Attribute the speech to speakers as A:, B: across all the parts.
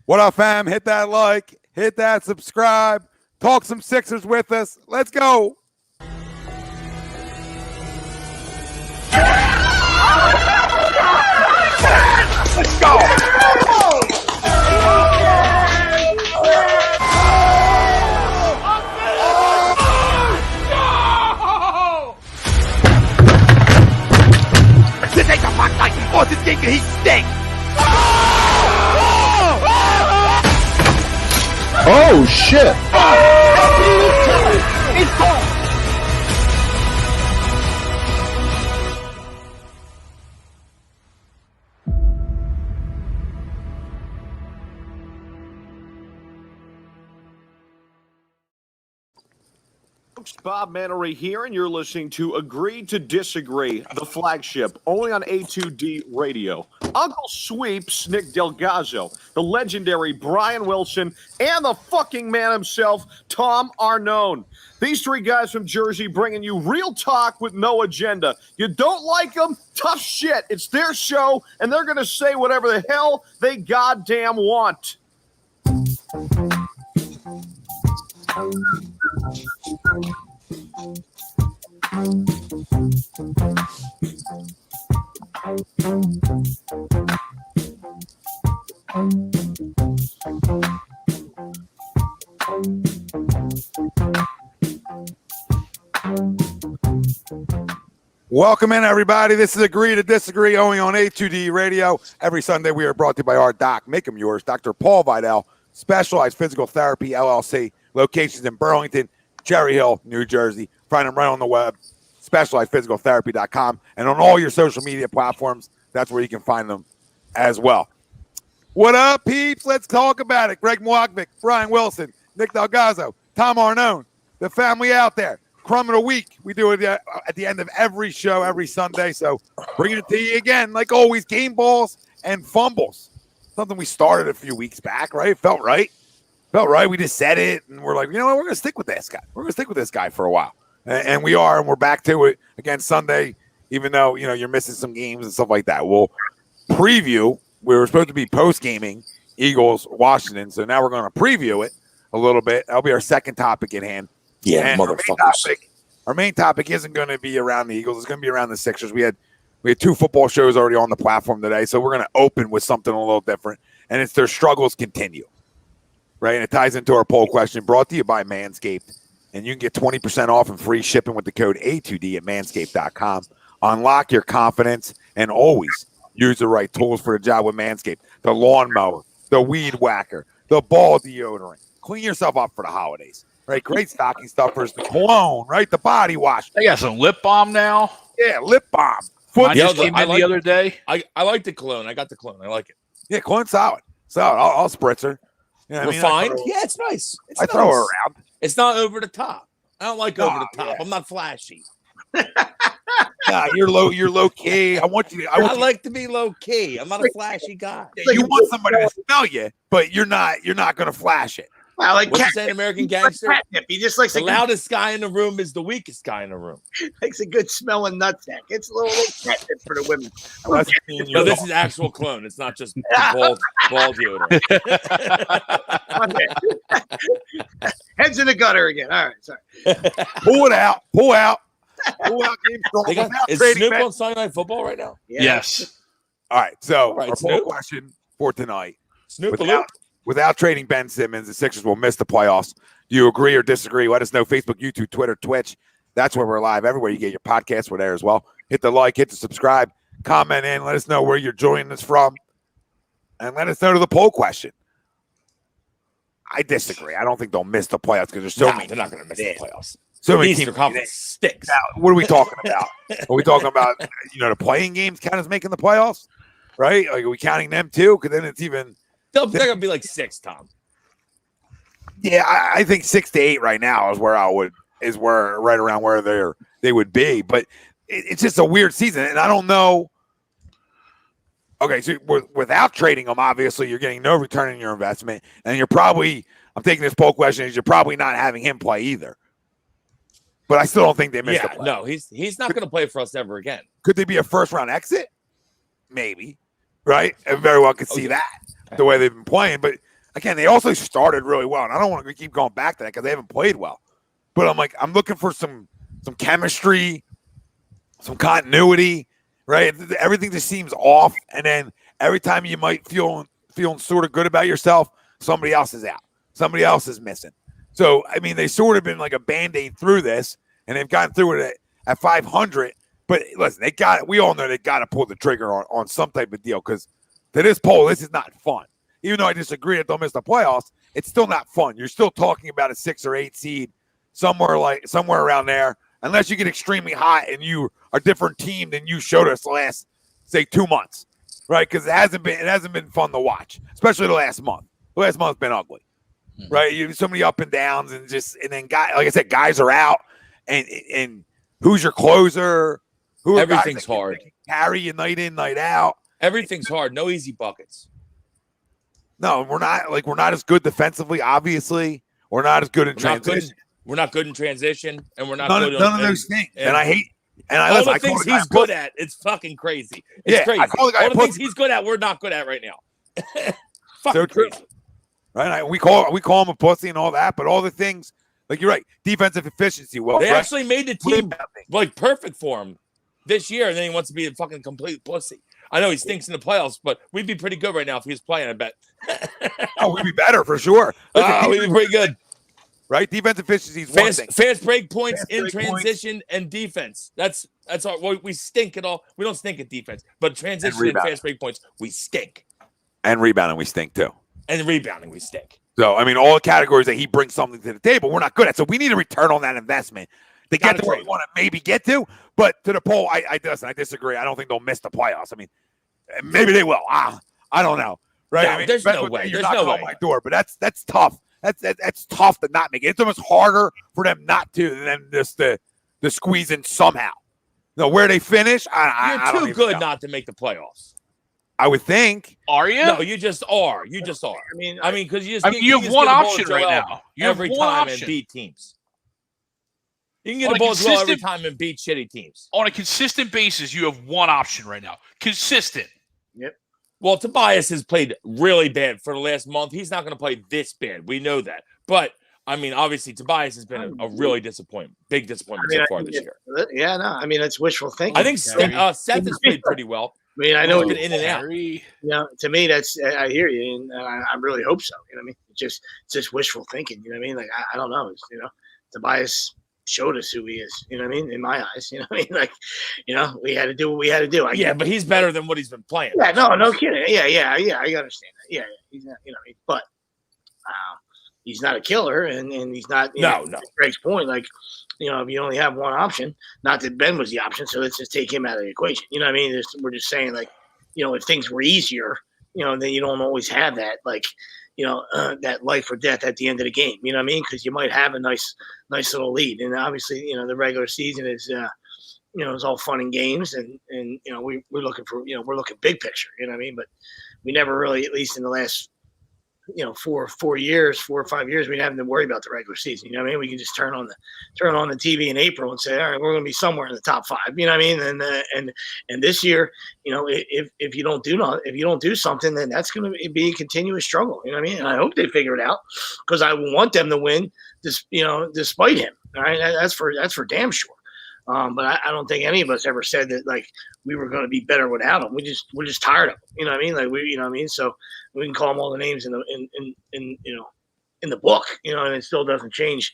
A: What up, fam? Hit that like, hit that subscribe, talk some Sixers with us. Let's go. Let's go. This ain't the fuck like this game, he stinks.
B: Oh shit!
A: It's gone.
C: Bob Mannery here, and you're listening to Agree to Disagree, the flagship, only on A2D Radio. Uncle Sweeps, Nick DelGozzo, the legendary Brian Wilson, and the fucking man himself, Tom Arnone. These three guys from Jersey bringing you real talk with no agenda. You don't like them? Tough shit. It's their show, and they're going to say whatever the hell they goddamn want.
A: Welcome in, everybody. This is Agree to Disagree, only on A2D Radio. Every Sunday, we are brought to you by our doc, make them yours, Dr. Paul Vidal, Specialized Physical Therapy, LLC, locations in Burlington, Cherry Hill, New Jersey. Find them right on the web, specializedphysicaltherapy.com, and on all your social media platforms. That's where you can find them as well. What up, peeps? Let's talk about it. Greg Milakovic, Brian Wilson, Nick DelGozzo, Tom Arnone, the family out there. Crumb of the week. We do it at the end of every show, every Sunday. So bringing it to you again, like always, Game Balls and Fumbles. Something we started a few weeks back, right? It felt right. We just said it, and we're like, you know what? We're going to stick with this guy. We're going to stick with this guy for a while. And we are, and we're back to it again Sunday, even though, you know, you're missing some games and stuff like that. We'll preview. We were supposed to be post-gaming Eagles, Washington, so now we're going to preview it a little bit. That'll be our second topic at hand.
B: Yeah,
A: and
B: motherfuckers.
A: Our main topic isn't going to be around the Eagles. It's going to be around the Sixers. We had two football shows already on the platform today, so we're going to open with something a little different, and it's their struggles continue, right? And it ties into our poll question brought to you by Manscaped, and you can get 20% off and free shipping with the code A2D at manscaped.com. Unlock your confidence and always use the right tools for the job with Manscaped. The lawnmower, the weed whacker, the ball deodorant. Clean yourself up for the holidays. Right, great stocking stuffers, the cologne, right, the body wash.
D: I got some lip balm now.
A: Yeah, lip balm.
D: I just came in the other day.
E: I like the cologne. I got the cologne. I like it.
A: Yeah, cologne's solid. I'll spritz her. You know
E: Refined? Yeah, it's nice.
A: I throw her around.
E: It's not over the top. I don't like over the top. Yeah. I'm not flashy.
A: Nah, you're low key. I
E: like to be low key. I'm not a flashy guy.
A: You want somebody to smell you, but you're not going to flash it.
F: Well, like
E: what's saying, American Gangster?
F: He just likes
E: the loudest guy in the room is the weakest guy in the room.
F: Likes a good smelling nutsack. It's a little catnip for the women.
E: No, this is actual cologne. It's not just bald deodorant.
F: Heads in the gutter again. All right, sorry.
A: Pull out.
E: Is Snoop on Sunday Night Football right now?
D: Yeah. Yes.
A: All right. So our poll question for tonight.
E: Snoop
A: Without trading Ben Simmons, the Sixers will miss the playoffs. Do you agree or disagree? Let us know. Facebook, YouTube, Twitter, Twitch. That's where we're live. Everywhere you get your podcasts, we're there as well. Hit the like, hit the subscribe, comment in. Let us know where you're joining us from. And let us know to the poll question. I disagree. I don't think they'll miss the playoffs because there's so many.
E: They're not going to miss the playoffs.
A: So many
E: Eastern Conference sticks.
A: Now, what are we talking about? Are we talking about, the playing games count as making the playoffs? Right? Like, are we counting them too? Because then it's even...
E: They're going to be like 6, Tom.
A: Yeah, I think 6 to 8 right now is where right around where they would be. But it's just a weird season, and I don't know. Okay, so without trading them, obviously you're getting no return on your investment, and you're probably. I'm taking this poll question is you're probably not having him play either. But I still don't think they missed the play.
E: No, he's not going to play for us ever again.
A: Could they be a first round exit? Maybe, right? I very well could see that. The way they've been playing, but again, they also started really well, and I don't want to keep going back to that because they haven't played well. But I'm looking for some chemistry, some continuity, right? Everything just seems off, and then every time you might feeling sort of good about yourself, somebody else is out, somebody else is missing. So I mean, they sort of been like a Band-Aid through this, and they've gotten through it at 500. But listen, we all know they got to pull the trigger on some type of deal because to this poll, this is not fun. Even though I disagree that they'll miss the playoffs, it's still not fun. You're still talking about a 6 or 8 seed somewhere around there, unless you get extremely hot and you are a different team than you showed us the last, say, 2 months, right? Because it hasn't been fun to watch, especially the last month. The last month's been ugly, right? You have so many up and downs, and then like I said, guys are out, and who's your closer?
E: Everything's hard.
A: Carry you night in, night out.
E: Everything's hard. No easy buckets.
A: No, we're not as good defensively. Obviously, we're not as good in transition.
E: We're not good in transition, and we're not
A: none of those things. And I hate. And all the things he's good at,
E: it's fucking crazy. It's crazy. All the things he's good at, we're not good at right now. Fucking crazy.
A: Right? We call him a pussy and all that, but all the things, like you're right, defensive efficiency. Well,
E: they actually made the team like perfect for him this year, and then he wants to be a fucking complete pussy. I know he stinks in the playoffs, but we'd be pretty good right now if he was playing, I bet.
A: We'd be better for sure.
E: We'd be pretty good.
A: Right? Defense efficiency is one thing.
E: Fast break points in transition and defense. That's our we stink at all. We don't stink at defense, but transition and fast break points, we stink.
A: And rebounding, we stink too.
E: And rebounding, we stink.
A: So, I mean, all the categories that he brings something to the table, we're not good at. So we need a return on that investment to get to where we want to maybe get to. But to the poll, I disagree. I don't think they'll miss the playoffs. I mean, maybe they will. I don't know. Right?
E: No,
A: I mean,
E: there's no way.
A: You're knocking on my door, but that's tough. That's tough to not make it. It's almost harder for them not to than just to squeeze in somehow. No, where they finish,
E: you're too good not to make the playoffs.
A: I would think.
D: Are you?
E: No, you just are. You just are. I mean, because you
D: have one option right now. You
E: every time and beat teams. You can get the ball as well every time and beat shitty teams.
D: On a consistent basis, you have one option right now. Consistent.
F: Yep.
E: Well, Tobias has played really bad for the last month. He's not going to play this bad. We know that. But, I mean, obviously, Tobias has been a really big disappointment so far this year.
F: Yeah, no. I mean, it's wishful thinking.
E: I think Seth has played pretty well.
F: I mean, I know
E: it's been in and out.
F: You know, to me, I hear you, and I really hope so. You know what I mean? It's just wishful thinking. You know what I mean? Like, I don't know. Tobias showed us who he is, you know what I mean? In my eyes, you know what I mean? Like, we had to do what we had to do.
E: But he's better than what he's been playing.
F: Yeah, no kidding. Yeah, I understand that. Yeah, he's not, but he's not a killer, and he's not. No. Greg's point, like, if you only have one option, not that Ben was the option, so let's just take him out of the equation. You know what I mean? We're just saying, like, if things were easier, then you don't always have that, like, that life or death at the end of the game. You know what I mean? Because you might have a nice little lead, and obviously, the regular season is, it's all fun and games, and we're looking for, we're looking big picture. You know what I mean? But we never really, at least in the last, 4 or 5 years, we didn't have to worry about the regular season. You know what I mean? We can just turn on the TV in April and say, all right, we're going to be somewhere in the top 5. You know what I mean? And this year, if you don't do something, then that's going to be a continuous struggle. You know what I mean? And I hope they figure it out, because I want them to win, despite him. All right, that's for damn sure. But I don't think any of us ever said that, like, we were going to be better without him. We're just tired of him. You know what I mean? Like, you know what I mean? So we can call him all the names in the book, and it still doesn't change,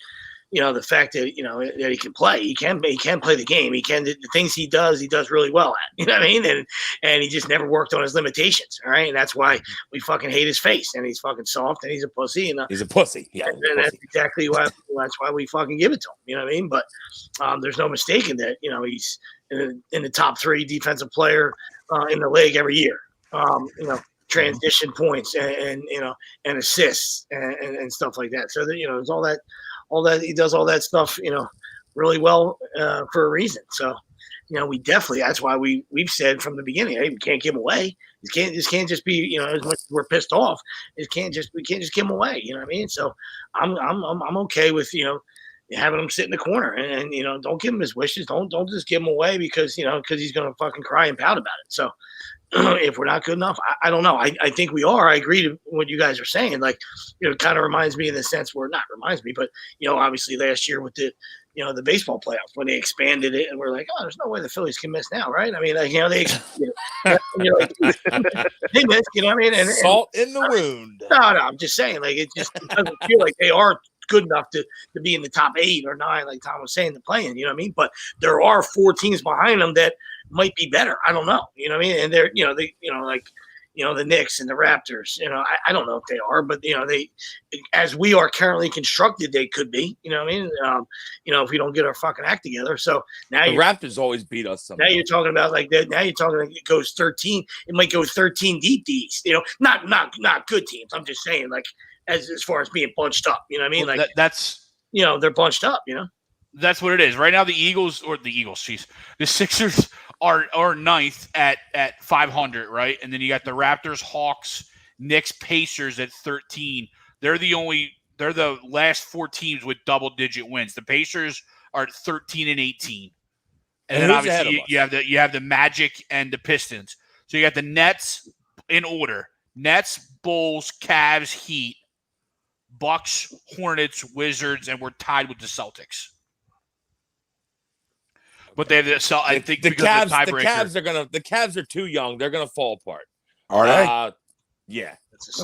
F: the fact that, that he can play. He can play the game. He can, the things he does really well at. You know what I mean? And he just never worked on his limitations. All right. And that's why we fucking hate his face, and he's fucking soft, and he's a pussy. And
E: he's a pussy. Yeah.
F: And that's exactly why. That's why we fucking give it to him. You know what I mean? But there's no mistaking that, he's in the top 3 defensive player in the league every year. Transition points and assists and stuff like that. So that, there's all that he does all that stuff, really well for a reason. So, we definitely, that's why we've said from the beginning, hey, we can't give him away. This can't just be, as much as we're pissed off, we can't just give him away. You know what I mean? So I'm okay with, having him sit in the corner and don't give him his wishes. Don't just give him away because he's going to fucking cry and pout about it. So, if we're not good enough, I don't know. I think we are. I agree to what you guys are saying. Like, it kind of reminds me in the sense where not reminds me, but obviously last year with the the baseball playoffs when they expanded it, and we're like, oh, there's no way the Phillies can miss now, right? I mean, like, they they miss, I mean, and
E: salt in the wound.
F: No, I'm just saying, like, it doesn't feel like they are good enough to be in the top 8 or 9, like Tom was saying, to play in. You know what I mean? But there are 4 teams behind them that might be better. I don't know. You know what I mean? And they're, the Knicks and the Raptors. I don't know if they are, but they, as we are currently constructed, they could be. You know what I mean? If we don't get our fucking act together. So now
E: the Raptors always beat us. Somehow.
F: Now you're talking about like that. Now you're talking like it goes 13. It might go 13 deep to East. Not good teams. I'm just saying, like, as far as being bunched up. You know what I mean?
D: Well,
F: like
D: that's
F: they're bunched up.
D: That's what it is right now. The Sixers are ninth at 500, right? And then you got the Raptors, Hawks, Knicks, Pacers at 13. They're the last 4 teams with double-digit wins. The Pacers are at 13 and 18, and then obviously you have the Magic and the Pistons. So you got the Nets in order: Nets, Bulls, Cavs, Heat, Bucks, Hornets, Wizards, and we're tied with the Celtics. But they have the I think
E: the Cavs the Cavs are too young. They're gonna fall apart.
A: Are they?
E: Yeah.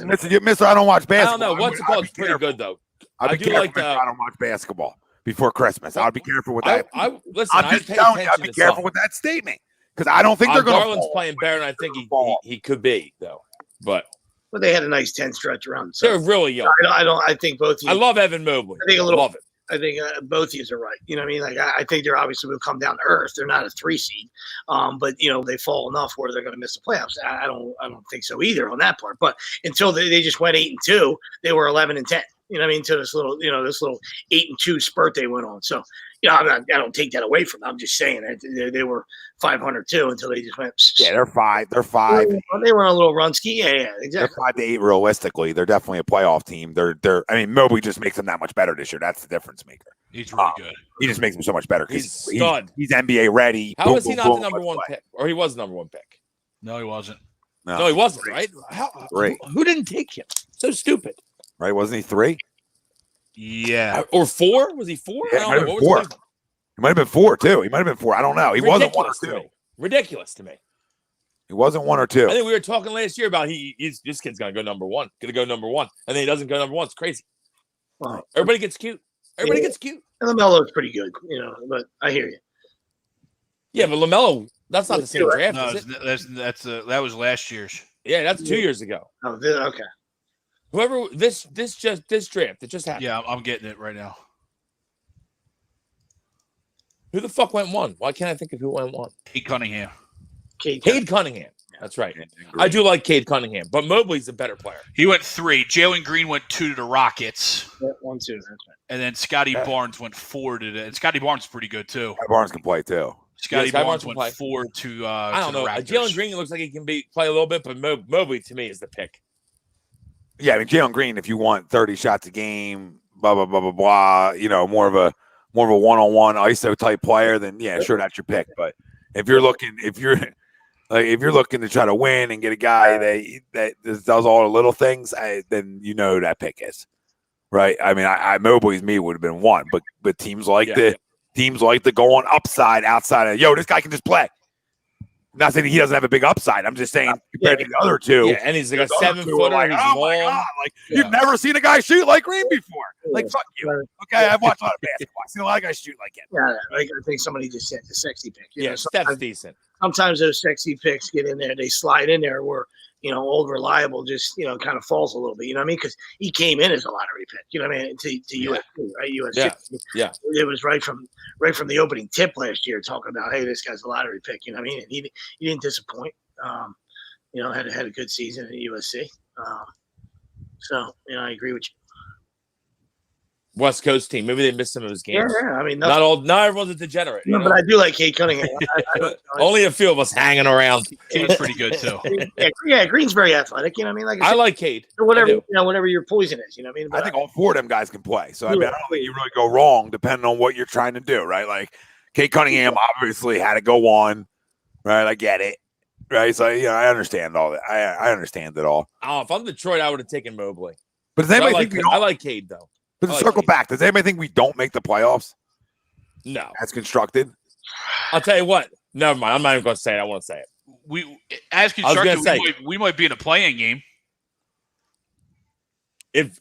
A: Mister, I don't watch basketball.
E: I don't know. What's it called? It's pretty good though.
A: I do like I don't watch basketball before Christmas. I'll be careful with that.
E: Listen,
A: I'm just telling you, I'll be careful with that statement because I don't think they're going to.
E: Garland's playing better than I think he could be though. But
F: they had a nice 10 stretch run. So
E: they're really young.
F: I think both.
E: I love Evan Mobley. Love it.
F: I think both of you are right. You know what I mean? Like, I think they're obviously will come down to earth. They're not a 3 seed, but they fall enough where they're going to miss the playoffs. I don't think so either on that part. But until they just went 8-2, they were 11-10. You know what I mean? To this little 8-2 spurt they went on. So, I don't take that away from them. I'm just saying that they were 500 too until they just went.
A: Yeah, they're 5. They're 5.
F: They were on a little run ski. Yeah, exactly.
A: They're 5 to 8 realistically. They're definitely a playoff team. I mean, Mobley just makes them that much better this year. That's the difference maker.
D: He's really good.
A: He just makes them so much better because he's NBA ready.
E: How was he not the number 1 pick? Or he was the number 1 pick?
D: No, he wasn't.
E: No, he wasn't. Right? Who didn't take him? So stupid.
A: Right? Wasn't he 3?
D: Yeah.
E: Or 4? Was he 4?
A: Yeah, he might have been 4 too. He might have been 4. I don't know. He wasn't 1 or 2.
E: Ridiculous to me.
A: He wasn't 1 or 2.
E: I think we were talking last year about this kid's gonna go number 1. Gonna go number 1, and then he doesn't go number 1. It's crazy.
F: Wow.
E: Everybody gets cute. Everybody gets cute.
F: And LaMelo's pretty good, but I hear you.
E: Yeah, but LaMelo, that's not the same draft.
D: No,
E: is it?
D: that was last year's.
E: Yeah, that's 2 years ago.
F: Oh, okay.
E: Whoever this draft that just happened.
D: Yeah, I'm getting it right now.
E: Who the fuck went 1? Why can't I think of who went 1?
D: Cade Cunningham.
E: Cade Cunningham. That's right. I do like Cade Cunningham, but Mobley's a better player.
D: He went 3. Jalen Green went 2 to the Rockets.
F: Yeah, 1, 2. That's right.
D: And then Scotty Barnes went 4 to the. And Scotty Barnes is pretty good too.
A: Barnes can play too.
D: Scotty Barnes went 4 to.
E: I don't know. Jalen Green looks like he can play a little bit, but Mobley to me is the pick.
A: Yeah, I mean Jalen Green. If you want 30 shots a game, blah blah blah blah blah. More of a one-on-one ISO type player, then yeah, sure, that's your pick. But if you're looking to try to win and get a guy that does all the little things, then who that pick is, right? I mean, Mobley's me would have been 1, but teams like to go on upside outside of this guy can just play. Not saying he doesn't have a big upside. I'm just saying compared to the other 2.
E: Yeah, and he's like a 7-footer.
A: Like,
E: he's
A: oh
E: long.
A: my God! Like you've never seen a guy shoot like Green before. Like fuck you. Okay, I've watched a lot of basketball. I've seen a lot of guys shoot like him.
F: Yeah, I think somebody just said the sexy pick.
E: Steph's decent.
F: Sometimes those sexy picks get in there. They slide in there where old reliable just kind of falls a little bit. You know what I mean? Because he came in as a lottery pick. You know what I mean? To USC, right? USC.
E: Yeah.
F: It was right from the opening tip last year, talking about, hey, this guy's a lottery pick. You know what I mean? And he didn't disappoint. Had a good season at USC. So I agree with you.
E: West Coast team. Maybe they missed some of his games.
F: Yeah. I mean,
E: not everyone's a degenerate.
F: No, but I do like Cade Cunningham.
E: Only a few of us hanging around.
D: Cade's pretty good too.
F: Yeah, Green's very athletic. You know what I mean?
E: I like Cade.
F: Whatever your poison is. You know what I mean? But
A: I think all 4 of them guys can play. So I don't think you really go wrong depending on what you're trying to do, right? Like Cade Cunningham obviously had to go on, right? I get it. Right. So I understand all that. I understand it all.
E: Oh, if I'm Detroit, I would have taken Mobley.
A: But does anybody think
E: I like Cade though.
A: But to circle back, does anybody think we don't make the playoffs?
E: No.
A: As constructed?
E: I'll tell you what. Never mind. I'm not even going to say it. I want to say it.
D: As constructed, we might be in a playing game.
E: If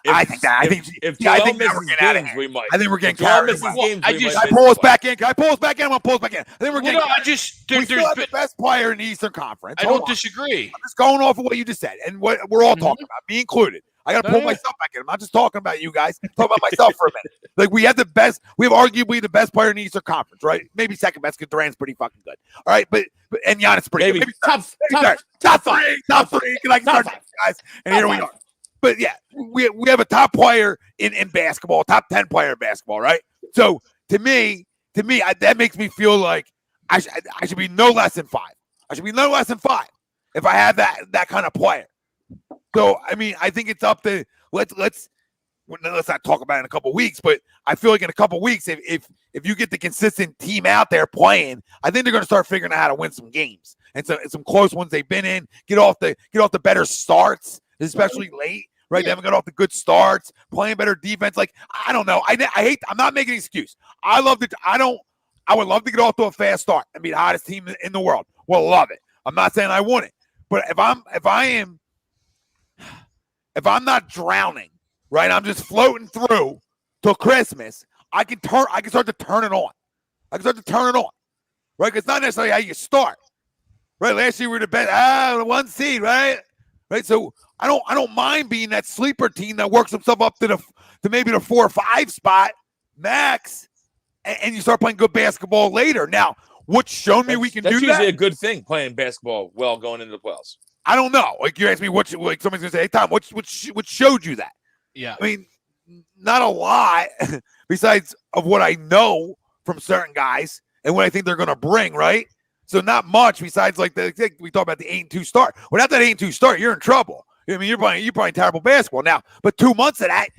A: I think
E: Joel misses games, we might.
A: I think we're getting carried away. Can I pull us back in? I'm going to pull us back in. I think we're getting
D: we still
A: have the best player in the Eastern Conference.
D: I don't disagree.
A: I'm just going off of what you just said and what we're all talking about, me included. I got to pull myself back in. I'm not just talking about you guys. I'm talking about myself for a minute. Like, we have arguably the best player in the Eastern Conference, right? Maybe second best because Durant's pretty fucking good. All right, but and Giannis pretty good. Maybe top three. Like guys, and here we are. But yeah, we have a top player in basketball, top 10 player in basketball, right? So to me, that makes me feel like I should be no less than 5. I should be no less than 5 if I have that kind of player. So I mean, I think it's up to let's not talk about it in a couple of weeks, but I feel like in a couple of weeks, if you get the consistent team out there playing, I think they're going to start figuring out how to win some games and some close ones they've been in. Get off the better starts, especially late. Right, they haven't got off the good starts, playing better defense. Like, I don't know. I'm not making an excuse. I would love to get off to a fast start and be the hottest team in the world. Well, love it. I'm not saying I want it, but if I'm not drowning, right, I'm just floating through till Christmas, I can start to turn it on. Right? Because it's not necessarily how you start. Right? Last year we were the best, 1 seed, right? Right. So I don't mind being that sleeper team that works themselves up to maybe the 4 or 5 spot max, and you start playing good basketball later. Now, what's shown me we can do that?
E: That's usually a good thing, playing basketball well going into the playoffs.
A: I don't know. Like, you asked me like somebody's gonna say, "Hey Tom, what showed you that?"
D: Yeah.
A: I mean, not a lot besides of what I know from certain guys and what I think they're gonna bring, right? So not much besides like we talk about the 8-2 start. Without that 8-2 start, you're in trouble. I mean, you're playing terrible basketball now. But 2 months of that,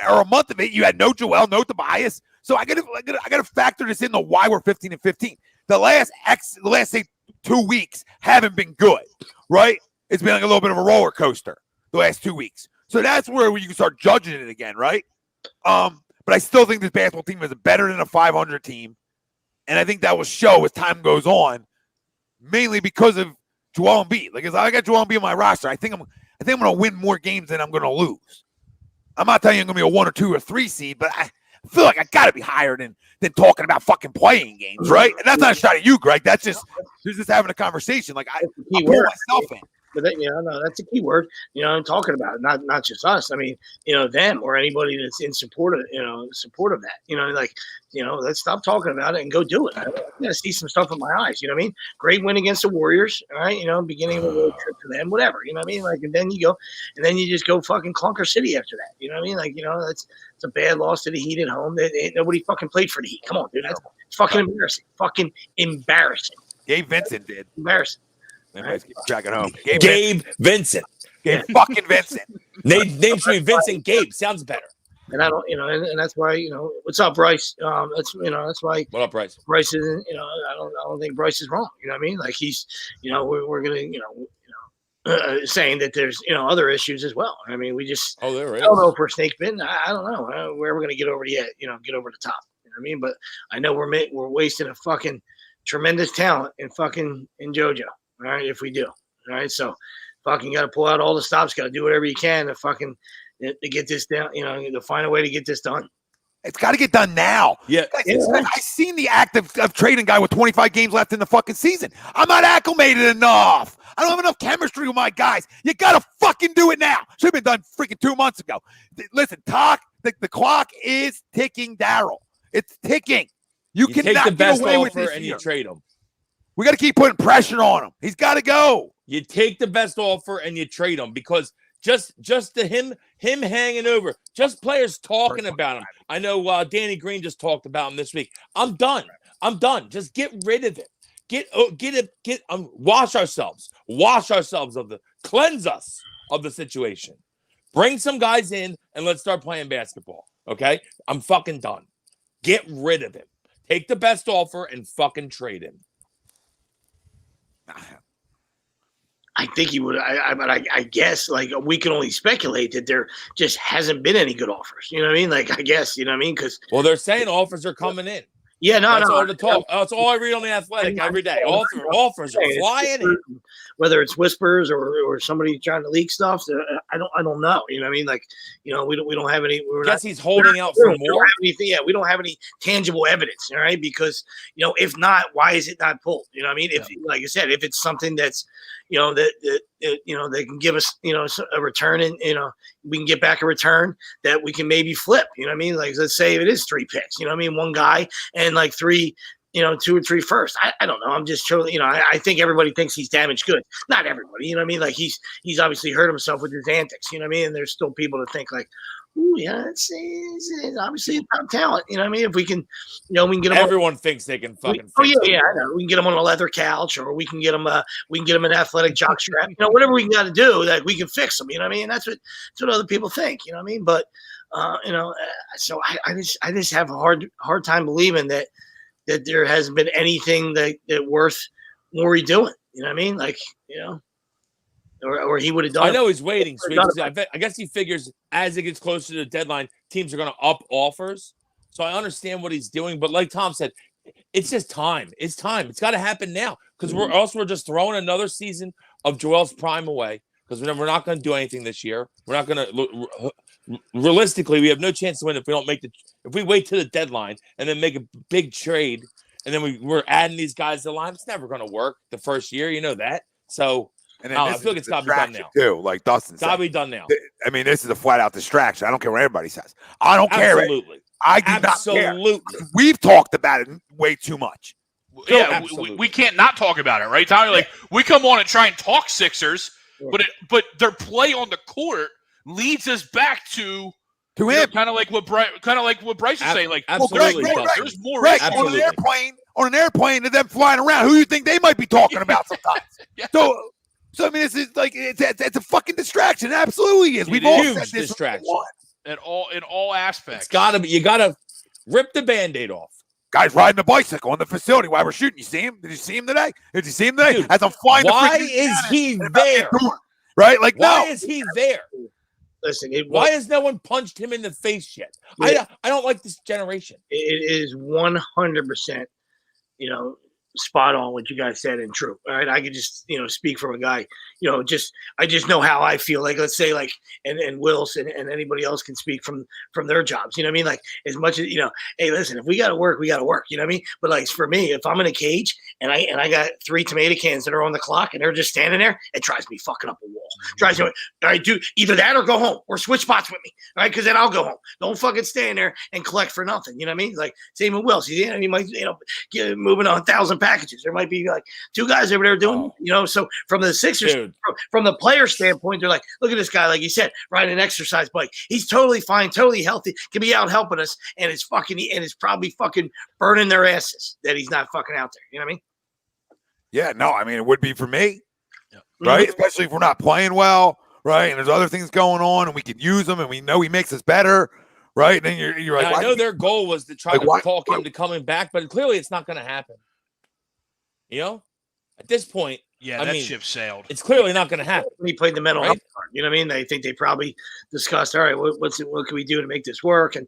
A: or a month of it, you had no Joel, no Tobias. So I gotta factor this into why we're 15-15. The last say 2 weeks haven't been good, right? It's been like a little bit of a roller coaster the last 2 weeks. So that's where you can start judging it again, right? But I still think this basketball team is better than a 500 team, and I think that will show as time goes on. Mainly because of Joel Embiid. Like, as I got Joel Embiid on my roster, I think I'm going to win more games than I'm going to lose. I'm not telling you I'm going to be a 1 or 2 or 3 seed, but I feel like I got to be higher than talking about fucking playing games, right? And that's not a shot at you, Greg. That's just having a conversation. Like, I pull myself in.
F: But that's a key word. I'm talking about not just us. I mean, them or anybody that's in support of that. Let's stop talking about it and go do it. I gotta see some stuff in my eyes. You know what I mean? Great win against the Warriors. All right, beginning of a road trip to them, whatever. You know what I mean? Like, and then you just go fucking Clunker City after that. You know what I mean? Like, it's a bad loss to the Heat at home. Nobody fucking played for the Heat. Come on, dude. That's fucking embarrassing. Fucking embarrassing.
A: Gabe Vincent did.
F: Embarrassing.
A: Everybody's keep home.
E: Gabe Vincent.
A: Gabe fucking Vincent.
E: Name should be Vincent Gabe. Sounds better.
F: And I don't, and that's why, what's up, Bryce? That's why.
E: What up, Bryce?
F: Bryce isn't, I don't think Bryce is wrong. You know what I mean? Like, he's, we're gonna, saying that there's, other issues as well. I mean, we just,
E: I don't
F: know if we're snake bitten. I don't know where we're gonna get over get over the top. You know what I mean? But I know we're wasting a fucking tremendous talent in JoJo. All right, if we do. All right, so fucking got to pull out all the stops. Got to do whatever you can to get this down. To find a way to get this done.
A: It's got to get done now.
E: Yeah.
A: I've seen the act of trading guy with 25 games left in the fucking season. I'm not acclimated enough. I don't have enough chemistry with my guys. You got to fucking do it now. Should have been done freaking 2 months ago. Listen, the clock is ticking, Daryl. It's ticking. You cannot
E: take the best
A: get away with
E: offer
A: this
E: and
A: year.
E: you trade him.
A: We got to keep putting pressure on him. He's got to go.
E: You take the best offer and you trade him because just him hanging over, just players talking about him. I know Danny Green just talked about him this week. I'm done. Just get rid of it. Wash ourselves cleanse us of the situation. Bring some guys in and let's start playing basketball. Okay, I'm fucking done. Get rid of him. Take the best offer and fucking trade him.
F: I think he would. But I guess like we can only speculate that there just hasn't been any good offers. You know what I mean? Like I guess you know what I mean because
E: they're saying offers are coming in.
F: Yeah,
E: That's all the talk. That's all I read on the Athletic every day. Offers are flying in.
F: Whether it's whispers or somebody trying to leak stuff, I don't know. You know what I mean? Like, we don't have any.
E: He's holding out for more.
F: We don't have any tangible evidence. All right, because if not, why is it not pulled? You know what I mean? If like I said, if it's something that's that they can give us a return and we can get back a return that we can maybe flip. You know what I mean? Like let's say if it is 3 picks. You know what I mean? One guy and like 3. 2 or 3 first. I don't know. I'm just showing, I think everybody thinks he's damaged goods. Not everybody, you know what I mean? Like he's obviously hurt himself with his antics, you know what I mean? And there's still people that think like, ooh, yeah, it's obviously a top talent. You know what I mean? If we can, we can get him.
E: Everyone thinks they can fucking.
F: I know. We can get him on a leather couch, or we can get him an athletic jock strap. Whatever we got to do, like we can fix him. You know what I mean? That's what other people think. You know what I mean? But so I just have a hard time believing that there hasn't been anything that worth more doing. You know what I mean? Like, or he would have done.
E: I know he's waiting. I guess he figures as it gets closer to the deadline, teams are going to up offers. So I understand what he's doing. But like Tom said, it's just time. It's time. It's got to happen now because we're just throwing another season of Joel's prime away because we're not going to do anything this year. We're not going to realistically, we have no chance to win if we don't if we wait to the deadline and then make a big trade and then we're adding these guys to the line. It's never going to work the first year. You know that. So I feel like it's got to be done now.
A: Too, like Dustin said.
E: Got to be done now.
A: I mean, this is a flat out distraction. I don't care what everybody says. I don't care.
E: Absolutely.
A: I do not care. We've talked about it way too much.
D: Yeah, we can't not talk about it, right, Tyler? Like we come on and try and talk Sixers, but their play on the court leads us back to him, kind of like what Bryce is saying. Like,
E: absolutely,
A: Greg,
D: there's more.
A: Greg, on an airplane, and them flying around. Who do you think they might be talking about sometimes?
D: Yeah.
A: So I mean, this is like it's a fucking distraction. It absolutely is. We've all said this
E: distraction
D: in all aspects.
E: It's gotta be. You gotta rip the Band-Aid off.
A: Guy's riding a bicycle in the facility while we're shooting. You see him? Did you see him today?
E: Dude,
A: as I'm flying.
E: Why is he there?
A: Right? Like,
E: why is he there?
F: Listen,
E: why has no one punched him in the face yet? I don't like this generation.
F: It is 100%, spot on what you guys said and true. All right. I could just, speak from a guy, I just know how I feel. Like, let's say like, and Wills and anybody else can speak from their jobs. You know what I mean? Like as much as, hey, listen, if we got to work, we got to work, you know what I mean? But like for me, if I'm in a cage and I got 3 tomato cans that are on the clock and they're just standing there, it drives me fucking up a wall. Drives me, all right, dude, either that or go home or switch spots with me. All right. Cause then I'll go home. Don't fucking stand there and collect for nothing. You know what I mean? Like same with Wills. He might, get moving on 1,000 packages. There might be like 2 guys over there doing, so from the Sixers, from the player standpoint, they're like, look at this guy, like you said, riding an exercise bike. He's totally fine, totally healthy, can be out helping us, and it's probably fucking burning their asses that he's not fucking out there. You know what I mean?
A: Yeah, no, I mean, it would be for me, right? Especially if we're not playing well, right? And there's other things going on, and we can use them, and we know he makes us better, right? And then you're like,
E: I know their goal was to try to talk him to coming back, but clearly it's not going to happen. At this point,
D: that ship sailed.
E: It's clearly not going to happen.
F: He played the mental health part. You know what I mean? I think they probably discussed, all right, what can we do to make this work? And,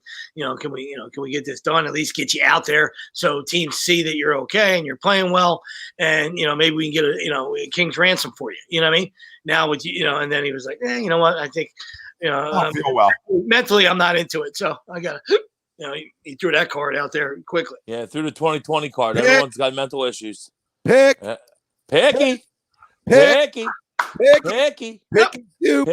F: can we get this done? At least get you out there so teams see that you're okay and you're playing well. And, maybe we can get a king's ransom for you. You know what I mean? Now with and then he was like, you know what? I think,
A: I feel well.
F: Mentally, I'm not into it. So I got to, he threw that card out there quickly.
E: Yeah, through the 2020 card. Everyone's got mental issues.
A: Picky.
E: Picky.
A: Picky.
E: Little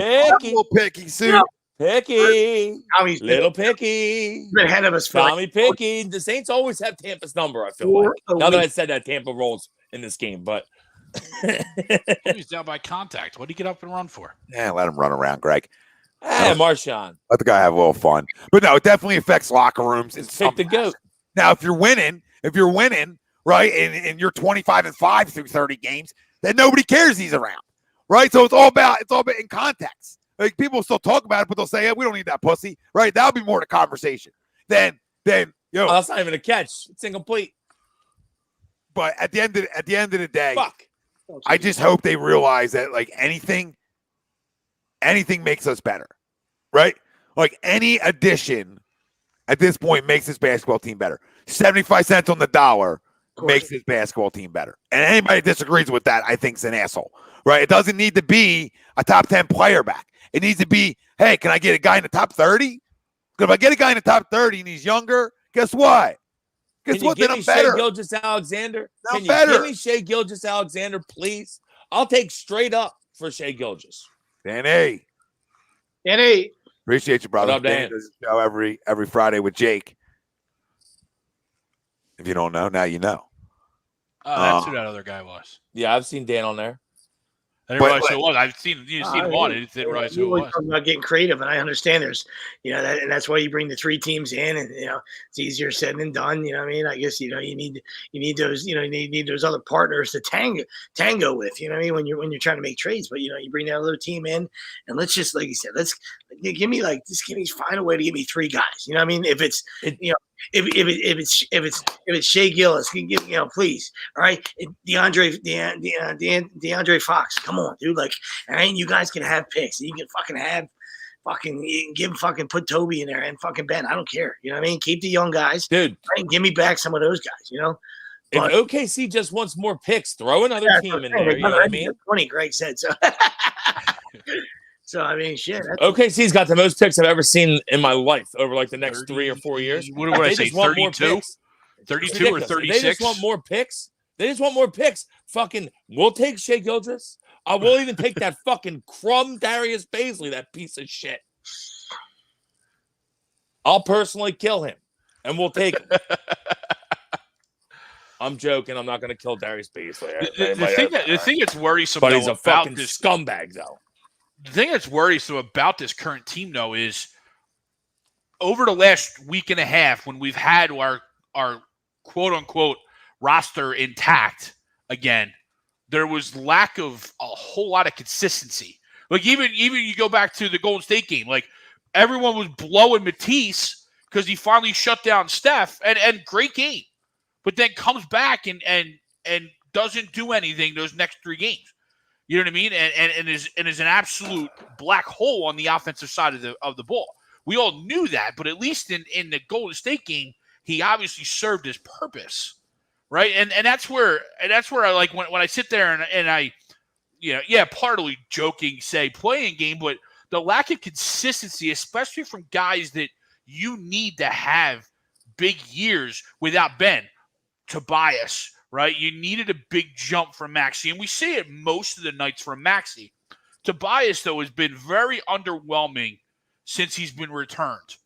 E: Picky.
F: Been ahead of us.
E: Tommy Picky. The Saints always have Tampa's number, I feel like. Now that I said that, Tampa rolls in this game, but
D: he's down by contact. What did he get up and run for?
A: Yeah, let him run around, Greg.
E: Marshawn.
A: Let the guy have a little fun. But no, it definitely affects locker rooms.
E: Take the goat.
A: Now, if you're winning, right, and you're 25-5 through 30 games, then nobody cares he's around, right? So it's all about in context. Like people still talk about it, but they'll say, we don't need that pussy, right? That'll be more the conversation. Then
E: that's not even a catch. It's incomplete.
A: But at the end of the day,
E: fuck.
A: I just hope they realize that like anything makes us better, right? Like any addition at this point makes this basketball team better. 75 cents on the dollar makes this basketball team better. And anybody that disagrees with that, I think is an asshole, right? It doesn't need to be a top 10 player back. It needs to be, hey, can I get a guy in the top 30? Because if I get a guy in the top 30 and he's younger, guess what? Guess what? Then I'm better.
E: Shai Gilgeous-Alexander?
A: Can you
E: give me Shai Gilgeous-Alexander, please? I'll take straight up for Shai Gilgeous.
A: Danny. Appreciate you, brother.
E: What up, Dan?
A: Danny does a show every Friday with Jake. If you don't know, now you know.
D: That's who that other guy was.
E: Yeah, I've seen Dan on there.
D: I didn't realize who it was. I've seen him on it. I didn't realize who it was.
F: Talking about getting creative, and I understand there's, and that's why you bring the 3 teams in, and it's easier said than done. You know what I mean? I guess you need those, you need those other partners to tango with. You know what I mean? When you're trying to make trades, but you bring that other team in, and let's just, like you said, find a way to give me 3 guys. You know what I mean? If it's If it's Shai Gilgeous, please, all right, DeAndre Fox, come on, dude, like, all right, you guys can have picks, you can put Toby in there and fucking Ben, I don't care, you know what I mean? Keep the young guys,
E: dude,
F: right? Give me back some of those guys,
E: But, if OKC just wants more picks, throw another team in there. You know what I mean?
F: 20, Greg said so. So, I mean, shit.
E: OKC's got the most picks I've ever seen in my life over like the next 3 or 4 years.
D: What do I say, 32? 32 or 36?
E: They just want more picks. Fucking, we'll take Shai Gilgeous. I will even take that fucking crumb Darius Baisley, that piece of shit. I'll personally kill him, and we'll take him. I'm joking. I'm not going to kill Darius Baisley.
D: The thing that's worrisome,
E: but he's a
D: about
E: fucking
D: this
E: scumbag, though.
D: The thing that's worrisome about this current team, though, is over the last week and a half, when we've had our quote-unquote roster intact again, there was lack of a whole lot of consistency. Like, even you go back to the Golden State game, like, everyone was blowing Matisse because he finally shut down Steph, and great game. But then comes back and doesn't do anything those next 3 games. You know what I mean? And is an absolute black hole on the offensive side of the ball. We all knew that, but at least in the Golden State game, he obviously served his purpose, right? And that's where I like when I sit there and I, partly joking say playing game, but the lack of consistency, especially from guys that you need to have big years without Ben, Tobias. Right, you needed a big jump from Maxey, and we see it most of the nights from Maxey. Tobias, though, has been very underwhelming since he's been returned.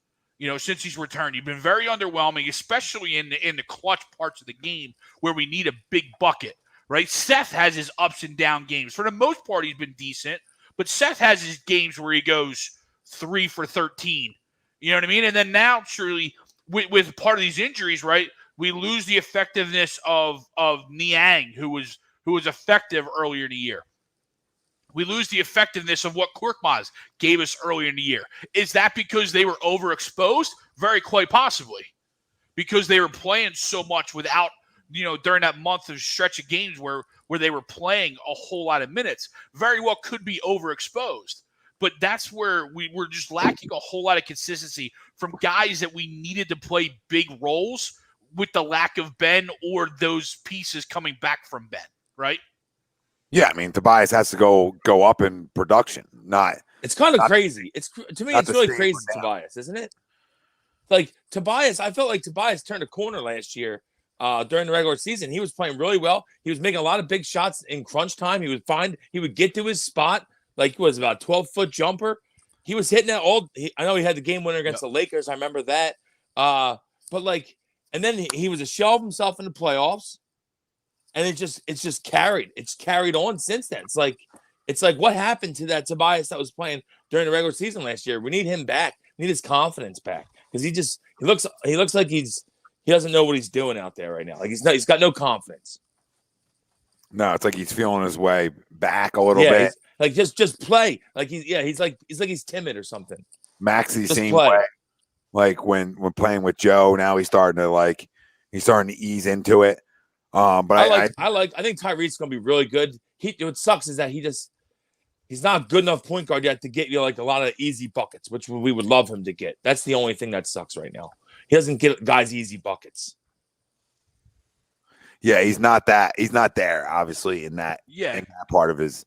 D: Since he's returned, he's been very underwhelming, especially in the clutch parts of the game where we need a big bucket. Right, Seth has his ups and down games. For the most part, he's been decent, but Seth has his games where he goes 3 for 13. You know what I mean? And then now, truly, with part of these injuries, right? We lose the effectiveness of Niang, who was effective earlier in the year. We lose the effectiveness of what Korkmaz gave us earlier in the year. Is that because they were overexposed? Very quite possibly. Because they were playing so much without, during that month of stretch of games where they were playing a whole lot of minutes. Very well could be overexposed. But that's where we were just lacking a whole lot of consistency from guys that we needed to play big roles with the lack of Ben or those pieces coming back from Ben, right?
A: Yeah, I mean, Tobias has to go up in production.
E: It's kind of crazy. To me, it's really crazy, Tobias, isn't it? Like Tobias, I felt like Tobias turned a corner last year during the regular season. He was playing really well. He was making a lot of big shots in crunch time. He would get to his spot. Like it was about a 12-foot jumper. He was hitting that I know he had the game winner against the Lakers. I remember that. But like. And then he was a shell of himself in the playoffs, and it's just carried. It's carried on since then. It's like what happened to that Tobias that was playing during the regular season last year? We need him back. We need his confidence back because he looks like he doesn't know what he's doing out there right now. Like he's got no confidence.
A: No, it's like he's feeling his way back a little bit.
E: Like just play. Like he's like he's timid or something.
A: Maxey same way. Like when playing with Joe, now he's starting to ease into it. But I think
E: Tyreek's gonna be really good. what sucks is that he's not a good enough point guard yet to get you like a lot of easy buckets, which we would love him to get. That's the only thing that sucks right now. He doesn't get guys easy buckets.
A: Yeah, he's not there, obviously, in that part of his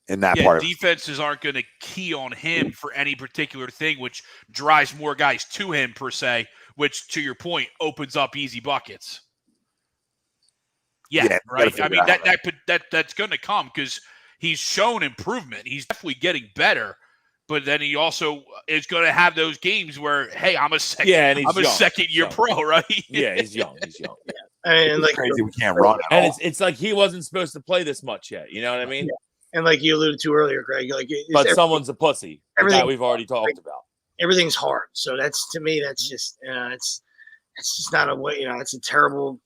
D: defenses aren't going to key on him for any particular thing, which drives more guys to him per se, which, to your point, opens up easy buckets. Yeah, right. I mean, that's going to come because he's shown improvement. He's definitely getting better, but then he also is going to have those games where, hey, I'm a second year pro, right?
E: Yeah, he's young. Yeah.
F: And like
A: crazy, we can't run.
E: And it's like he wasn't supposed to play this much yet. You know what I mean?
F: Yeah. And like you alluded to earlier, Greg,
E: but someone's a pussy. That we've already talked about.
F: Everything's hard. So that's, to me, that's just it's just not a way. It's a terrible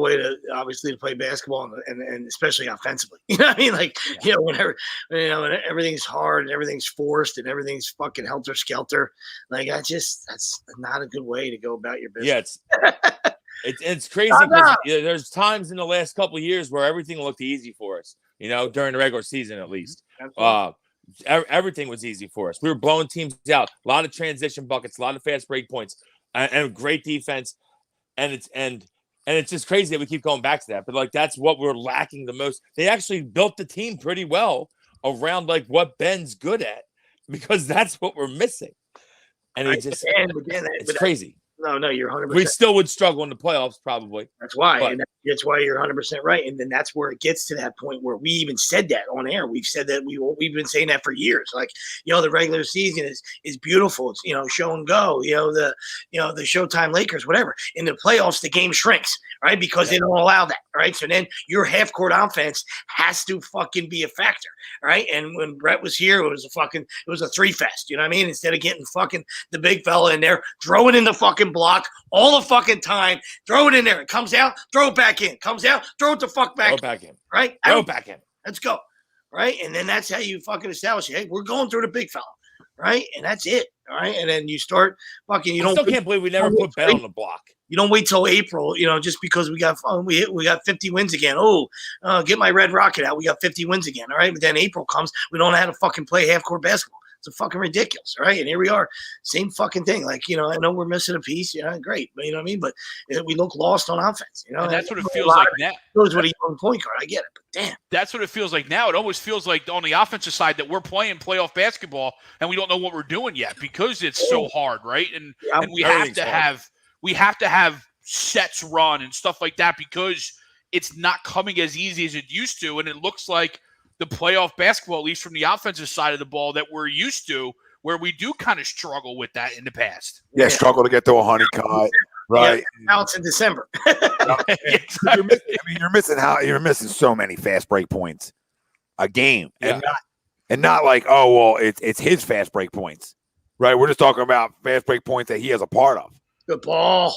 F: way to obviously to play basketball and especially offensively. You know what I mean? Like, whenever when everything's hard and everything's forced and everything's fucking helter skelter. Like that's not a good way to go about your business.
E: Yeah, it's crazy because there's times in the last couple of years where everything looked easy for us. During the regular season at least. Everything was easy for us. We were blowing teams out. A lot of transition buckets, a lot of fast break points, and great defense. And it's just crazy that we keep going back to that. But like that's what we're lacking the most. They actually built the team pretty well around like what Ben's good at, because that's what we're missing. And it's crazy.
F: No, you're 100%.
E: We still would struggle in the playoffs, probably.
F: That's why. And that's why you're 100% right. And then that's where it gets to that point where we even said that on air. We've said that we've been saying that for years. Like, the regular season is beautiful. It's, show and go, the Showtime Lakers, whatever. In the playoffs, the game shrinks, right? Because they don't allow that, right? So then your half court offense has to fucking be a factor, right? And when Brett was here, it was a three fest, you know what I mean? Instead of getting fucking the big fella in there, throw it in the fucking block all the fucking time, throw it in there. It comes out, throw it back in. Comes out, throw it the fuck back.
E: Throw it back in.
F: Right?
E: Throw it back in.
F: Let's go. Right? And then that's how you fucking establish, hey, we're going through the big fella. Right? And that's it. All right. And then you start fucking,
E: I still can't believe we never put Ben on the block.
F: You don't wait till April, just because we got 50 wins again. Get my red rocket out. We got 50 wins again. All right. But then April comes, we don't know how to fucking play half court basketball. It's fucking ridiculous, right? And here we are, same fucking thing. Like, I know we're missing a piece, great, but you know what I mean? But we look lost on offense,
D: And that's what it feels like now.
F: Knows what a young point guard. I get it, but damn.
D: That's what it feels like now. It almost feels like on the offensive side that we're playing playoff basketball and we don't know what we're doing yet because it's so hard, right? And we have to have sets run and stuff like that because it's not coming as easy as it used to, and it looks like the playoff basketball, at least from the offensive side of the ball that we're used to, where we do kind of struggle with that in the past.
A: Yeah, struggle to get to a honey cut, right?
F: Yeah, now it's in December.
D: Exactly.
A: You're missing so many fast break points a game, and not like, oh well, it's his fast break points, right? We're just talking about fast break points that he has a part of.
F: Good ball.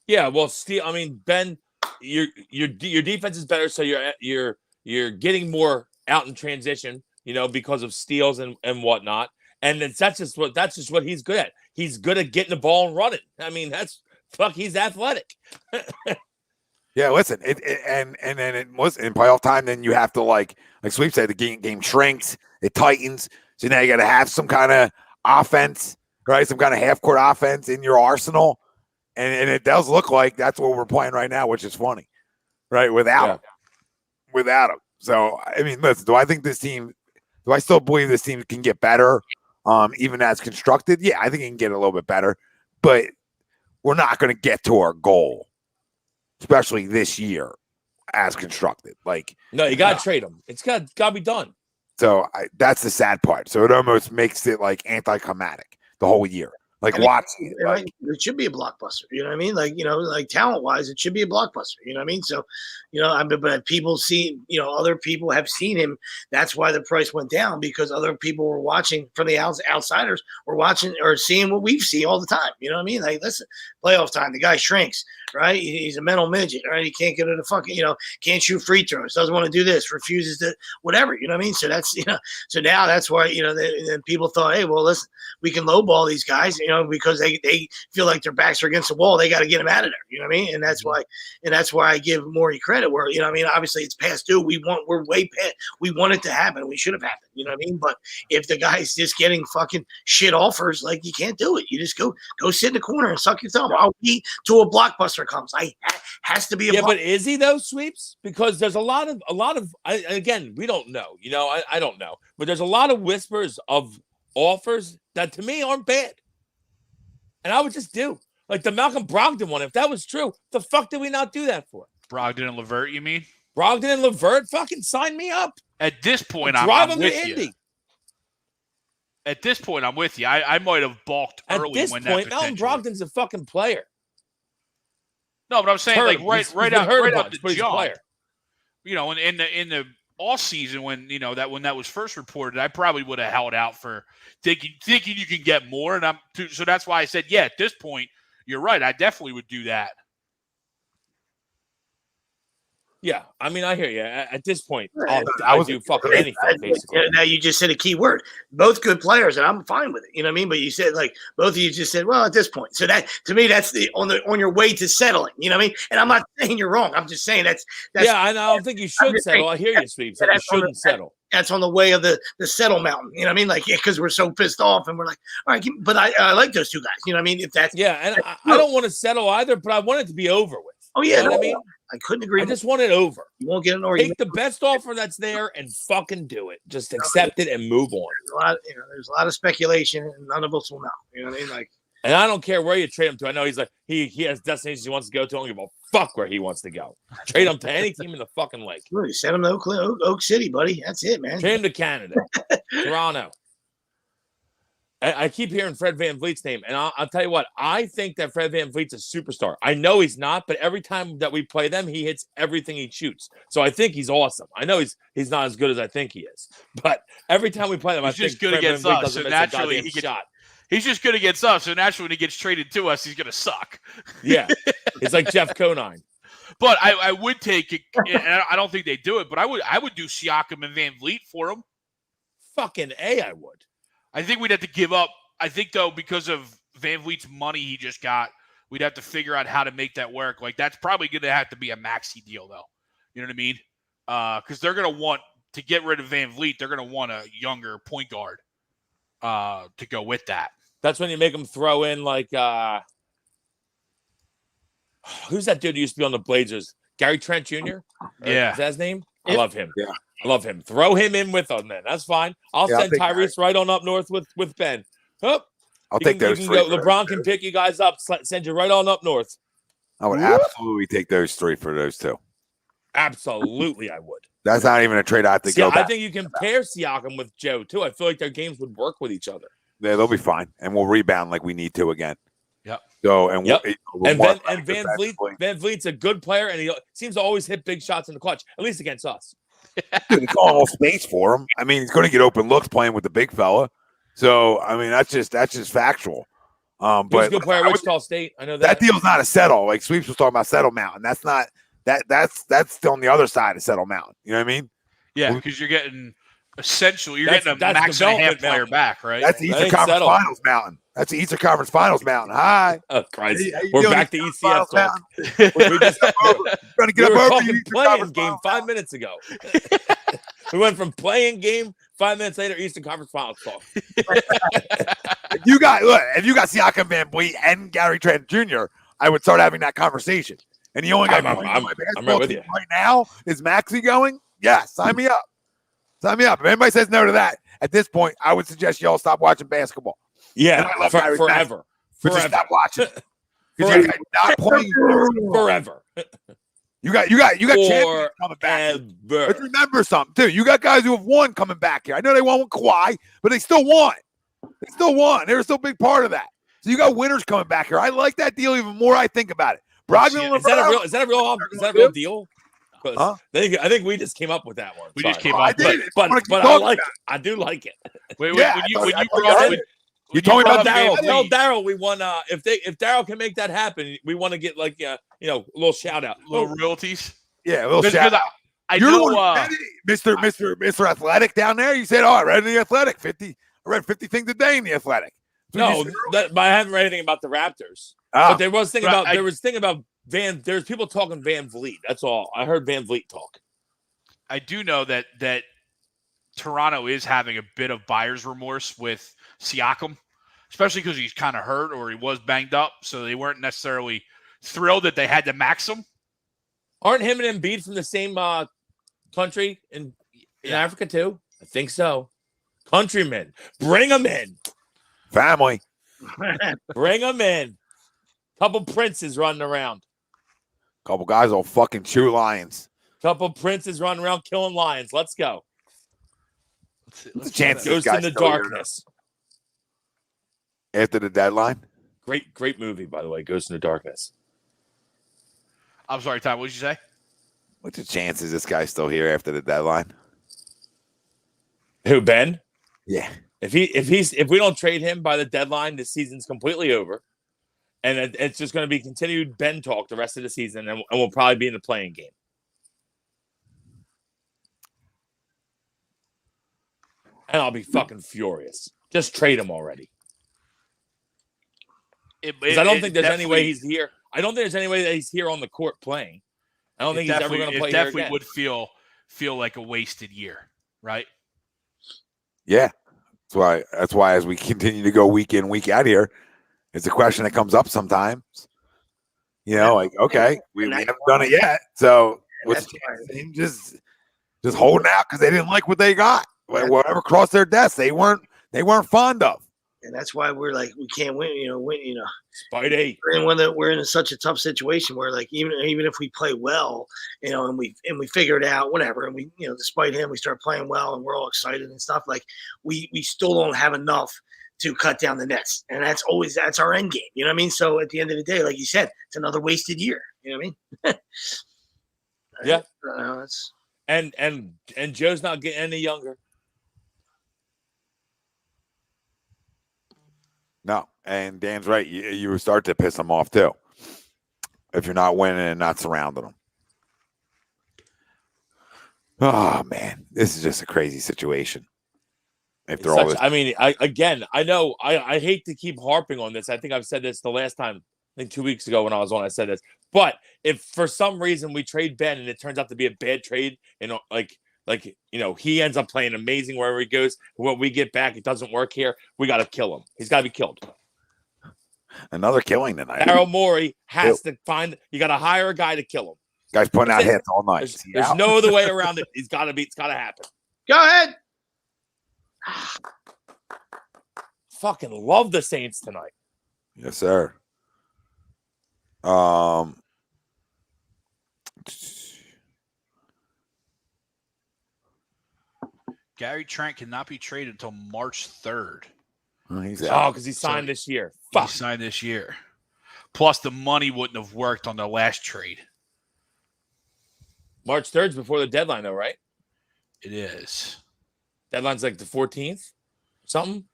E: Yeah, well, Steve. I mean, Ben, your defense is better, so you're getting more out in transition, because of steals and whatnot. And that's just what he's good at. He's good at getting the ball and running. I mean, he's athletic.
A: Yeah, listen, and then it was in playoff time. Then you have to like Sweep said, the game shrinks, it tightens. So now you got to have some kind of offense, right? Some kind of half court offense in your arsenal, and it does look like that's what we're playing right now, which is funny, right? Without him. So, I mean, listen, do I still believe this team can get better, even as constructed? Yeah, I think it can get a little bit better, but we're not going to get to our goal, especially this year, as constructed. Like,
E: no, you got to trade them. It's got to be done.
A: So that's the sad part. So it almost makes it like anticlimactic the whole year. Like, watching it. Like,
F: it should be a blockbuster. You know what I mean? Like, like talent-wise, it should be a blockbuster. You know what I mean? So, but people see, other people have seen him. That's why the price went down, because other people were watching, from the outsiders, were watching or seeing what we see all the time. You know what I mean? Like, listen, playoff time, the guy shrinks, right? He's a mental midget, right? He can't get to the fucking, can't shoot free throws, doesn't want to do this, refuses to, whatever. You know what I mean? So that's, so now that's why, then people thought, hey, well, listen, we can lowball these guys. because they feel like their backs are against the wall. They got to get them out of there. You know what I mean? And that's why I give Morey credit. Where obviously it's past due. We're way past. We want it to happen. We should have happened. You know what I mean? But if the guy's just getting fucking shit offers, like, you can't do it. You just go sit in the corner and suck your thumb. I'll be to a blockbuster comes. Has to be a
E: but is he though, Sweeps? Because there's a lot of again, we don't know. I don't know, but there's a lot of whispers of offers that to me aren't bad, and I would just do like the Malcolm Brogdon one. If that was true, the fuck did we not do that for?
D: Brogdon and LeVert, you mean?
E: Brogdon and LeVert, fucking sign me up.
D: At this point,
E: drive
D: I'm
E: him
D: with
E: to
D: you.
E: Indy.
D: At this point, I'm with you. I might have balked
E: At
D: early
E: this
D: when
E: point,
D: that
E: Malcolm Brogdon's a fucking player.
D: No, but I'm saying right out the jump.
E: Player.
D: In the off season when that was first reported, I probably would have held out for thinking you can get more, and so that's why I said at this point you're right. I definitely would do that.
E: Yeah, I mean, I hear you. At this point,
F: I
E: would do fucking anything, basically.
F: Now you just said a key word. Both good players, and I'm fine with it. You know what I mean? But you said, like, both of you just said, well, at this point. So that, to me, that's on your way to settling. You know what I mean? And I'm not saying you're wrong. I'm just saying that's
E: yeah, I don't think you should settle. I hear you, Sweeps. You shouldn't settle.
F: That's on the way of the settle mountain. You know what I mean? Like, because we're so pissed off, and we're like, all right, but I like those two guys. You know what I mean? If that's
E: and I don't want to settle either, but I want it to be over with.
F: Oh yeah,
E: you know what I mean?
F: I couldn't agree.
E: I just want it over.
F: You won't get an argument.
E: Take the best offer that's there and fucking do it. Just accept it and move on.
F: There's a lot of speculation, and none of us will know. You know what I mean? Like,
E: and I don't care where you trade him to. I know he's like he has destinations he wants to go to. I don't give a fuck where he wants to go. Trade him to any team in the fucking league.
F: Really, send him to Oak City, buddy. That's it, man.
E: Trade him to Canada, Toronto. I keep hearing Fred VanVleet's name, and I'll tell you what, I think that Fred VanVleet's a superstar. I know he's not, but every time that we play them, he hits everything he shoots. So I think he's awesome. I know he's not as good as I think he is, but every time we play them, I think
D: good against us. So naturally, he's just good against us. So naturally, when he gets traded to us, he's gonna suck.
E: Yeah, it's like Jeff Conine.
D: But I would take it, and I don't think they do it, but I would do Siakam and VanVleet for him.
E: Fucking A, I would.
D: I think we'd have to give up. I think, though, because of VanVleet's money he just got, we'd have to figure out how to make that work. Like, that's probably going to have to be a maxi deal, though. You know what I mean? Because they're going to want to get rid of VanVleet. They're going to want a younger point guard to go with that.
E: That's when you make them throw in, like, who's that dude who used to be on the Blazers? Gary Trent Jr.?
D: Yeah.
E: Is that his name? I love him.
A: Yeah.
E: I love him. Throw him in with them, then. That's fine. I'll send Tyrese right on up north with Ben. I'll
A: take those three.
E: LeBron can pick you guys up, send you right on up north.
A: I would absolutely take those three for those two.
E: Absolutely, I would.
A: That's not even a trade I think.
E: I think you can pair Siakam with Joe, too. I feel like their games would work with each other.
A: Yeah, they'll be fine. And we'll rebound like we need to again.
D: Yep.
A: So, and
E: VanVleet's a good player, and he seems to always hit big shots in the clutch, at least against us.
A: Dude, it's all space for him. I mean, he's going to get open looks playing with the big fella. So, I mean, that's just factual. But
E: he's a good player at Wichita State. I know that.
A: That deal's not a settle. Like Sweeps was talking about Settle Mountain. That's not that's still on the other side of Settle Mountain. You know what I mean?
D: Yeah, because you're getting getting a max and a half player back, right?
A: That's the Eastern Conference Finals mountain. That's the Eastern Conference Finals mountain. Hi.
E: Oh, Christ. We're back to ECF talk.
A: We're trying to get
E: we
A: up
E: were
A: over
E: talking playing game 5 minutes ago. We went from playing game 5 minutes later, Eastern Conference Finals talk.
A: If you got Siakam, VanVleet, and Gary Trent Jr., I would start having that conversation. And the only guy
E: I'm right with you
A: right now is Maxey going. Yeah, sign me up. Sign me up. If anybody says no to that, at this point, I would suggest y'all stop watching basketball.
E: Yeah, forever.
A: Just stop watching. Because you're not playing
E: forever.
A: You got champions coming back. But remember something, too. You got guys who have won coming back here. I know they won with Kawhi, but they still won. They were still a big part of that. So you got winners coming back here. I like that deal even more I think about it. Brogdon,
E: is that a real deal? Huh? I think we just came up with that one.
D: We just came up with it.
E: But I do like it.
D: Wait, when you brought it.
A: You told me about
E: Daryl. Tell Daryl we want if Daryl can make that happen, we want to get like a little shout out,
D: little royalties.
A: Yeah, a little shout out.
D: I know,
A: Mr. Athletic down there. You said, "Oh, I read in the Athletic 50. I read 50 things a day in the Athletic."
E: No, but I haven't read anything about the Raptors.
A: Oh.
E: But there was thing about there's people talking Van Vliet. That's all. I heard Van Vliet talk.
D: I do know that Toronto is having a bit of buyer's remorse with Siakam, especially because he's kind of hurt or he was banged up. So they weren't necessarily thrilled that they had to max him.
E: Aren't him and Embiid from the same country in Africa too? I think so. Countrymen, bring them in.
A: Family.
E: Bring them in. Couple princes running around.
A: Couple guys will fucking chew lions.
E: Couple princes running around killing lions. Let's go.
A: What's the chance
E: Ghost in the Darkness.
A: After the deadline?
E: Great movie, by the way. Ghost in the Darkness.
D: I'm sorry, Tom. What did you say?
A: What's the chances this guy's still here after the deadline?
E: Who, Ben?
A: Yeah.
E: If we don't trade him by the deadline, the season's completely over, and it's just going to be continued Ben talk the rest of the season, and we'll probably be in the playing game. And I'll be fucking furious. Just trade him already. Because I don't think there's any way he's here. I don't think there's any way that he's here on the court playing. I don't think he's ever going to play here again.
D: It definitely would feel like a wasted year, right?
A: Yeah. That's why as we continue to go week in, week out here, it's a question that comes up sometimes. You know, like, okay, we haven't done it yet. So what's just holding out because they didn't like what they got. Whatever crossed their desk, they weren't fond of.
F: And that's why we're like, we can't win,
E: Spidey.
F: We're in such a tough situation where, like, even if we play well, and we figure it out, whatever, and we, despite him, we start playing well and we're all excited and stuff, like we still don't have enough to cut down the nets. And that's our end game. You know what I mean? So at the end of the day, like you said, it's another wasted year. You know what I mean?
E: Yeah.
F: That's
E: and Joe's not getting any younger.
A: No, and Dan's right. You start to piss them off too if you're not winning and not surrounding them. Oh man, this is just a crazy situation. If they're all,
E: I mean, I know I hate to keep harping on this. I think I've said this the last time. I think 2 weeks ago when I was on, I said this. But if for some reason we trade Ben and it turns out to be a bad trade, he ends up playing amazing wherever he goes. When we get back, it doesn't work here. We got to kill him. He's got to be killed.
A: Another killing tonight.
E: Daryl Morey has to find. You got to hire a guy to kill him.
A: Guy's putting out hits all night.
E: There's no other way around it. It's got to happen.
F: Go ahead.
E: Fucking love the Saints tonight.
A: Yes, sir.
D: Gary Trent cannot be traded until March 3rd.
A: He's out.
E: Because he signed this year.
D: He signed this year. Plus, the money wouldn't have worked on the last trade.
E: March 3rd is before the deadline, though, right?
D: It is.
E: Deadline's like the 14th, something.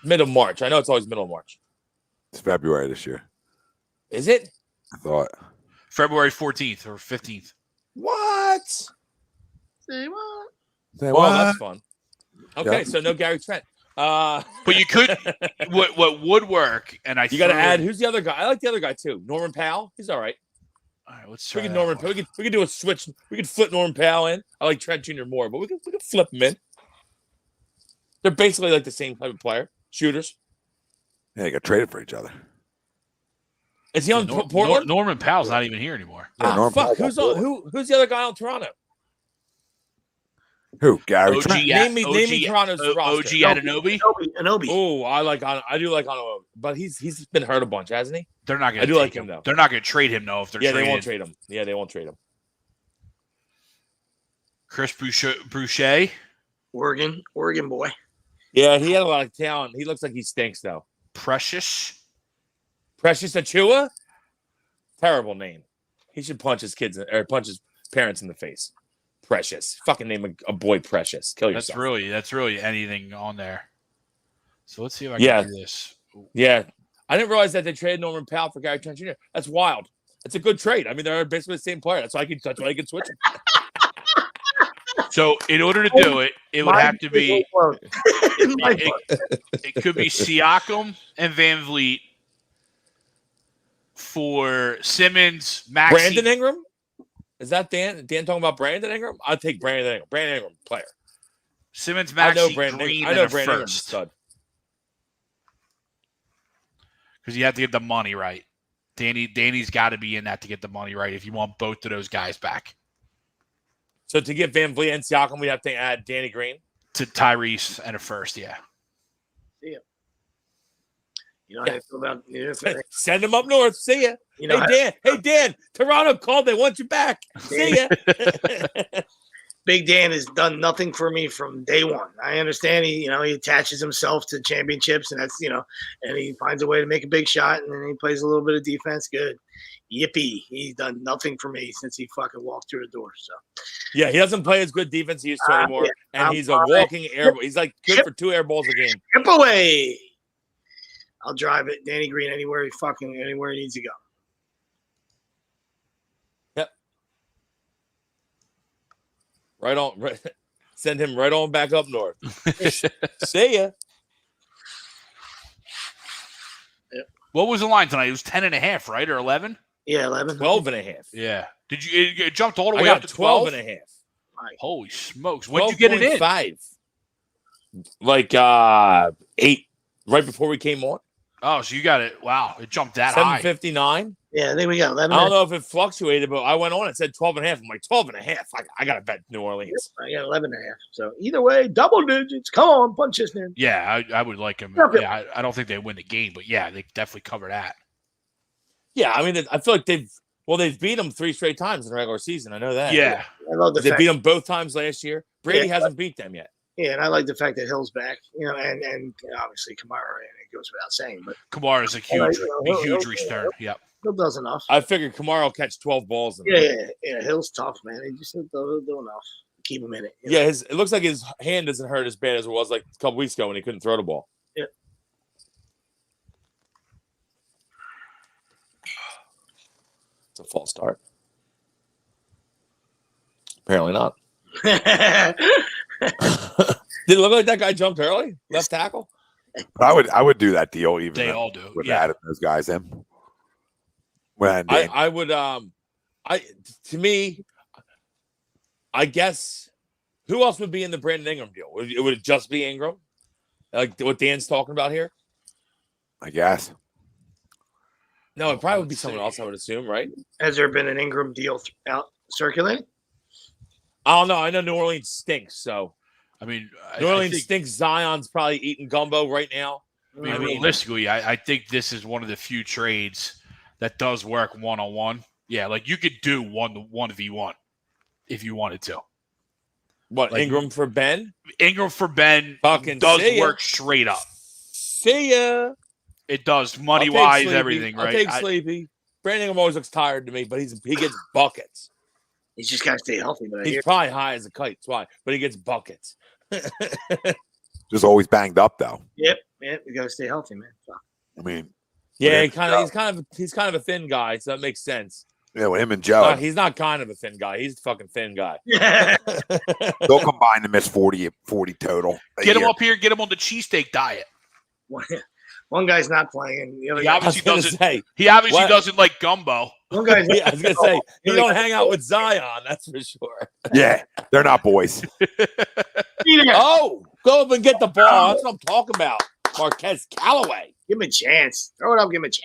E: Middle of March. I know it's always middle of March.
A: It's February this year.
E: Is it?
A: I thought.
D: February 14th or 15th.
E: What?
F: Say what?
E: Well, that's fun. Okay, so no Gary Trent.
D: But you could. what would work, and
E: you got to add. Who's the other guy? I like the other guy too. Norman Powell. He's all right.
D: All right, let's try.
E: We could do a switch. We could flip Norman Powell in. I like Trent Jr. more, but we could flip him in. They're basically like the same type of player, shooters.
A: Yeah, they got traded for each other.
E: Is he on Portland?
D: Norman Powell's not even here anymore.
E: Fuck. Who's the other guy on Toronto?
A: Who? Gary Trent.
E: Name me Toronto's roster.
D: OG Anunoby.
F: Anobi.
E: Oh, I do like Arnone, but he's been hurt a bunch, hasn't he?
D: They're not going.
E: I do like him though.
D: They're not going to trade him though. If they're
E: they won't trade him. Yeah, they won't trade him.
D: Chris Boucher.
F: Oregon boy.
E: Yeah, he had a lot of talent. He looks like he stinks though.
D: Precious
E: Achua. Terrible name. He should punch his parents in the face. Precious. Fucking name a boy Precious. Kill yourself.
D: That's really anything on there. So let's see if I can do this.
E: Yeah. I didn't realize that they traded Norman Powell for Gary Trent Jr. That's wild. It's a good trade. I mean, they're basically the same player. That's why I can switch them.
D: So in order to do it, it would have to be it could be Siakam and Van Vliet for Simmons, Maxey.
E: Brandon Ingram? Is that Dan? Dan talking about Brandon Ingram? I'll take Brandon Ingram. Brandon Ingram, player.
D: Simmons, Maxey,
E: I know Brandon
D: Green,
E: Ingram. I know
D: and a
E: Brandon Ingram's a
D: first.
E: stud.
D: Because you have to get the money right. Danny's got to be in that to get the money right if you want both of those guys back.
E: So to get Van Vliet and Siakam, we have to add Danny Green
D: to Tyrese and a first, yeah.
F: Yeah. You know how I feel about
E: send him up north. See ya.
F: You know,
E: Hey Dan. Toronto called. They want you back. See ya.
F: Big Dan has done nothing for me from day one. I understand he attaches himself to championships, and that's and he finds a way to make a big shot, and then he plays a little bit of defense. Good, yippee! He's done nothing for me since he fucking walked through the door. So
E: yeah, he doesn't play as good defense he used to anymore, and he's a walking air. He's like good for 2 air balls a game.
F: Chip away. I'll drive it, Danny Green, anywhere he needs to go.
E: Right on. Right, send him right on back up north. See ya.
F: Yep.
D: What was the line tonight? It was 10.5, right? Or 11?
F: Yeah, 11.
E: 12.5.
D: Yeah. Did you it jumped all the
E: I
D: way
E: got
D: up to
E: 12.5.
D: Holy smokes. When did you get it in?
E: 5. Like 8 right before we came on.
D: Oh, so you got it. Wow. It jumped that high.
E: 7:59.
F: Yeah, I think we got 11.
E: I don't know if it fluctuated, but I went on. It said 12.5. I'm like 12.5. I got to bet New Orleans.
F: I got 11.5. So either way, double digits. Come on, punch this in.
D: Yeah, I would like him.
F: Okay.
D: Yeah, I don't think they win the game, but yeah, they definitely cover that.
E: Yeah, I mean, I feel like they've beat them 3 straight times in the regular season. I know that.
D: Yeah.
F: I love the
E: They
F: fact.
E: beat them both times last year. Brady hasn't beat them yet.
F: Yeah, and I like the fact that Hill's back, and obviously Kamara, and it goes without saying, but
D: Kamara is a huge return. Yep.
F: Hill does enough.
E: I figured Kamara will catch 12 balls.
F: Yeah. Hill's tough, man. He just he'll do enough. Keep him in it.
E: Yeah, it looks like his hand doesn't hurt as bad as it was like a couple weeks ago when he couldn't throw the ball.
F: Yeah.
E: It's a false start. Apparently not. Did it look like that guy jumped early? Left tackle?
A: But I would do that deal even
D: They all do.
A: with
D: Yeah.
A: adding those guys in. When
E: I would to me, I guess who else would be in the Brandon Ingram deal? Would it just be Ingram? Like what Dan's talking about here?
A: I guess.
E: No, it probably would be someone else, I would assume, right?
F: Has there been an Ingram deal out circulating?
E: I don't know. I know New Orleans stinks, so
D: I mean,
E: New
D: I
E: Orleans
D: think,
E: stinks. Zion's probably eating gumbo right now.
D: I mean, realistically, I think this is one of the few trades that does work one-on-one. Yeah, like you could do 1v1 if you wanted to.
E: What,
D: Like,
E: Ingram for Ben?
D: Ingram for Ben
E: Fucking
D: does
E: see ya.
D: work straight up.
E: See ya.
D: It does
E: I'll
D: money-wise,
E: take Sleepy.
D: everything,
E: I'll
D: right?
E: take Sleepy. Brandon Ingram always looks tired to me, but he gets buckets.
F: He's just got to stay healthy. But
E: He's probably high as a kite, that's why. But he gets buckets.
A: Just always banged up though.
F: Yep, you got to stay healthy, man.
A: I mean,
E: Yeah,
A: Yeah.
E: he's kind of a thin guy, so that makes sense.
A: with him and Joe,
E: He's not kind of a thin guy. He's a fucking thin guy.
A: they'll combine to miss 40 total. a
D: Get him
A: year.
D: up here, get him on the cheesesteak diet.
F: One guy's not playing, and the other
D: He
F: guy.
D: obviously
E: gonna
D: doesn't.
E: say,
D: He obviously
E: what?
D: doesn't like gumbo.
F: One guy's.
E: I was gonna say he don't hang out with Zion, that's for sure.
A: Yeah, they're not boys.
E: Oh, go up and get the ball. That's what I'm talking about. Marquez Callaway.
F: Give him a chance. Throw it up. Give him a chance.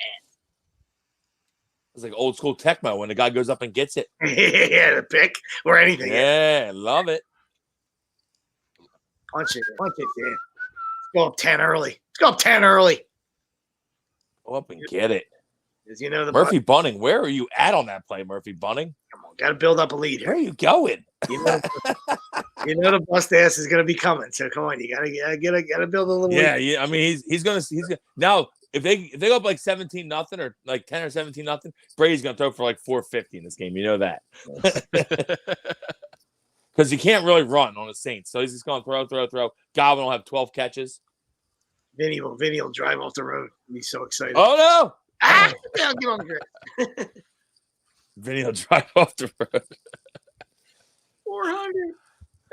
E: It's like old school Tecmo when the guy goes up and gets it.
F: Yeah, the pick or anything.
E: Yeah, love it.
F: Punch it, Dan. Let's go up 10 early. Let's go up 10 early.
E: Go up and get it.
F: As you know, the
E: Murphy Bunning, where are you at on that play, Murphy Bunning?
F: Come on, got to build up a lead
E: Where are
F: here.
E: you going?
F: You know the bust ass is going to be coming. So come on, you got to build a little.
E: Yeah,
F: lead.
E: yeah. I mean, he's gonna now. If they go up like 17-0 or like 10 or 17-0, Brady's gonna throw for like 450 in this game. You know that. Because he can't really run on the Saints. So he's just going to throw. Godwin will have 12 catches.
F: Vinny will drive off the road. He's so excited.
E: Oh, no.
F: Get on the grid.
E: Vinny will drive off the road.
F: 400.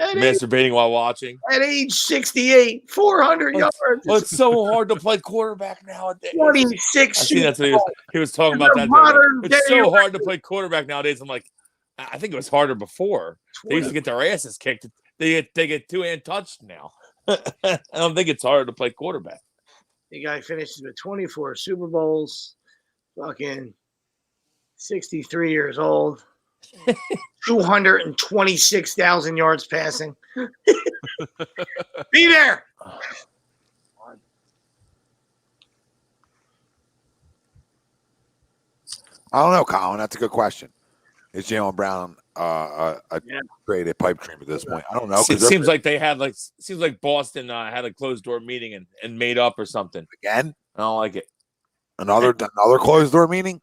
E: Masturbating while watching.
F: At age 68, 400 yards.
E: Well, it's so hard to play quarterback nowadays.
F: 26.
E: I see that's what he was talking about that. It's so hard to play quarterback nowadays. I'm like, I think it was harder before. They used to get their asses kicked. They get two-hand touched now. I don't think it's harder to play quarterback.
F: The guy finishes with 24 Super Bowls. Fucking 63 years old. 226,000 yards passing. Be there.
A: I don't know, Colin. That's a good question. Is Jalen Brown a great at pipe dream at this point? I don't know.
E: It seems like they had seems like Boston had a closed door meeting and made up or something.
A: Again?
E: I don't like it.
A: Another closed door meeting?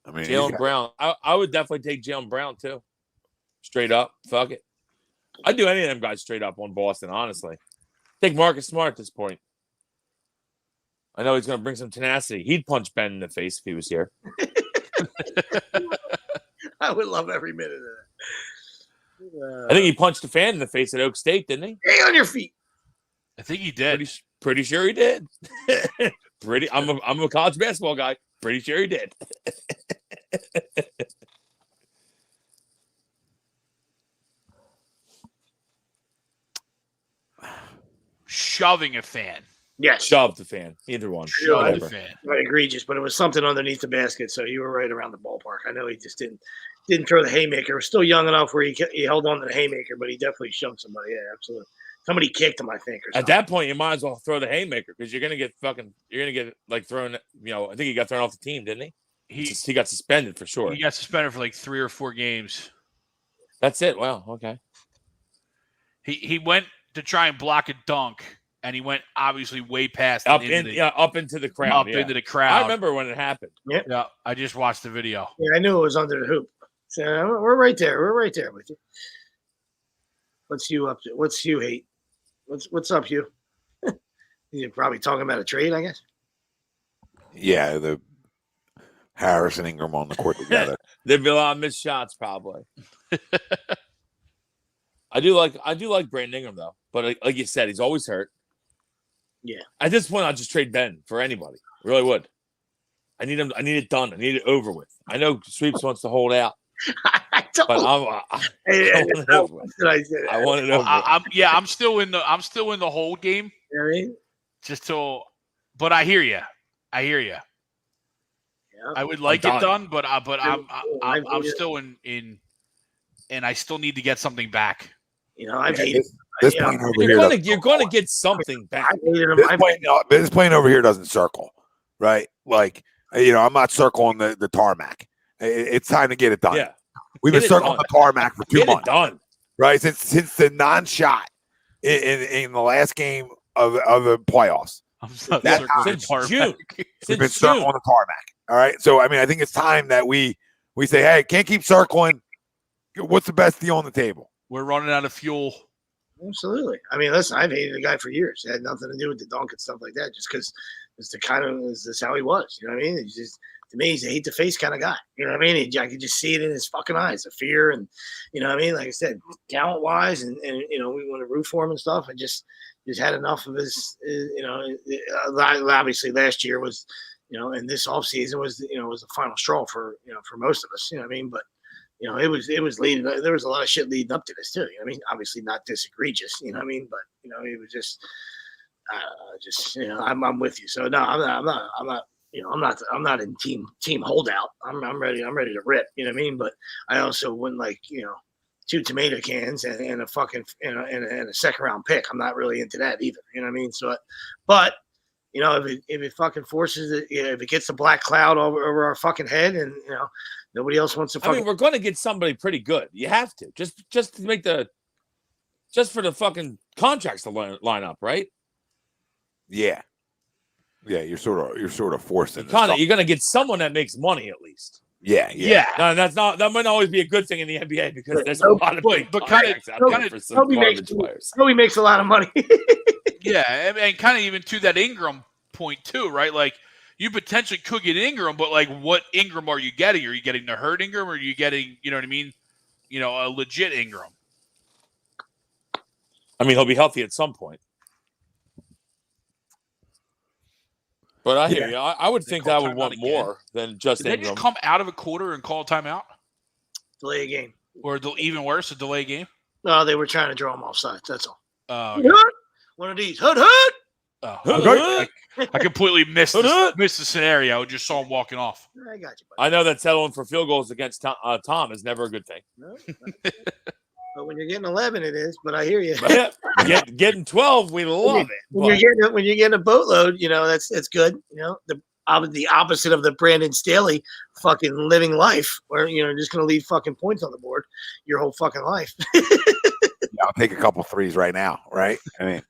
A: I mean,
E: Jalen Brown. I would definitely take Jalen Brown too. Straight up. Fuck it. I'd do any of them guys straight up on Boston, honestly. Take Marcus Smart at this point. I know he's going to bring some tenacity. He'd punch Ben in the face if he was here.
F: I would love every minute of that.
E: I think he punched a fan in the face at Oak State, didn't he?
F: Stay on your feet.
D: I think he did.
E: Pretty sure he did. I'm a college basketball guy. Pretty sure he did.
D: Shoving a fan.
F: Yes.
E: Shoved the fan. Either one.
D: Shoved the fan.
F: Right, egregious, but it was something underneath the basket, so you were right around the ballpark. I know he just didn't throw the haymaker. He was still young enough where he held on to the haymaker, but he definitely shoved somebody. Yeah, absolutely. Somebody kicked him, I think. Or
E: At that point, you might as well throw the haymaker because you're gonna get like thrown. I think he got thrown off the team, didn't he? He got suspended for sure.
D: He got suspended for like 3 or 4 games.
E: That's it. Wow. Okay.
D: He went to try and block a dunk, and he went obviously way past
E: up into the crowd.
D: Into the crowd.
E: I remember when it happened.
F: Yep.
D: Yeah, I just watched the video.
F: Yeah, I knew it was under the hoop. So we're right there. We're right there with you. What's you up to? What's you hate? What's up, you? You're probably talking about a trade, I guess.
A: Yeah, the Harris and Ingram on the court together.
E: There'd be a lot of missed shots, probably. I do like Brandon Ingram though, but like you said, he's always hurt.
F: Yeah.
E: At this point, I'll just trade Ben for anybody. I really would. I need him. I need it done. I need it over with. I know Sweeps wants to hold out. But I want it over. I want it over.
D: I'm still in the whole game.
F: Right?
D: But I hear you. Yeah. I would like it done, but I'm still in, and I still need to get something back.
F: I've hated
A: this plane over here.
E: You're going to get something back.
A: This plane over here doesn't circle, right? Like I'm not circling the tarmac. It's time to get it done.
E: Yeah.
A: We've been circling the tarmac for 2 months.
E: Done.
A: Right? Since the non-shot in the last game of the playoffs.
E: Since June.
A: We've been circling the tarmac. All right. So I think it's time that we say, hey, can't keep circling. What's the best deal on the table?
D: We're running out of fuel.
F: Absolutely. Listen, I've hated the guy for years. It had nothing to do with the dunk and stuff like that, just because it's how he was. You know what I mean? He's just, to me, he's a hate to face kind of guy. You know what I mean? I could just see it in his fucking eyes, the fear, and you know what I mean. Like I said, talent wise, and we want to root for him and stuff. I just had enough of his. Obviously, last year was, and this offseason was, was the final straw for for most of us. You know what I mean? But it was leading. There was a lot of shit leading up to this too. You know what I mean? Obviously, not this egregious. You know what I mean? But it was just I'm with you. So no, I'm not. I'm not in team holdout. I'm ready. I'm ready to rip. You know what I mean? But I also wouldn't like 2 tomato cans and a fucking and a second round pick. I'm not really into that either. You know what I mean? So, but if it fucking forces it, if it gets the black cloud over our fucking head, and nobody else wants to.
E: We're going to get somebody pretty good. You have to just to make for the fucking contracts to line up, right?
A: Yeah. Yeah, you're sort of forcing.
E: You're going to get someone that makes money at least.
A: Yeah.
E: No, that might not always be a good thing in the NBA because there's a lot of big contracts out there for some garbage players.
F: He makes a lot of money.
D: Yeah, and kind of even to that Ingram point too, right? Like you potentially could get Ingram, but like what Ingram are you getting? Are you getting the hurt Ingram, or are you getting, you know what I mean? A legit Ingram.
E: I mean, he'll be healthy at some point. But I hear you. I would think that I would want more than just
D: Did they
E: Ingram.
D: just come out of a quarter and call a timeout?
F: Delay a game.
D: Or even worse, a delay game?
F: No, they were trying to draw him off sides. That's all.
D: Okay.
F: One of these. Hood.
D: I completely missed the scenario. I just saw him walking off.
F: I got you, buddy.
E: I know that settling for field goals against Tom is never a good thing.
F: No, but when you're getting 11, it is. But I hear you.
E: Getting 12, we love it.
F: When you're getting a boatload, that's good. The opposite of the Brandon Staley fucking living life, where just gonna leave fucking points on the board your whole fucking life.
A: I'll take a couple threes right now, right? I mean,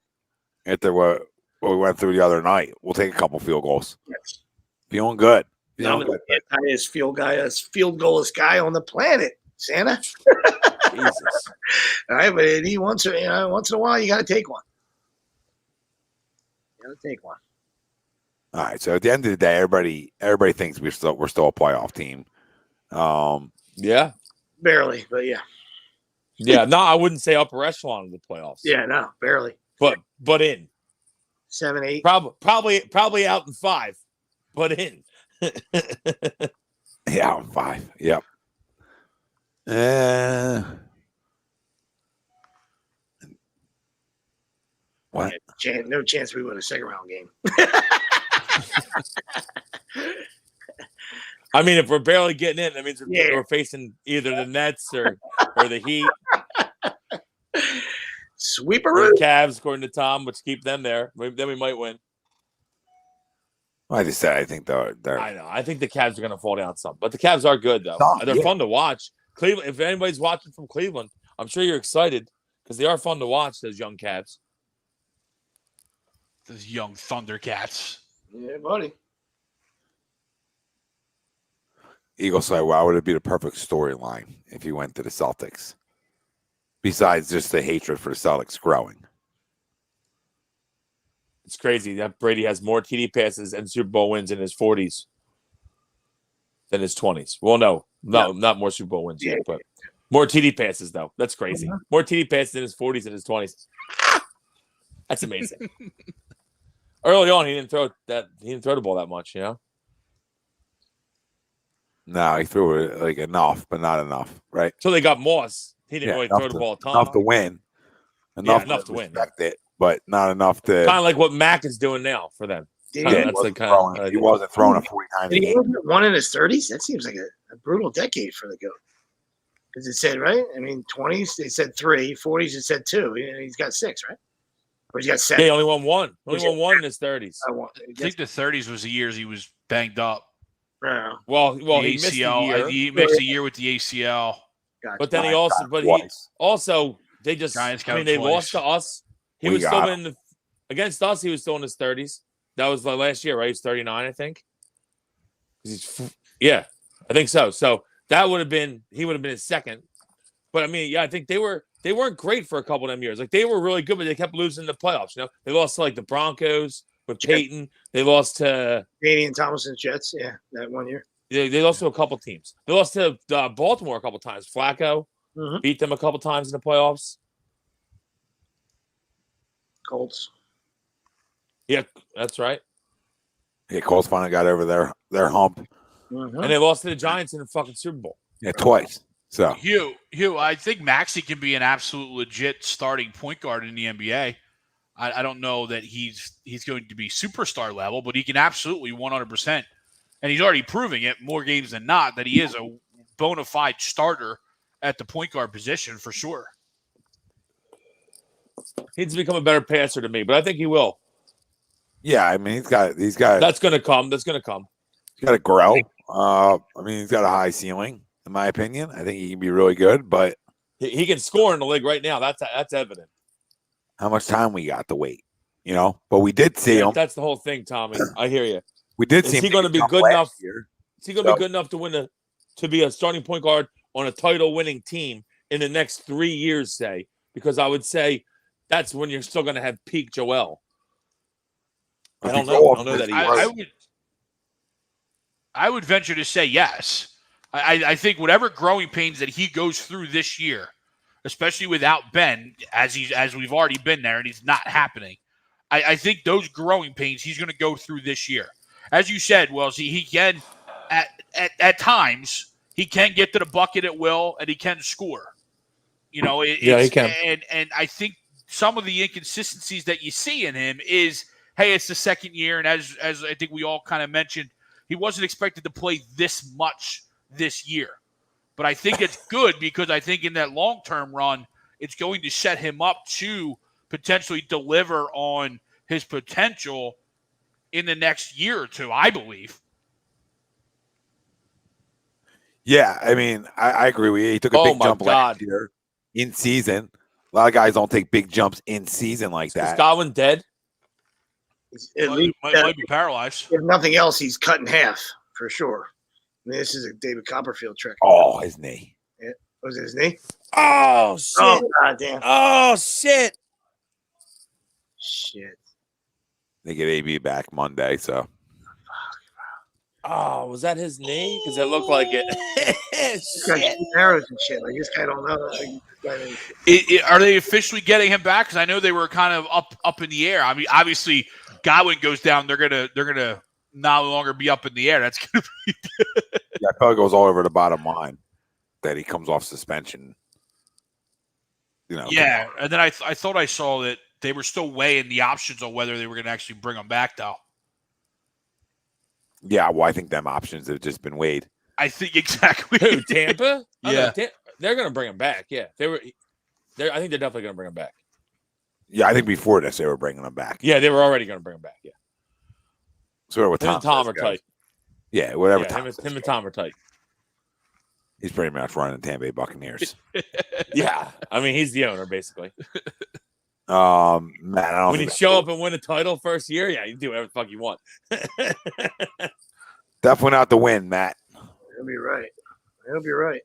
A: after what we went through the other night, we'll take a couple field goals.
F: Yes.
A: Feeling good.
F: I'm the highest field goalist guy on the planet, Santa.
E: Jesus.
F: All right, but once in a while, you got to take one. All
A: right, so at the end of the day, everybody thinks we're still a playoff team.
E: Yeah,
F: barely, but yeah.
E: Yeah, no, I wouldn't say upper echelon of the playoffs.
F: Yeah, no, barely.
E: But in
F: 7, 8,
E: probably out in 5, but in.
A: Yeah, out in 5. Yep. What?
F: No chance we win a second round game.
E: I mean, if we're barely getting in, that means we're facing either the Nets or the Heat.
F: Sweeperoo.
E: Cavs, according to Tom, which keep them there. Then we might win.
A: Well, I just said I think they're.
E: I know. I think the Cavs are going to fall down some, but the Cavs are good though. They're fun to watch. Cleveland. If anybody's watching from Cleveland, I'm sure you're excited because they are fun to watch. Those young Cavs.
D: Those young Thundercats.
F: Yeah, buddy.
A: Eagles say, "Why would it be the perfect storyline if you went to the Celtics?" Besides just the hatred for the Celtics growing.
E: It's crazy that Brady has more TD passes and Super Bowl wins in his 40s than his 20s. Well, no, not more Super Bowl wins yet, but more TD passes though. That's crazy. More TD passes in his 40s than his 20s. That's amazing. Early on, he didn't throw the ball that much,
A: No, he threw it like enough, but not enough, right?
E: So they got Moss. He didn't really throw the ball a ton.
A: Enough to win. Enough to win. It, but not enough to.
E: Kind of like what Mac is doing now for them.
A: He wasn't throwing a 40 times a game.
F: One in his 30s? That seems like a brutal decade for the GOAT. Because it said, right? I mean, 20s, they said 3. 40s, it said 2. He's got 6, right? Or he's got 7.
E: Yeah, he only won 1. Only won 1 in his 30s.
D: I think the 30s was the years he was banged up.
E: Well, he missed a year.
D: He missed a year with the ACL.
E: But then he also they just they lost to us. He was still against us. He was still in his 30s. That was the last year, right? He's 39, I think. I think so. So that would have been his second. But I mean, I think they weren't great for a couple of them years. Like they were really good, but they kept losing the playoffs. They lost to like the Broncos with Peyton. They lost to
F: Damian Thomas and Jets. Yeah, that 1 year.
E: They lost to a couple teams. They lost to Baltimore a couple times. Flacco beat them a couple times in the playoffs.
F: Colts.
E: Yeah, that's right.
A: Yeah, Colts finally got over their hump.
F: Mm-hmm.
E: And they lost to the Giants in the fucking Super Bowl.
A: Yeah, twice. So
D: Hugh, I think Maxey can be an absolute legit starting point guard in the NBA. I don't know that he's going to be superstar level, but he can absolutely 100%. And he's already proving it more games than not that he is a bona fide starter at the point guard position for sure.
E: He needs to become a better passer to me, but I think he will.
A: Yeah, I mean he's got
E: That's gonna come. He's
A: got to grow. I mean he's got a high ceiling, in my opinion. I think he can be really good, but
E: he can score in the league right now. That's evident.
A: How much time we got to wait, But we did see him.
E: That's the whole thing, Tommy. I hear you.
A: We did see him.
E: Is he going to be good enough? Is he going to be good enough to be a starting point guard on a title-winning team in the next 3 years? Say, because I would say that's when you're still going to have peak Joel. I don't know that he.
D: I would venture to say yes. I think whatever growing pains that he goes through this year, especially without Ben, as we've already been there, and he's not happening. I think those growing pains he's going to go through this year. As you said, Wells, he can at times he can get to the bucket at will, and he can score. He can. And I think some of the inconsistencies that you see in him is, hey, it's the second year, and as I think we all kind of mentioned, he wasn't expected to play this much this year. But I think it's good because I think in that long-term run, it's going to set him up to potentially deliver on his potential in the next year or two, I believe.
A: Yeah, I mean, I agree with you. He took a big jump last year in season. A lot of guys don't take big jumps in season like that.
E: Is Godwin dead?
D: Might be paralyzed.
F: If nothing else, he's cut in half for sure. I mean, this is a David Copperfield trick.
A: Oh, his knee.
F: Yeah. Was it his knee?
E: Oh, shit.
F: Oh, God damn.
E: Oh, shit.
F: Shit.
A: They get AB back Monday, so.
E: Oh, was that his knee? Because it looked like it.
F: He's got arrows and shit. Like, this guy don't know.
D: Are they officially getting him back? Because I know they were kind of up in the air. I mean, obviously, Godwin goes down. They're gonna no longer be up in the air. That's gonna be.
A: Yeah, it probably goes all over the bottom line that he comes off suspension.
D: Yeah, and then I thought I saw that they were still weighing the options on whether they were going to actually bring him back, though.
A: Yeah, well, I think them options have just been weighed.
D: I think exactly.
E: Who, Tampa?
D: Yeah,
E: they're going to bring him back. Yeah, I think they're definitely going to bring him back.
A: Yeah, I think before this they were bringing him back.
E: Yeah, they were already going to bring him back. Yeah.
A: So with
E: Tom are tight.
A: Yeah, whatever.
E: Yeah, him and Tom are tight.
A: He's pretty much running the Tampa Bay Buccaneers.
E: Yeah, I mean he's the owner basically.
A: Man, I don't.
E: When you show up and win a title first year, yeah, you can do whatever the fuck you want.
A: Definitely not the win, Matt.
F: He'll be right. He'll be right.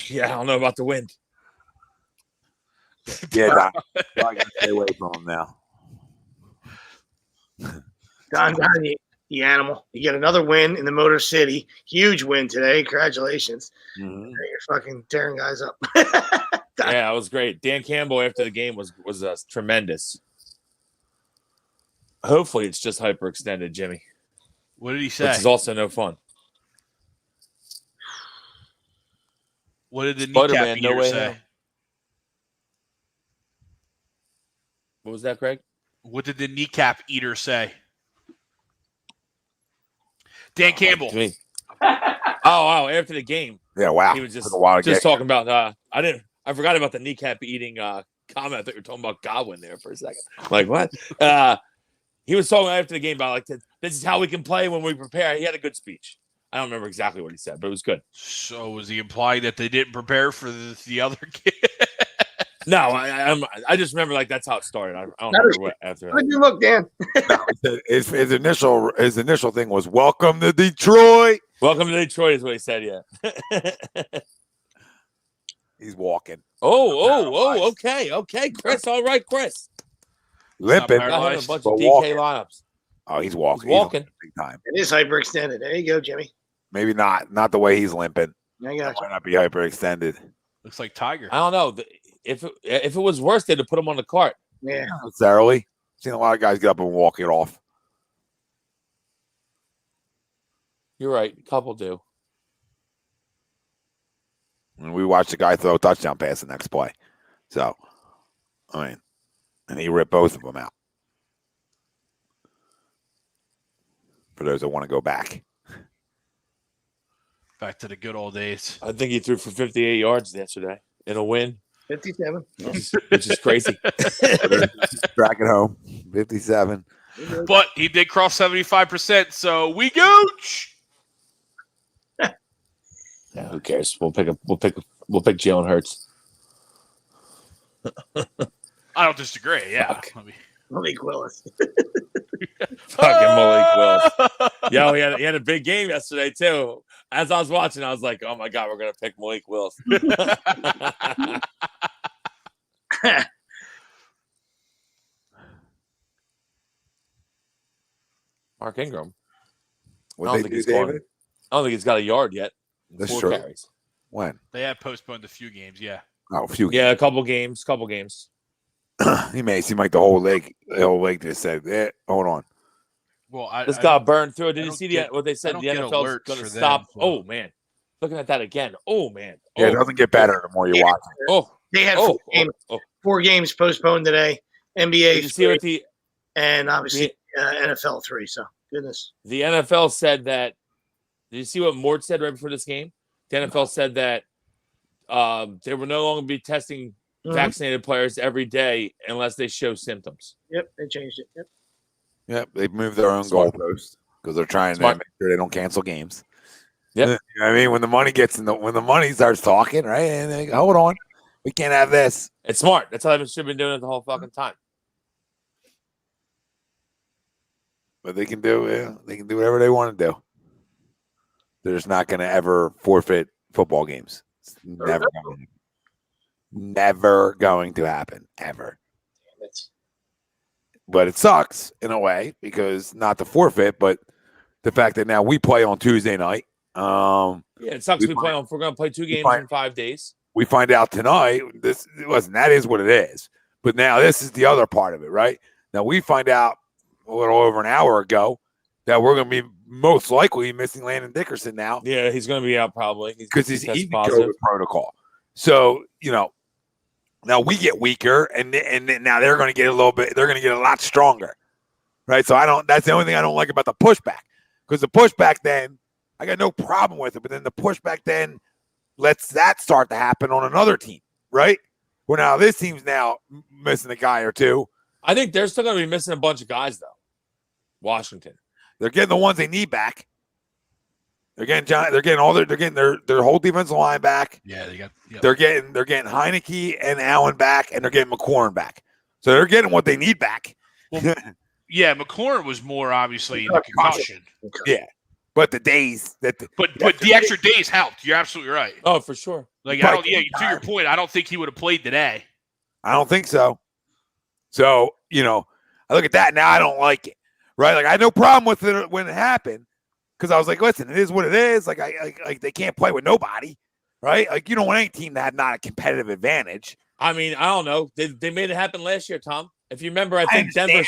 E: Yeah, I don't know about the wind.
A: Yeah, I gotta stay away from him now.
F: Don, you animal. You get another win in the Motor City. Huge win today. Congratulations.
A: Mm-hmm.
F: You're fucking tearing guys up.
E: Yeah, it was great. Dan Campbell after the game was tremendous. Hopefully, it's just hyperextended, Jimmy.
D: What did he say?
E: Which is also no fun.
D: What did the
E: Spider-Man,
D: kneecap eater say?
E: Home. What was that, Craig?
D: What did the kneecap eater say? Dan Campbell.
E: Oh, after the game.
A: Yeah, wow.
E: He was just talking about I forgot about the kneecap eating comment. I thought you were talking about Godwin there for a second. Like, what? He was talking after the game about, like, this is how we can play when we prepare. He had a good speech. I don't remember exactly what he said, but it was good.
D: So was he implying that they didn't prepare for the other game?
E: No, I just remember, like, that's how it started. I don't remember what after.
F: How did you look, Dan?
A: No, his initial thing was "Welcome to Detroit."
E: Welcome to Detroit is what he said. Yeah.
A: He's walking.
E: Okay, Chris. All right, Chris.
A: Limping.
E: Got him a bunch
A: but
E: of DK
A: walking.
E: lineups.
A: Oh, he's walking.
E: He's walking.
A: Big time.
F: It is hyperextended. There you go, Jimmy.
A: Maybe not the way he's limping.
F: I got you.
A: Might not be hyperextended.
D: Looks like Tiger.
E: I don't know. If it was worse, they'd have put him on the cart.
F: Yeah.
A: Not necessarily. Seen a lot of guys get up and walk it off.
E: You're right. A couple do.
A: And we watched the guy throw a touchdown pass the next play. So, I mean, and he ripped both of them out. For those that want to go back.
D: Back to the good old days.
E: I think he threw for 58 yards yesterday in a win.
F: 57.
E: Which is crazy.
A: Track it home. 57.
D: But he did cross 75%, so we gooch.
E: Yeah, who cares? We'll pick Jalen Hurts.
D: I don't disagree. Yeah.
F: Malik Willis.
E: Fucking Malik Willis. Yo, he had a big game yesterday too. As I was watching, I was like, "Oh my god, we're gonna pick Malik Willis." Mark Ingram. I don't think he's got a yard yet.
A: That's
E: 4
A: true.
E: carries.
A: When?
D: They have postponed a few games, yeah.
A: Oh, a few.
E: Yeah, a couple games.
A: He may seem like the whole league just said, hold on.
D: Well,
E: This got burned through. Did you see what they
D: I
E: said?
D: don't
E: The
D: get
E: NFL's
D: alerts
E: going to
D: for
E: stop.
D: them, so-
E: Oh, man. Looking at that again. Oh, man.
A: Yeah, it doesn't get better the more you watch it.
E: Oh,
F: They had
E: oh.
F: 4 games postponed today. NBA
E: Did you see what the
F: and obviously NFL 3. So goodness.
E: The NFL said that. Did you see what Mort said right before this game? The NFL said that they will no longer be testing vaccinated players every day unless they show symptoms.
F: Yep, they changed it. Yep.
A: Yep, they've moved their own goalpost because they're trying to make sure they don't cancel games.
E: Yep.
A: You know what I mean, when the money when the money starts talking, right? And they go, hold on, we can't have this.
E: It's smart. That's how they should have been doing it the whole fucking time.
A: But they can do whatever they want to do. They're just not going to ever forfeit football games. It's never going to happen, ever. But it sucks in a way because not to forfeit, but the fact that now we play on Tuesday night.
E: It sucks. We're going to play 2 games in 5 days.
A: We find out tonight. That is what it is. But now this is the other part of it, right? Now we find out a little over an hour ago that we're going to be most likely missing Landon Dickerson now.
E: Yeah, he's going to be out probably
A: because he's eating COVID protocol. So now we get weaker, and now they're going to get a little bit. They're going to get a lot stronger, right? So that's the only thing I don't like about the pushback, because the pushback then I got no problem with it, but then the pushback then lets that start to happen on another team, right? Well, now this team's now missing a guy or two.
E: I think they're still going to be missing a bunch of guys though. Washington,
A: they're getting the ones they need back. They're getting their whole defensive line back.
D: Yeah, they got. Yep.
A: They're getting Heineke and Allen back, and they're getting McLaurin back. So they're getting what they need back.
D: Well, yeah, McLaurin was more obviously the concussion.
A: Yeah, but the days
D: but the extra days helped. You're absolutely right.
E: Oh, for sure.
D: Like to your point, I don't think he would have played today.
A: I don't think so. So I look at that now. I don't like it. Right? Like I had no problem with it when it happened. Because I was like, listen, it is what it is. Like, they can't play with nobody, right? Like, you don't want any team that had not a competitive advantage.
E: I mean, I don't know. They made it happen last year, Tom. If you remember, I think Denver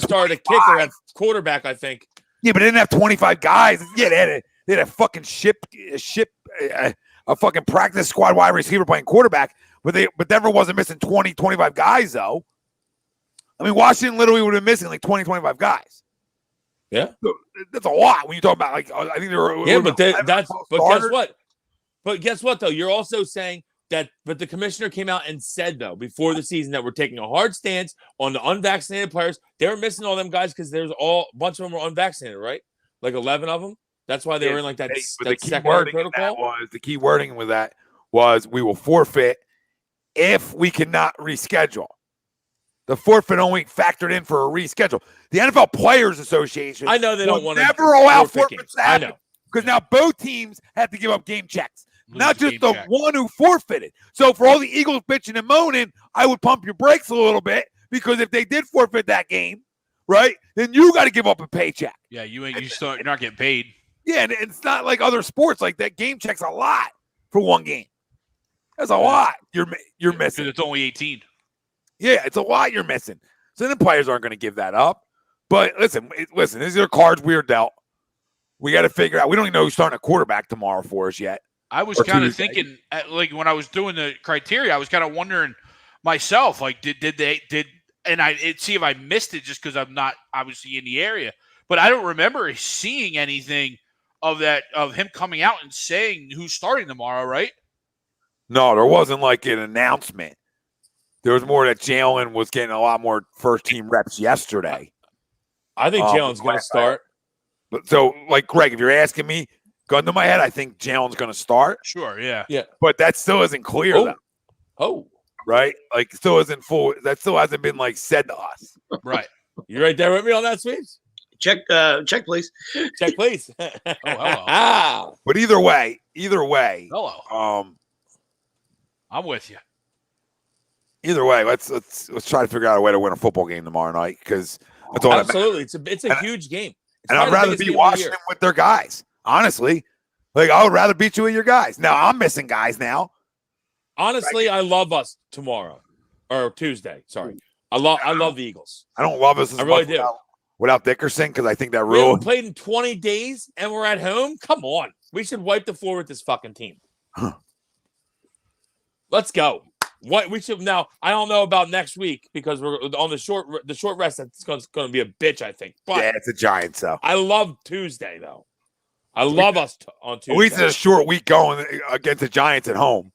E: started a kicker at quarterback, I think.
A: Yeah, but they didn't have 25 guys. Yeah, they had a fucking a fucking practice squad wide receiver playing quarterback. But Denver wasn't missing 20, 25 guys, though. I mean, Washington literally would have been missing like 20, 25 guys.
E: Yeah,
A: that's a lot when you talk about like. I think there were.
E: Yeah, but guess what? But guess what though? You're also saying that. But the commissioner came out and said though before the season that we're taking a hard stance on the unvaccinated players. They were missing all them guys because there's a bunch of them were unvaccinated, right? Like 11 of them. That's why they were in like that second protocol.
A: The key wording with that was we will forfeit if we cannot reschedule. The forfeit only factored in for a reschedule. The NFL Players Association,
E: I know they don't want to
A: never allow forfeits to happen because now both teams have to give up game checks, not just the one who forfeited. So for all the Eagles bitching and moaning, I would pump your brakes a little bit because if they did forfeit that game, right, then you got to give up a paycheck.
D: Yeah, you're not getting paid.
A: Yeah, and it's not like other sports like that. Game checks a lot for one game. That's a lot you're missing.
D: Because it's only 18.
A: Yeah, it's a lot you're missing. So the players aren't going to give that up. But listen, these are cards we're dealt. We got to figure out. We don't even know who's starting a quarterback tomorrow for us yet.
D: I was kind of thinking, like when I was doing the criteria, I was kind of wondering myself, like, did they see if I missed it just because I'm not obviously in the area. But I don't remember seeing anything of him coming out and saying who's starting tomorrow, right?
A: No, there wasn't like an announcement. There was more that Jalen was getting a lot more first-team reps yesterday.
E: I think Jalen's going to start.
A: But so, like, Greg, if you're asking me, gun to my head, I think Jalen's going to start.
D: Sure, yeah.
A: But that still isn't clear, though.
E: Oh.
A: Right? Like, still isn't full. That still hasn't been, like, said to us.
D: Right.
E: You right there with me on that, Sweeps?
F: Check, please.
E: Check, please.
D: Hello.
A: But either way.
D: Hello. I'm with you.
A: Either way, let's try to figure out a way to win a football game tomorrow night because that's all.
E: Absolutely, it's a huge game.
A: And I'd rather be Washington with their guys. Honestly, like I would rather beat you with your guys. Now I'm missing guys now.
E: Honestly, I love us tomorrow or Tuesday. Sorry, I love the Eagles.
A: I don't love us as
E: I really
A: much
E: do.
A: without Dickerson because I think that
E: We haven't
A: rule.
E: played in 20 days and we're at home. Come on, we should wipe the floor with this fucking team.
A: Huh.
E: Let's go. What we should now? I don't know about next week because we're on the short rest. That's going to be a bitch, I think. But
A: Yeah, it's a Giants though.
E: I love Tuesday though. I love us on Tuesday.
A: At least it's a short week going against the Giants at home,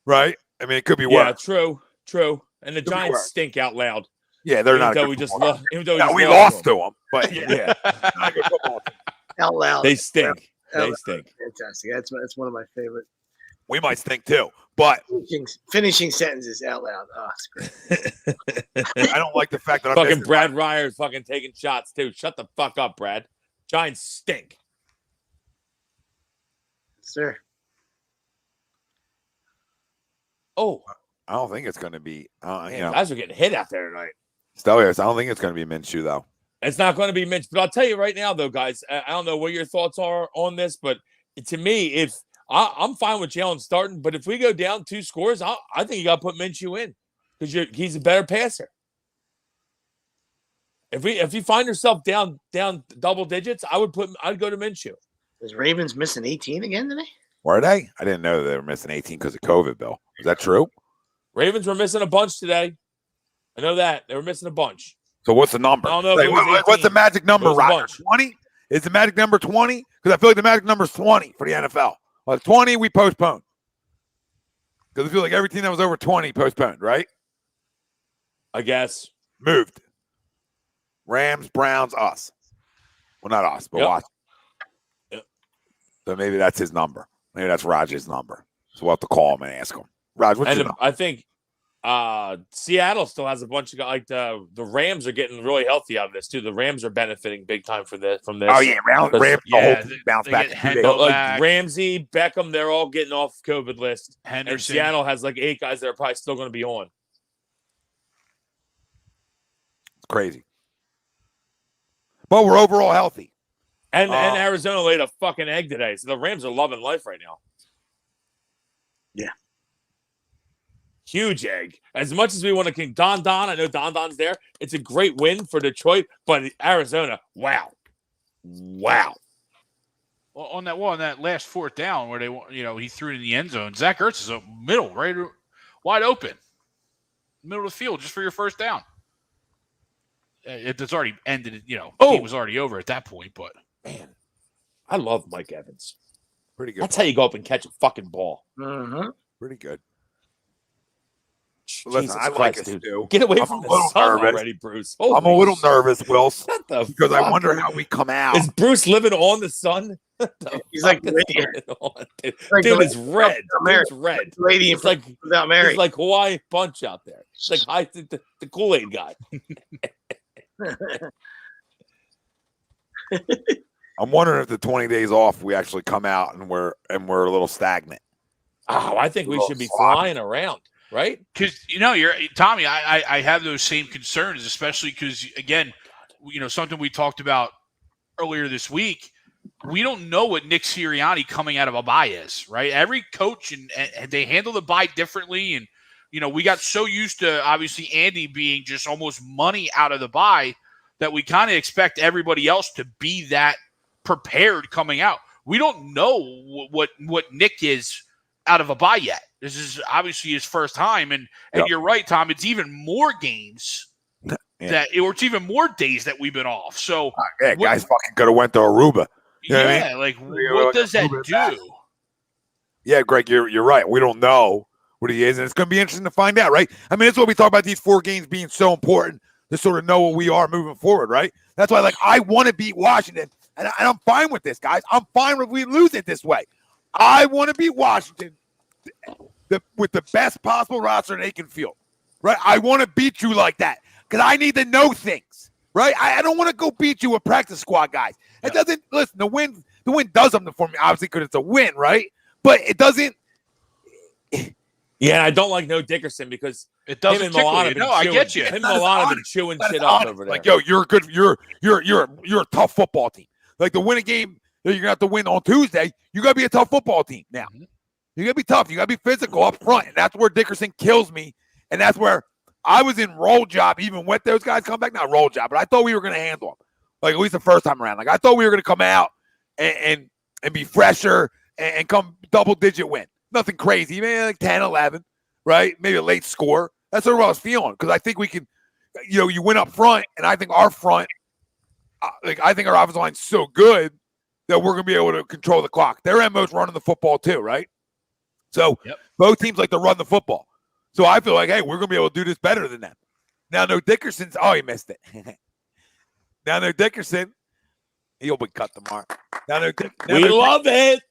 A: right? I mean, it could be
E: Yeah,
A: worse.
E: true. And the
A: Could be
E: Giants
A: worse.
E: stink out loud.
A: Yeah, they're not.
E: Even
A: A
E: though
A: good
E: we just
A: football
E: lost. Even though
A: team.
E: we,
A: Yeah,
E: just
A: we lost
E: to
A: to them, but yeah, not a good football team.
F: Out loud.
E: they stink. They
F: Out-
E: stink.
F: Fantastic. That's one of my favorite
A: We might stink too, but
F: finishing sentences out loud. Oh, it's great.
A: I don't like the fact that I'm
E: Fucking
A: missing-
E: Brad Ryer's fucking taking shots too. Shut the fuck up, Brad. Giants stink.
F: Sir.
E: Oh,
A: I don't think it's going to be.
E: man, guys are getting hit out there tonight.
A: Stelios. I don't think it's going to be Minshew though.
E: It's not going to be Mitch, but I'll tell you right now, though, guys. I don't know what your thoughts are on this, but to me, if I'm fine with Jalen starting, but if we go down 2 scores, I think you got to put Minshew in because he's a better passer. If you find yourself down double digits, I'd go to Minshew.
F: Is Ravens missing 18 again today?
A: Were they? I didn't know they were missing 18 because of COVID, Bill. Is that true?
E: Ravens were missing a bunch today. I know that they were missing a bunch.
A: So what's the number?
E: I don't know if it was
A: What's the
E: 18.
A: magic number,
E: It was a
A: Roger?
E: bunch.
A: 20? Is the magic number 20? Because I feel like the magic number is 20 for the NFL. Well, 20, we postponed. Because I feel like every team that was over 20 postponed, right?
E: I guess.
A: Moved. Rams, Browns, us. Well, not us, but
E: Yep.
A: Washington.
E: Yep.
A: So maybe that's his number. Maybe that's Roger's number. So we'll have to call him and ask him. Raj, what's your
E: And
A: number?
E: I think Seattle still has a bunch of guys. Like the Rams are getting really healthy out of this too. The Rams are benefiting big time from this.
A: Oh, yeah. Rams,
E: Because-
A: the whole
D: yeah,
A: team bounced
D: they
A: back.
D: get
A: in 2 days.
E: But like
D: back.
E: Ramsey, Beckham, they're all getting off COVID list. And
D: Henderson.
E: Seattle has like 8 guys that are probably still going to be on.
A: It's crazy. But we're overall healthy.
E: And Arizona laid a fucking egg today. So the Rams are loving life right now.
F: Yeah.
E: Huge egg. As much as we want to king Don, I know Don's there. It's a great win for Detroit, but Arizona, wow.
D: Well, on that last 4th down where he threw it in the end zone, Zach Ertz is a middle, right, wide open, middle of the field just for your 1st down. It's already ended. Game was already over at that point. But
E: Man, I love Mike Evans.
A: Pretty good.
E: That's how you go up and catch a fucking ball.
F: Mm-hmm.
A: Pretty good. Listen,
E: Jesus
A: I like
E: Christ,
A: it
E: dude.
A: too.
E: Get away
A: I'm
E: from
A: a
E: the
A: little
E: sun
A: nervous.
E: already, Bruce.
A: I'm a little nervous, Will,
E: What the
A: because I
E: fuck?
A: wonder how we come out.
E: Is Bruce living on the sun?
F: He's like
E: Fuck
F: the
E: is
F: lady,
E: going on, dude?
F: like
E: Dude,
F: the
E: it's red.
F: Mary.
E: It's red.
F: lady
E: It's like
F: without Mary.
E: It's like Hawaii Punch out there. It's like the Kool-Aid guy.
A: I'm wondering if the 20 days off we actually come out and we're a little stagnant.
E: Oh, I think we should be flying around, right?
D: because you're Tommy, I have those same concerns, especially because again, something we talked about earlier this week. We don't know what Nick Sirianni coming out of a bye is, right? Every coach and they handle the bye differently, and we got so used to obviously Andy being just almost money out of the bye that we kind of expect everybody else to be that prepared coming out. We don't know what Nick is out of a bye yet. This is obviously his first time, and
A: Yep.
D: you're right, Tom. It's even more games or it's even more days that we've been off. So
A: Yeah, guys fucking could have went to Aruba. You know what I
D: yeah,
A: mean?
D: like
A: Yeah,
D: what
A: like
D: does that
A: Aruba back.
D: do?
A: Yeah, Greg, you're right. We don't know what he is, and it's going to be interesting to find out, right? I mean, that's what we talk about these 4 games being so important to sort of know what we are moving forward, right? That's why, I want to beat Washington, and I'm fine with this, guys. I'm fine if we lose it this way. I want to beat Washington with the best possible roster they can field, right? I want to beat you like that because I need to know things, right? I don't want to go beat you with practice squad guys. It doesn't – listen, the win does something for me, obviously, because it's a win, right? But it doesn't –
E: Yeah, I don't like No Dickerson because
D: It
E: him
D: doesn't
E: and
D: tickle
E: Milano
D: you.
E: have been
D: No, I
E: chewing-
D: get you.
E: Him and
A: That is
E: Milano have been
A: honest.
E: chewing
A: That is
E: shit up
A: honest.
E: over there.
A: Like, yo, you're good. You're a tough football team. Like, to win a game that you're gonna have to win on Tuesday, you gotta be a tough football team now. You got to be tough. You got to be physical up front. And that's where Dickerson kills me. And that's where I was in roll job even with those guys come back. Not roll job, but I thought we were going to handle them. Like at least the first time around. Like I thought we were going to come out and be fresher and come double-digit win. Nothing crazy. Maybe like 10, 11, right? Maybe a late score. That's what I was feeling because I think we can, you win up front, and I think our front, I think our offensive line's so good that we're going to be able to control the clock. Their MO's running the football too, right? So both teams like to run the football. So I feel like, hey, we're going to be able to do this better than them. Now, no Dickerson's – oh, he missed it. Now, no Dickerson. He'll be cut tomorrow. Now,
E: we love it.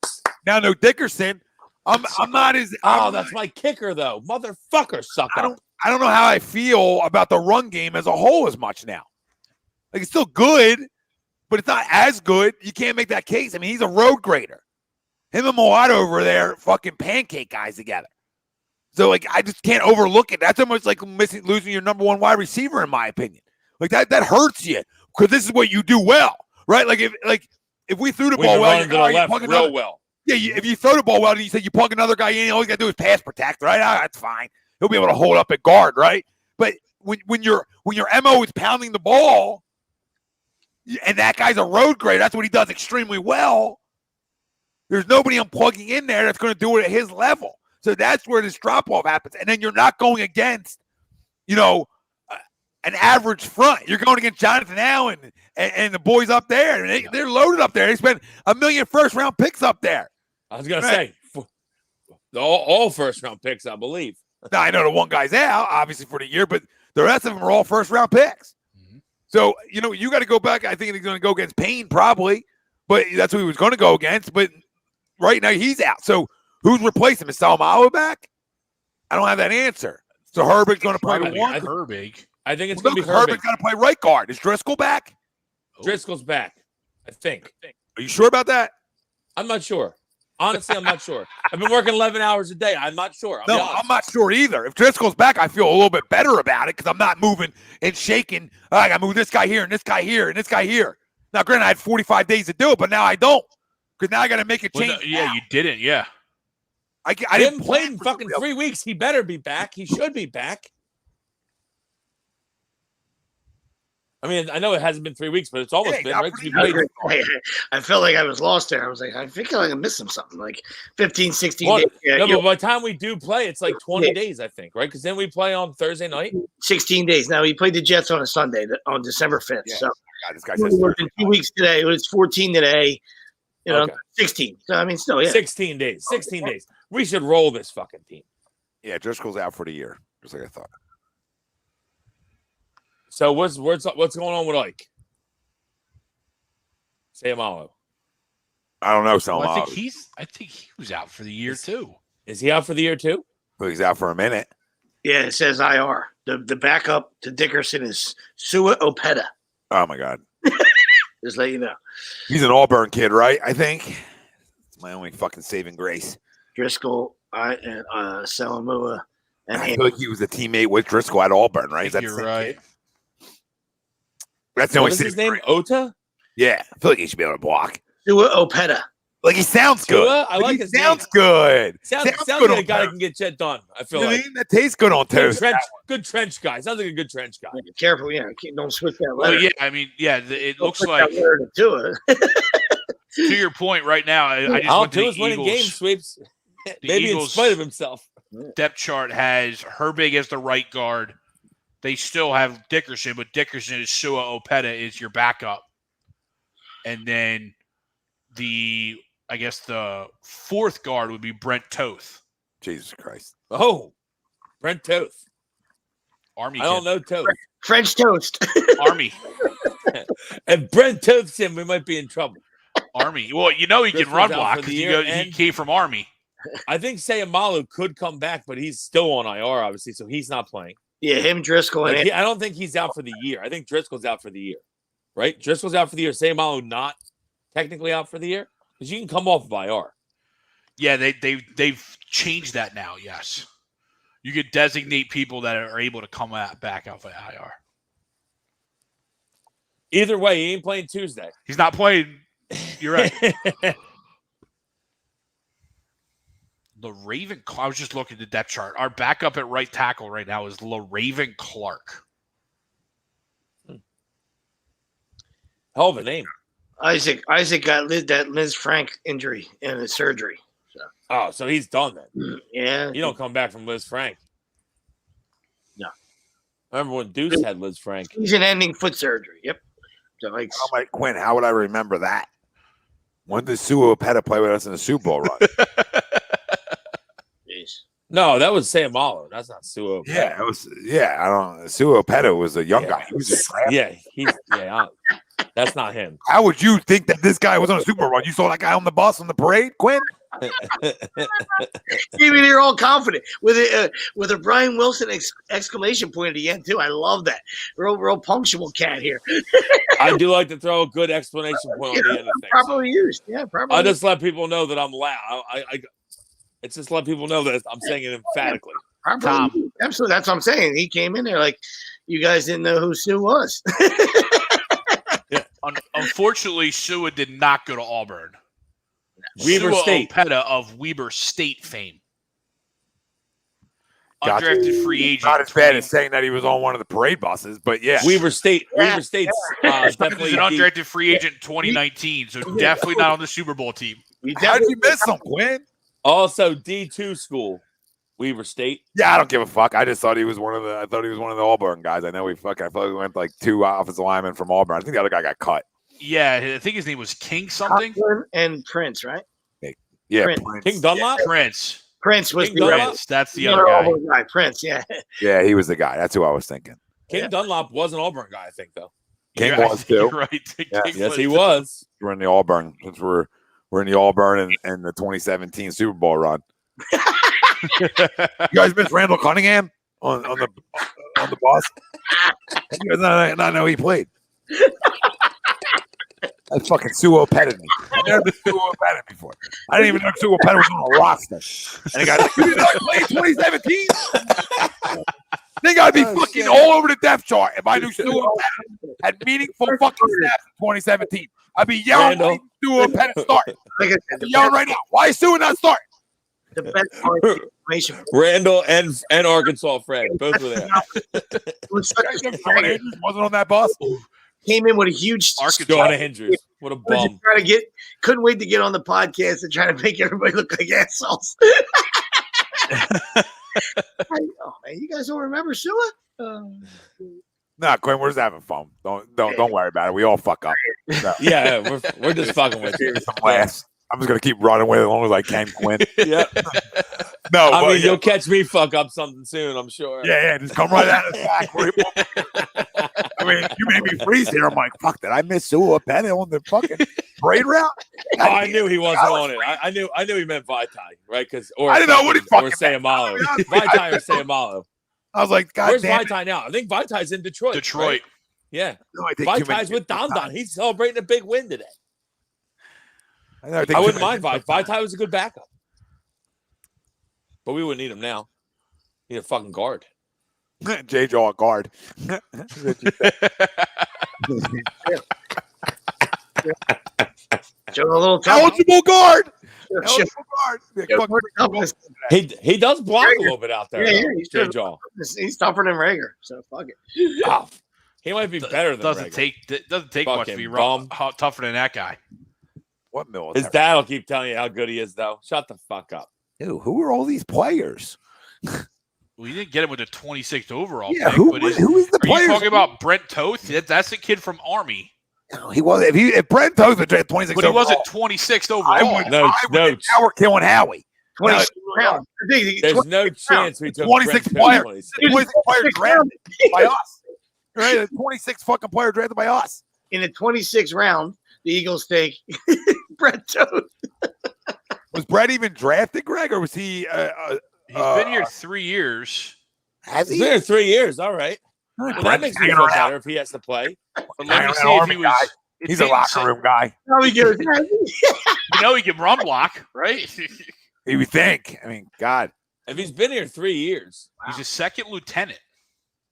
A: Now, no Dickerson. I'm not as –
E: that's my kicker, though. Motherfucker, sucker.
A: I don't know how I feel about the run game as a whole as much now. Like, it's still good, but it's not as good. You can't make that case. I mean, he's a road grader. Him and Moato over there fucking pancake guys together. So, like, I just can't overlook it. That's almost like losing your number one wide receiver, in my opinion. Like, that hurts you because this is what you do well, right? Like, if we threw the ball well,
E: to the left real well.
A: Yeah, if you throw the ball well and you say you plug another guy in, all you got to do is pass protect, right? That's fine. He'll be able to hold up at guard, right? But when your MO is pounding the ball and that guy's a road grader, that's what he does extremely well. There's nobody I'm plugging in there that's going to do it at his level. So that's where this drop-off happens. And then you're not going against, an average front. You're going against Jonathan Allen and the boys up there. And they're loaded up there. They spent $1 million first-round picks up there.
E: I was going to say, all first-round picks, I believe.
A: Now, I know the one guy's out, obviously, for the year, but the rest of them are all first-round picks. Mm-hmm. So, you got to go back. I think he's going to go against Payne probably, but that's who he was going to go against. But right now, he's out. So, who's replacing him? Is Salamalu back? I don't have that answer. So, Herbert's going to play the one?
D: Herbig.
E: I think it's going to be Herbig.
A: Herbert's going to play right guard. Is Driscoll back?
E: Driscoll's back, I think.
A: Are you sure about that?
E: I'm not sure. Honestly, I'm not sure. I've been working 11 hours a day. I'm not sure.
A: I'm not sure either. If Driscoll's back, I feel a little bit better about it because I'm not moving and shaking. I got to move this guy here and this guy here and this guy here. Now, granted, I had 45 days to do it, but now I don't because now I got to make a change.
D: Well, no, you didn't. Yeah.
E: I didn't play in fucking 3 weeks. He better be back. He should be back. I mean, I know it hasn't been 3 weeks, but it's almost been, right?
F: I felt like I was lost there. I was like, I think like I missed something, like 15, 16 days.
E: But by the time we do play, it's like 20 days, I think, right? Because then we play on Thursday night.
F: 16 days. Now, we played the Jets on a Sunday, on December 5th. Yeah. So,
A: God, this guy says
F: 2 weeks today. It was 14 today. 16. So, I mean, still,
E: 16 days. 16 days. We should roll this fucking team.
A: Yeah, Driscoll's out for the year, just like I thought.
E: So what's going on with Ike? Sayamalo.
A: I don't know,
D: Well, I think he was out for the year too.
E: Is he out for the year too?
A: Well, he's out for a minute.
F: Yeah, it says IR. The backup to Dickerson is Sua Opeta.
A: Oh my God.
F: Just let you know.
A: He's an Auburn kid, right? I think. It's my only fucking saving grace.
F: Driscoll, and Salamua, and
A: I feel like he was a teammate with Driscoll at Auburn, right?
D: You're right.
A: Kid? That's the only.
E: What's his name? Ota?
A: Yeah, I feel like he should be able to block.
F: Sua Opeta.
A: Like he sounds good.
E: I like his
A: sounds
E: name.
A: Good.
E: Sounds good like a guy that can get shit done. I feel like
A: that tastes good on toast.
E: Good trench guy. Sounds like a good trench guy.
F: Be careful, don't switch that letter.
D: Well, yeah, I mean, yeah, it looks like
F: to
D: your point right now. I just went to the
E: winning game sweeps. Maybe Eagles, in spite of himself.
D: Depth chart has Herbig as the right guard. They still have Dickerson, but Dickerson is Sua Opeta is your backup. And then the fourth guard would be Brent Toth.
A: Jesus Christ.
E: Oh, Brent Toth.
D: Army.
E: I don't know Toth.
F: French toast.
D: Army.
E: And Brent Toth's in, we might be in trouble.
D: Army. Well, he can run block because he came from Army.
E: I think Sayamalu could come back, but he's still on IR, obviously, so he's not playing.
F: Yeah, him, Driscoll.
E: I don't think he's out for the year. I think Driscoll's out for the year, right? Driscoll's out for the year. Sayamalu not technically out for the year because you can come off of IR.
D: Yeah, they've changed that now. Yes, you could designate people that are able to come back off of IR.
E: Either way, he ain't playing Tuesday.
D: He's not playing. You're right. LaRaven. I was just looking at the depth chart. Our backup at right tackle right now is LaRaven Clark.
E: Hell of a name.
F: Isaac got that Liz Frank injury and a surgery.
E: So he's done then.
F: Yeah.
E: You don't come back from Liz Frank.
F: No.
E: I remember when Deuce had Liz Frank.
F: Season-ending foot surgery. Yep. So
A: I'm like, Quinn, how would I remember that? When did Suopeta play with us in the Super Bowl run?
F: Jeez.
E: No, that was Sam Malo. That's not Suo.
A: Yeah, it was. Yeah, I don't. Suopeta was a young guy. He was just
E: that's not him.
A: How would you think that this guy was on a Super Bowl run? You saw that guy on the bus on the parade, Quinn?
F: Even you're all confident with a Brian Wilson exclamation point at the end too. I love that. Real punctual cat here.
E: I do like to throw a good explanation point on the end of things.
F: Properly used. Yeah, properly.
E: I just let people know that I'm loud. It's just let people know that I'm saying it emphatically.
F: Tom. Absolutely. That's what I'm saying. He came in there like you guys didn't know who Sue was.
D: Unfortunately, Sua did not go to Auburn.
E: Weber State.
D: Opeta of Weber State fame.
A: Gotcha.
D: Undrafted free agent.
A: Not as bad as saying that he was on one of the parade buses, but yeah.
E: Weber State's
D: He's
E: definitely
D: an undrafted free agent in 2019, so definitely not on the Super Bowl team.
A: How did you miss him, Quinn?
E: Also D2 school, Weber State.
A: Yeah, I don't give a fuck. I just thought he was one of the Auburn guys. I know I felt like we went like 2 offensive linemen from Auburn. I think the other guy got cut.
D: Yeah, I think his name was King something.
F: And Prince, right?
A: Yeah,
F: Prince.
E: King Dunlop.
D: Prince.
F: Prince was
E: King
F: the
D: Prince. That's the other guy.
F: Prince, yeah.
A: Yeah, he was the guy. That's who I was thinking.
E: King Dunlop was an Auburn guy, I think, though.
A: King was too.
D: Right.
A: Yeah.
E: Yes, he was.
A: We're in the Auburn since we're in the Auburn and the 2017 Super Bowl run. You guys miss Randall Cunningham on the bus? You guys not know he played. That's fucking Suopeta me. I never been Suopeta before. I didn't even know Suopeta was on a roster. And the guy's like, you know, he played 2017? They got to be fucking all over the depth chart. If I knew Suopeta had meaningful fucking snaps in 2017, I'd be yelling at Suopeta start.
F: Like I said,
A: I'd be yelling right now. Why is Sue not starting?
F: the best part of the information.
E: Randall and Arkansas Fred, both were there.
F: It was such a
A: Sean Andrews wasn't on that bus.
F: came in with a huge
E: Sean Andrews. What a bum.
F: Couldn't wait to get on the podcast and try to make everybody look like assholes. Oh man, you guys don't remember Sua?
A: Nah, Quinn, we're just having fun. Don't worry about it. We all fuck up. No.
E: Yeah, we're just fucking with you.
A: I'm just gonna keep running with it as long as I can, Quinn.
E: Yeah.
A: No,
E: I mean, you'll catch me fuck up something soon, I'm sure.
A: Yeah, just come right out of the back. I mean, you made me freeze here. I'm like, fuck, did I miss Sua Penn on the fucking parade route?
E: Oh, I knew he wasn't on it. I knew he meant Vitae, right?
A: I didn't know what he fucking
E: or Sayamalo. Vitae or Sayamalo.
A: I was like, God
E: where's
A: damn
E: Vitae now? I think Vitae's in Detroit.
D: Detroit.
E: Right? Yeah.
A: No,
E: Vitae's with Don Don. He's celebrating a big win today.
A: I
E: wouldn't mind Vitae. Vitae was a good backup. But we wouldn't need him now. Need a fucking guard.
A: J-Jaw guard.
F: Show a little
A: Eligible guard.
E: He does block a little bit out there.
F: Yeah, he's
E: J-Jaw.
F: He's tougher than Rager, so fuck it.
E: Oh, he might be better than
D: doesn't
E: Rager.
D: take much to be tougher than that guy.
A: What military?
E: His dad will keep telling you how good he is, though. Shut the fuck up.
A: Ew, who are all these players?
D: We didn't get him with the 26th overall
A: Yeah,
D: pick.
A: who
D: but
A: is the
D: are
A: player?
D: you talking about Brent Toth? That's the kid from Army.
A: No, he was. If Brent Toth was 26,
D: but he wasn't 26th overall.
E: No.
A: Now we're killing Howie.
F: 26 round.
E: There's no chance we took
A: 26
E: players.
A: 26 player drafted by us. Right, a 26 fucking player drafted by us.
F: In the 26th round, the Eagles take Brett Toth.
A: Was Brett even drafted, Greg, or was he?
D: He's been here 3 years.
A: Has
E: He's been here 3 years. All right. Well, that makes me feel better if he has to play.
D: But let me see if he was.
A: He's a locker room guy.
F: You
D: he can run block, right?
A: You would think. I mean, God.
E: If he's been here 3 years,
D: he's a second lieutenant.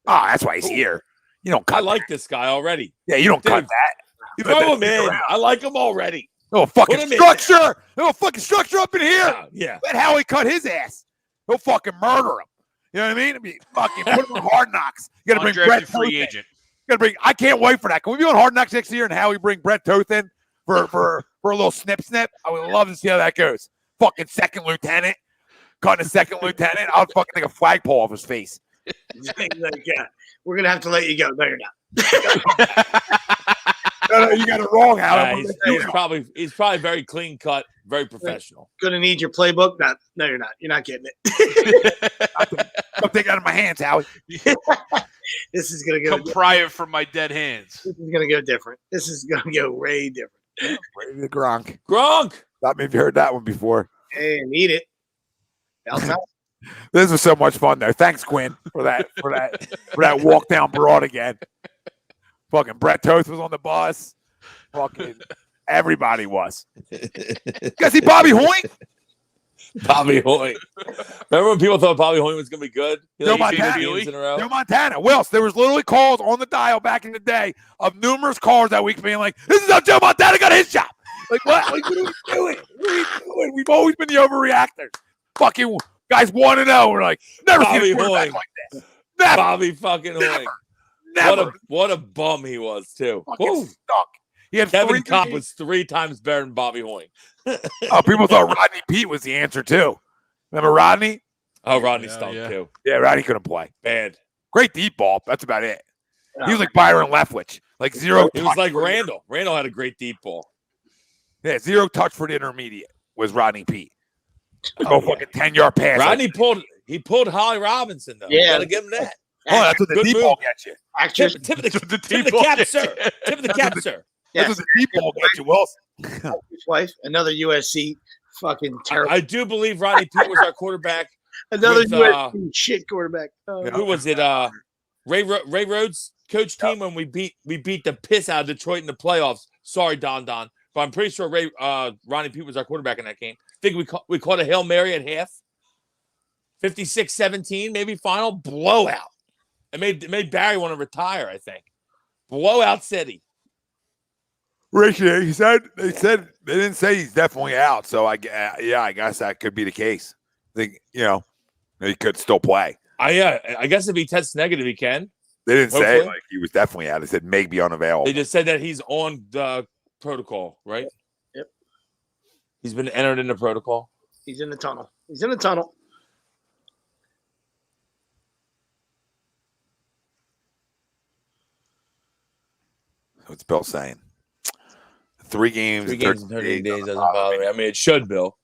A: Oh, that's why he's here. You don't cut.
E: I like this guy already.
A: Yeah, you don't cut that.
E: You throw him in. I like him already.
A: No fucking structure. No fucking structure up in here.
E: Yeah.
A: Let Howie cut his ass. He'll fucking murder him. You know what I mean? Fucking put him on Hard Knocks. You got to bring Brett
D: free agent.
A: I can't wait for that. Can we be on Hard Knocks next year and Howie bring Brett Toth in for a little snip? I would love to see how that goes. Fucking second lieutenant. Cutting a second lieutenant. I'll fucking take a flagpole off his face.
F: Like, yeah, we're going to have to let you go. No, you're not.
A: No, you got it wrong, Howie.
E: He's probably very clean cut, very professional.
F: Going to need your playbook? No, you're not. You're not getting it.
A: I'll take it out of my hands, Howie.
F: This is going to go.
D: Come pry it from my dead hands.
F: This is going to go different. This is going to go way different.
A: The Gronk. Stop me if you heard that one before.
F: Hey, need it.
A: This was so much fun, though. Thanks, Quinn, for that walk down Broad again. Fucking Brett Toth was on the bus. Fucking everybody was. You guys see Bobby Hoyt?
E: Bobby Hoyt. Remember when people thought Bobby Hoyt was going to be good?
A: Joe Montana. Wills, there was literally calls on the dial back in the day of numerous callers that week being like, this is how Joe Montana got his job. Like, what? Like, what are we doing? What are we doing? We've always been the overreactors. Fucking guys 1-0. We're like, never seen a quarterback like this. Never.
E: Bobby fucking Hoyt.
A: Never.
E: What a bum he was, too.
A: Stuck. He had
E: Kevin Kopp was 3 times better than Bobby Hoyt.
A: People thought Rodney Pete was the answer, too. Remember Rodney?
E: Oh, Rodney stunk, too.
A: Yeah, Rodney couldn't play.
E: Bad.
A: Great deep ball. That's about it. He was like Byron Leftwich. Like zero
E: He was like Randall. Randall had a great deep ball.
A: Yeah, 0 touch for the intermediate was Rodney Pete. Fucking 10-yard pass.
E: Rodney pulled Holly Robinson, though.
F: Yeah.
E: Gotta give him that.
A: Oh, that's what the deep ball gets you.
F: Actress.
E: Tip of the cap, sir. Tip of the cap, sir.
A: That's what the deep ball gets you, Wilson.
F: His wife, another USC fucking terrible.
E: I do believe Rodney Pete was our quarterback.
F: Another
E: with,
F: USC shit quarterback.
E: Who was it? Ray Rhodes' coach team when we beat the piss out of Detroit in the playoffs. Sorry, Don. But I'm pretty sure Rodney Pete was our quarterback in that game. I think we caught a Hail Mary at half. 56-17, maybe final blowout. It made Barry want to retire, I think. Blowout city.
A: Rich, they said they didn't say he's definitely out. So I guess that could be the case. I think he could still play.
E: I guess if he tests negative, he can.
A: They didn't say like he was definitely out. They said may be unavailable.
E: They just said that he's on the protocol, right?
F: Yep.
E: He's been entered in the protocol.
F: He's in the tunnel.
A: What's Bill saying? 3 games
E: in 30 days doesn't bother me. I mean, it should, Bill.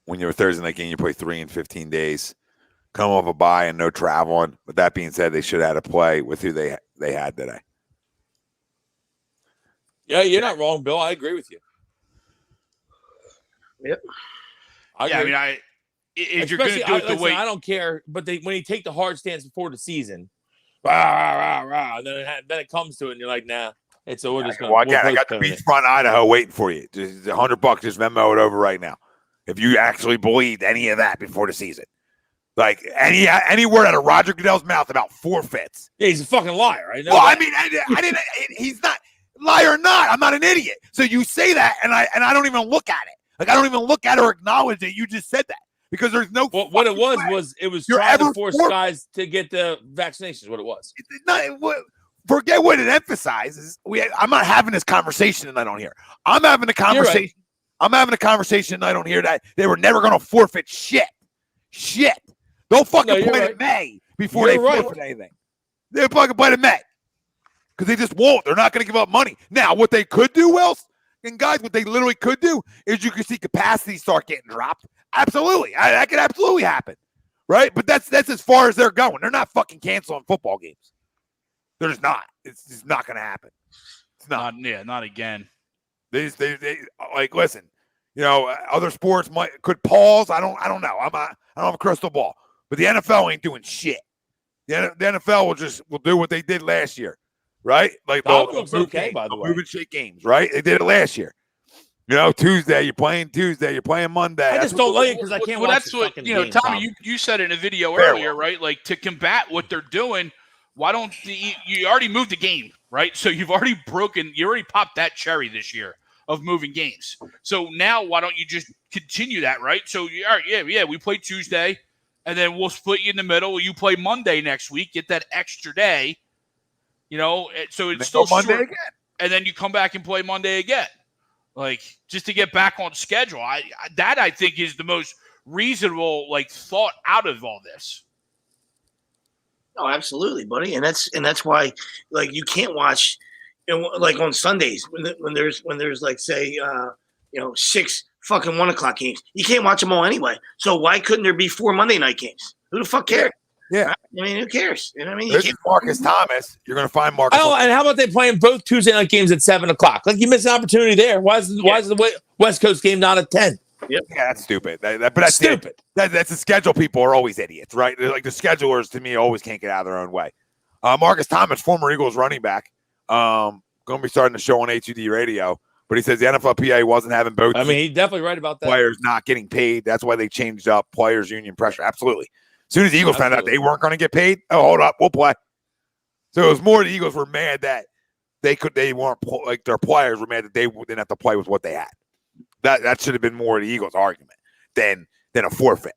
A: When you're a Thursday night game, you play 3 in 15 days. Come off a bye and no traveling. But that being said, they should have had to play with who they had today.
E: Yeah, you're not wrong, Bill. I agree with you.
F: Yep.
D: I mean, if you're going to do it the way
E: I don't care, but when you take the hard stance before the season, and then it comes to it, and you're like, nah. We're just going.
A: Well, again, I got the beachfront Idaho waiting for you. Just $100. Just Venmo it over right now. If you actually believed any of that before the season, like any word out of Roger Goodell's mouth about forfeits.
E: Yeah, he's a fucking liar. I know.
A: Well, I mean, I didn't. He's not liar or not. I'm not an idiot. So you say that, and I don't even look at it. Like I don't even look at or acknowledge that you just said that because there's no.
E: Well, what it was trying to force guys to get the vaccinations. What it was.
A: Forget what it emphasizes. I'm not having this conversation tonight on here. I'm having a conversation. Right. I'm having a conversation tonight on here that they were never going to forfeit shit. They'll fucking play in May before they forfeit anything. They'll fucking play in May because they just won't. They're not going to give up money. Now, what they could do, Wells, and guys, what they literally could do is you could see capacity start getting dropped. Absolutely. That could absolutely happen. Right? But that's as far as they're going. They're not fucking canceling football games. They're just not. It's just not going to happen. It's not.
D: Not again.
A: They like listen. Other sports could pause. I don't know. I don't have a crystal ball. But the NFL ain't doing shit. The NFL will do what they did last year, right? Like they'll
E: looks okay, by the way.
A: Move and shake games, right? They did it last year. Tuesday you're playing Monday.
E: I just don't like it because I can't.
D: Well, that's what Tommy. You said in a video earlier, right? Like to combat what they're doing. why don't you already moved the game, right? So you already popped that cherry this year of moving games. So now why don't you just continue that, right? So all right, we play Tuesday, and then we'll split you in the middle. You play Monday next week, get that extra day, so it's still
A: Monday
D: short.
A: again.
D: And then you come back and play Monday again, like just to get back on schedule. I think is the most reasonable thought out of all this.
F: Oh, absolutely, buddy, and that's why you can't watch, on Sundays when there's say 6 fucking 1 o'clock games. You can't watch them all anyway. So why couldn't there be 4 Monday night games? Who the fuck cares?
A: Yeah.
F: I mean, who cares? You know what I mean?
A: This is Marcus Thomas. You're going to find Marcus.
E: Oh, and how about they playing both Tuesday night games at 7 o'clock? You missed an opportunity there. Why is the West Coast game not at 10?
F: Yep.
A: Yeah, that's stupid. But that's
E: stupid.
A: That's the schedule. People are always idiots, right? They're the schedulers, to me, always can't get out of their own way. Marcus Thomas, former Eagles running back, going to be starting the show on A2D radio. But he says the NFLPA wasn't having both.
E: I mean, he's definitely right about that.
A: Players not getting paid. That's why they changed up players' union pressure. Absolutely. As soon as the Eagles found out they weren't going to get paid, hold up, we'll play. So it was more the Eagles were mad that they weren't their players were mad that they didn't have to play with what they had. That should have been more the Eagles' argument than a forfeit.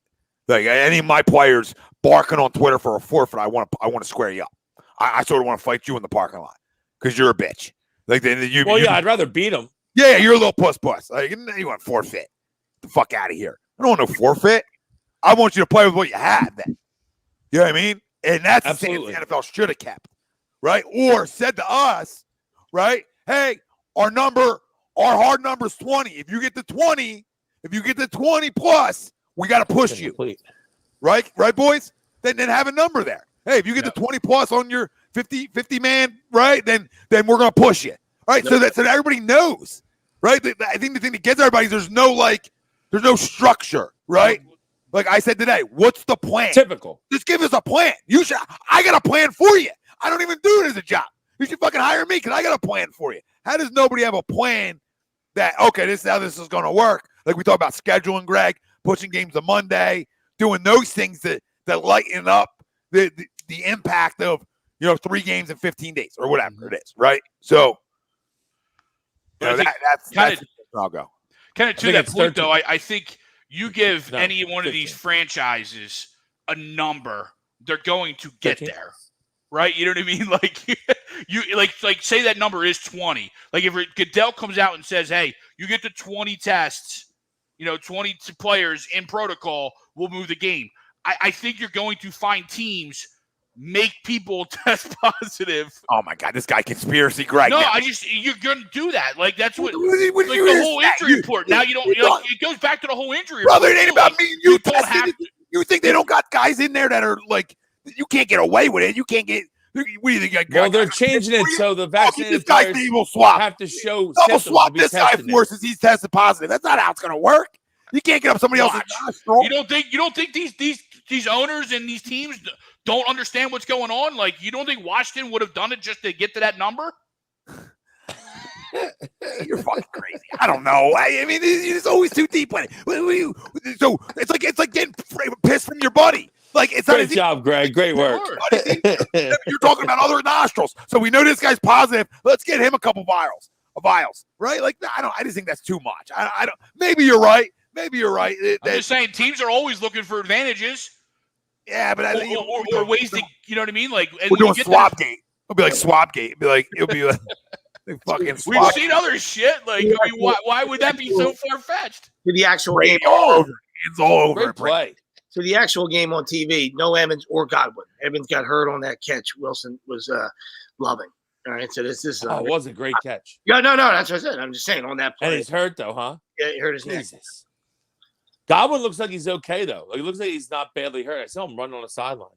A: Any of my players barking on Twitter for a forfeit, I want to square you up. I sort of want to fight you in the parking lot because you're a bitch.
E: I'd rather beat them.
A: Yeah, you're a little puss. You want forfeit? The fuck out of here! I don't want no forfeit. I want you to play with what you have. Then, you know what I mean? And that's the thing the NFL should have kept, right? Or said to us, right? Hey, our hard number is 20. If you get the 20 plus, we got to push you, right, boys? Then have a number there. Hey, if you get the 20 plus on your 50 man, right? Then we're gonna push you, right? So that everybody knows, right? I think the thing that gets everybody is there's no structure, right? Like I said today, what's the plan?
E: Typical. Just
A: give us a plan. I got a plan for you. I don't even do it as a job. You should fucking hire me because I got a plan for you. How does nobody have a plan that, okay, this is how this is going to work? Like we talk about scheduling, Greg, pushing games to Monday, doing those things that lighten up the impact of, 3 games in 15 days or whatever it is, right? So, that's I'll go.
D: Kind of to that point, though, I think you give any one of these franchises a number, they're going to get
E: 13?
D: there, right? You know what I mean? Like say that number is 20. Like if Goodell comes out and says, "Hey, you get the 20 tests, 20 players in protocol, we'll move the game." I think you're going to find teams make people test positive.
A: Oh my God, this guy conspiracy, Greg.
D: No, you're going to do that. Like that's what the whole injury report. Now you don't. It goes back to the whole injury report.
A: Brother, it ain't about me and you. You think they don't got guys in there that are you can't get away with it. You can't get. What do you think?
E: Well, they're changing it so the vaccinated
A: players
E: have to show
A: double swap this guy for since he's tested positive. That's not how it's going to work. You can't get up somebody else's nostril.
D: You don't think these owners and these teams don't understand what's going on? Like, you don't think Washington would have done it just to get to that number?
A: You're fucking crazy. I don't know. I mean, it's always too deep in it. So it's like getting pissed from your buddy. Like it's
E: great job, Greg. Great work.
A: You're talking about other nostrils, so we know this guy's positive. Let's get him a couple vials, right? Like I just think that's too much. I don't. Maybe you're right. I'm
D: just saying, teams are always looking for advantages.
A: Yeah, but
D: or ways to, you know what I mean? Like
A: we're doing Swapgate. It'll be like Swapgate. It'll be like fucking.
D: We've seen other shit. Like, I mean, why would that be so far fetched?
F: To the actual game,
A: all over.
E: Great play.
F: To the actual game on TV, no Evans or Godwin. Evans got hurt on that catch. Wilson was loving. All right, so this is.
E: It was a great catch.
F: Yeah, no, that's what I said. I'm just saying on that play.
E: And he's hurt though, huh?
F: Yeah, he hurt his neck.
E: Godwin looks like he's okay though. Like, it looks like he's not badly hurt. I saw him running on the sideline.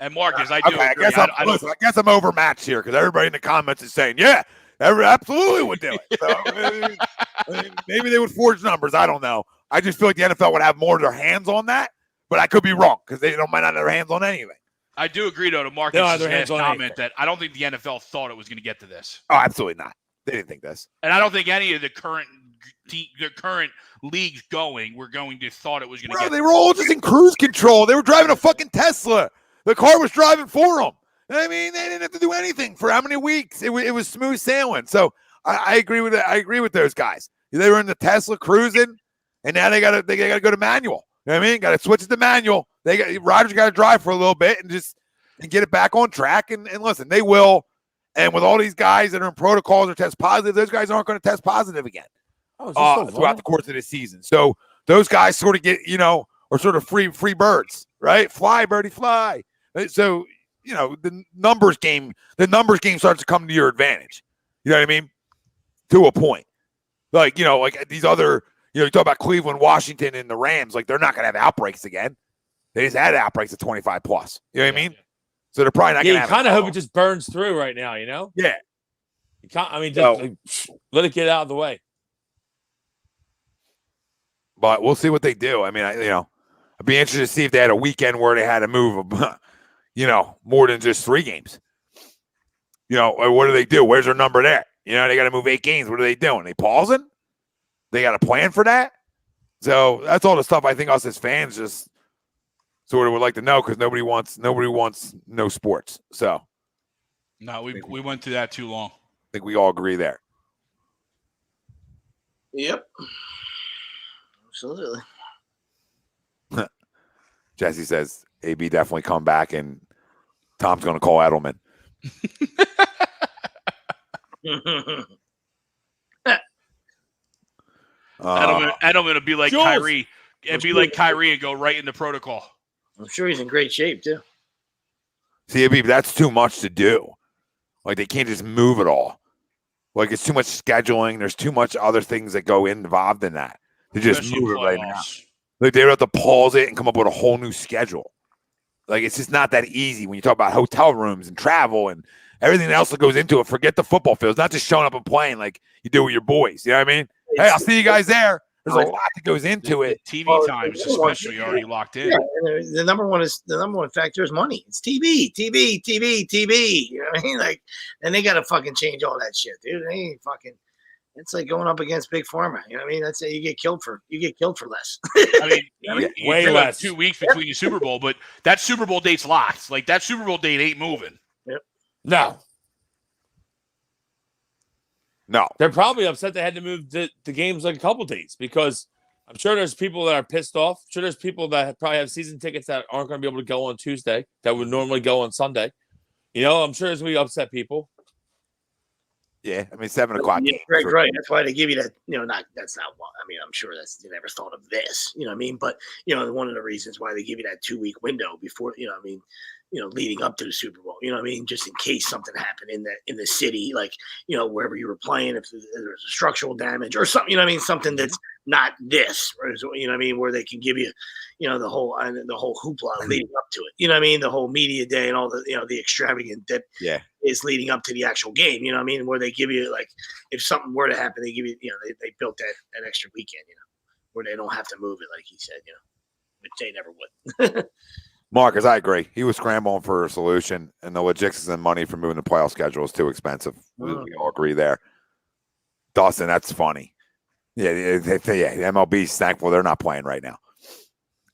D: And Marcus, I do.
A: Okay,
D: agree.
A: I guess I'm overmatched here because everybody in the comments is saying, yeah, absolutely would do it. So, maybe they would forge numbers. I don't know. I just feel like the NFL would have more of their hands on that, but I could be wrong because they might not have their hands on anything.
D: I do agree though to Marcus' comment that I don't think the NFL thought it was going to get to this.
A: Oh, absolutely not. They didn't think this,
D: and I don't think any of the current leagues were going to thought it was going to get.
A: They were all just in cruise control. They were driving a fucking Tesla. The car was driving for them. I mean, they didn't have to do anything for how many weeks? It was smooth sailing. So I agree with that. I agree with those guys. They were in the Tesla cruising, and now they gotta go to manual. You know what I mean? Got to switch it to manual. Rodgers got to drive for a little bit and get it back on track. And listen, they will. And with all these guys that are in protocols or test positive, those guys aren't going to test positive again throughout the course of the season. So those guys sort of get, are sort of free birds, right? Fly, birdie, fly. So, the numbers game starts to come to your advantage. You know what I mean? To a point. Like these other, you talk about Cleveland, Washington, and the Rams, like they're not going to have outbreaks again. They just had outbreaks at 25 plus. You know what I mean? So they're probably not going to have.
E: You kind of hope it just burns through right now,
A: Yeah.
E: You can't. I mean, just let it get out of the way.
A: But we'll see what they do. I mean, I'd be interested to see if they had a weekend where they had to move, more than just 3 games. What do they do? Where's their number there? They got to move 8 games. What are they doing? They pausing? They got a plan for that? So that's all the stuff I think us as fans just sort of would like to know, because nobody wants no sports. So
D: no, we went through that too long.
A: I think we all agree there.
F: Yep. Absolutely.
A: Jesse says AB definitely come back, and Tom's going to call Edelman.
D: Edelman would be like
E: Jules.
D: Kyrie. It'd be like Kyrie and go right into protocol.
F: I'm sure he's in great shape too.
A: See, AB, that's too much to do. Like, they can't just move it all. Like, it's too much scheduling. There's too much other things that go involved in that. To just
D: Especially
A: move it right now.
D: playoffs.
A: Like, they would have to pause it and come up with a whole new schedule. Like, it's just not that easy when you talk about hotel rooms and travel and everything else that goes into it. Forget the football field. It's not just showing up and playing like you do with your boys. You know what I mean? Hey, I'll see you guys there. There's a lot that goes into it.
D: TV times, especially, already locked in.
F: Yeah, and the number one factor is money. It's TV. You know what I mean? Like, and they got to fucking change all that shit, dude. They ain't fucking. It's like going up against Big Pharma. You know what I mean? That's it. You get killed for less.
D: I mean,
E: way
D: you
E: less.
D: 2 weeks between your Super Bowl, but that Super Bowl date's locked. Like, that Super Bowl date ain't moving.
F: Yep.
A: No.
E: They're probably upset they had to move the games like a couple days, because I'm sure there's people that are pissed off. I'm sure there's people that probably have season tickets that aren't going to be able to go on Tuesday that would normally go on Sunday. I'm sure there's going to be upset people.
A: Yeah, I mean, 7 o'clock.
F: Yeah, Greg's right. That's why they give you that. That's not what I mean. I'm sure they never thought of this. You know what I mean? But one of the reasons why they give you that 2-week window before, leading up to the Super Bowl. You know what I mean? Just in case something happened in the city, like wherever you were playing, if there's a structural damage or something. You know what I mean? Something that's not this. Or, you know what I mean? Where they can give you, the whole hoopla leading up to it. You know what I mean? The whole media day and all the the extravagant that is leading up to the actual game. You know what I mean? Where they give you, like, if something were to happen, they give you, they built that extra weekend. Where they don't have to move it, like he said. Which they never would.
A: Marcus, I agree. He was scrambling for a solution, and the logistics and money for moving the playoff schedule is too expensive. We all agree there. Dawson, that's funny. Yeah, the MLB's thankful they're not playing right now,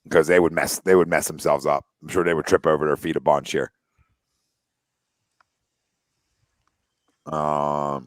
A: because they would mess themselves up. I'm sure they would trip over their feet a bunch here. No.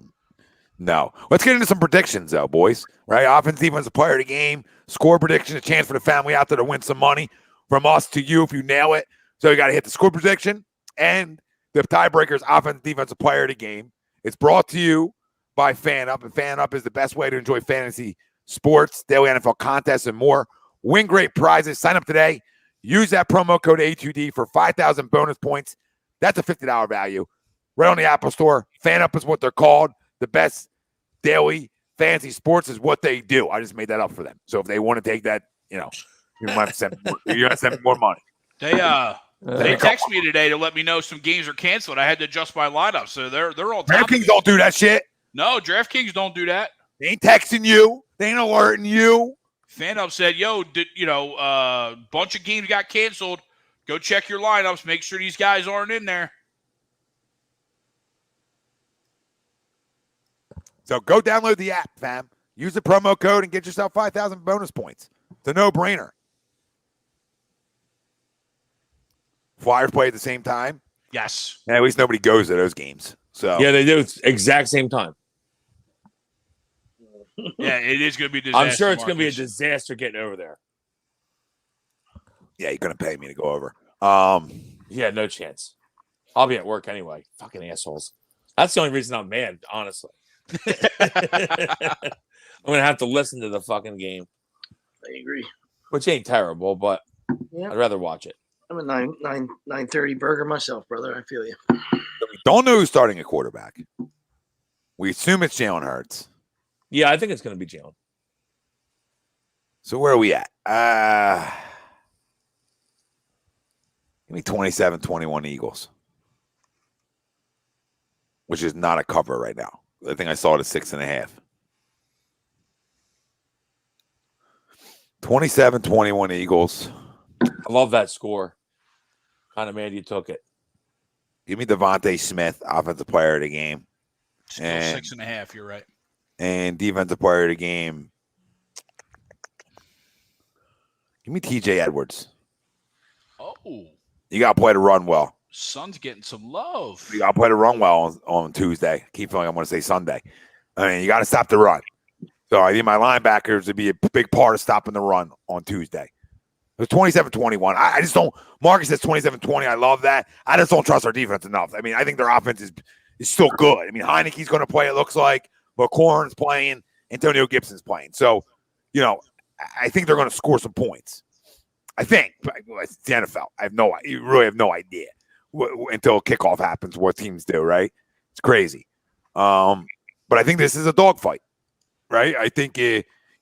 A: Let's get into some predictions, though, boys. Right? Offense, defensive player of the game, score prediction, a chance for the family out there to win some money. From us to you if you nail it. So you got to hit the score prediction and the tiebreakers, offensive, defensive player of the game. It's brought to you by FanUp, and FanUp is the best way to enjoy fantasy sports, daily NFL contests, and more. Win great prizes. Sign up today. Use that promo code A2D for 5,000 bonus points. That's a $50 value. Right on the Apple Store. FanUp is what they're called. The best daily fantasy sports is what they do. I just made that up for them. So if they want to take that, you might have to send more money.
D: They text me today to let me know some games are canceled. I had to adjust my lineup, so they're all.
A: DraftKings don't do that shit.
D: No, DraftKings don't do that.
A: They ain't texting you. They ain't alerting you.
D: FanUp said, "Yo, bunch of games got canceled. Go check your lineups. Make sure these guys aren't in there."
A: So go download the app, fam. Use the promo code and get yourself 5,000 bonus points. It's a no-brainer. Flyers play at the same time.
D: Yes.
A: And at least nobody goes to those games. So
E: Yeah, they do. It's exact same time.
D: Yeah, it is going to be a disaster.
E: I'm sure it's going to be a disaster getting over there.
A: yeah, you're gonna pay me to go over.
E: Yeah, no chance. I'll be at work anyway. Fucking assholes. That's the only reason I'm mad, honestly. I'm going to have to listen to the fucking game.
F: I agree.
E: Which ain't terrible, but
F: Yeah.
E: I'd rather watch it.
F: I'm a 9:30 burger myself, brother. I feel you.
A: We don't know who's starting a quarterback. We assume it's Jalen Hurts.
E: Yeah, I think it's going to be Jalen.
A: So where are we at? Give me 27-21 Eagles, which is not a cover right now. I think I saw it at 6.5. 27-21 Eagles.
E: I love that score. Kind of mad you took it.
A: Give me Devontae Smith, offensive player of the game.
D: Still
A: And-
D: 6.5. You're right.
A: And defensive player of the game. Give me TJ Edwards.
D: Oh,
A: You got to play the run well.
D: Sun's getting some love.
A: You got to play the run well on Tuesday. Keep feeling I'm going to say Sunday. I mean, you got to stop the run. So I need my linebackers to be a big part of stopping the run on Tuesday. It was 27-21. I just don't. Marcus says 27-20. I love that. I just don't trust our defense enough. I mean, I think their offense is still good. I mean, Heineke's going to play, it looks like. But Corn's playing. Antonio Gibson's playing. So, I think they're going to score some points. I think. But it's the NFL. You really have no idea until kickoff happens what teams do, right? It's crazy. But I think this is a dogfight, right? I think,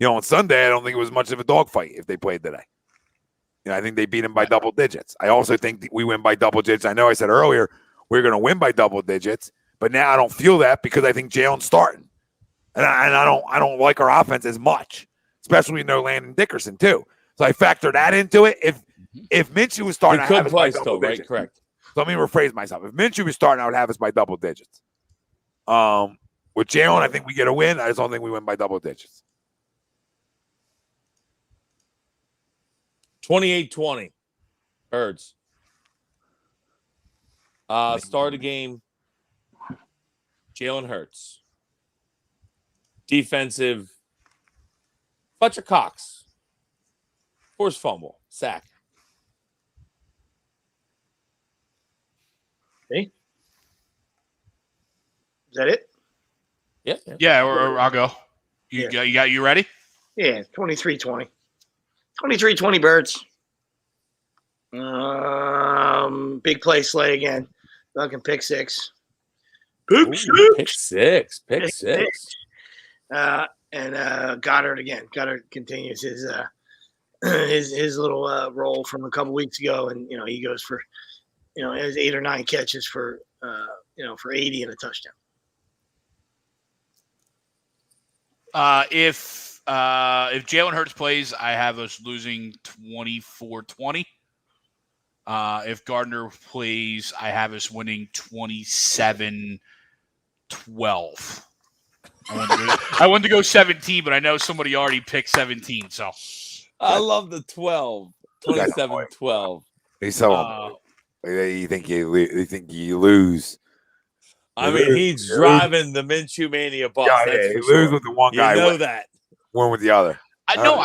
A: on Sunday, I don't think it was much of a dogfight if they played today. I think they beat them by double digits. I also think we win by double digits. I know I said earlier we're going to win by double digits, but now I don't feel that because I think Jalen's starting. And I don't like our offense as much, especially no Landon Dickerson too. So I factor that into it. If Minshew was starting,
E: He
A: I have
E: could
A: us by
E: play
A: double
E: still, right?
A: digits.
E: Correct.
A: So let me rephrase myself. If Minshew was starting, I would have us by double digits. With Jalen, I think we get a win. I just don't think we win by double digits.
E: 28-20. Birds. Start the game. Jalen Hurts. Defensive. Fletcher Cox. Forced fumble. Sack.
F: Okay. Is that it?
E: Yeah.
D: Yeah, or I'll go. You ready?
F: Yeah, 23-20. 23-20 Birds. Big play Slay again. Fucking pick six.
E: Ooh, pick six. Pick six.
F: And Goddard again. Goddard continues his little role from a couple weeks ago, and he goes for his 8 or 9 catches for for 80 and a touchdown.
D: If Jalen Hurts plays, I have us losing 24-20. If Gardner plays, I have us winning 27-12. I wanted to go 17, but I know somebody already picked 17. So
E: I love the 12. 27-12.
A: He's so you think you lose.
E: I mean, he's driving the Minshew Mania bus.
A: Yeah,
E: that's
A: he
E: for sure.
A: lose with the one guy.
E: You know that.
A: Win with the other.
D: I know.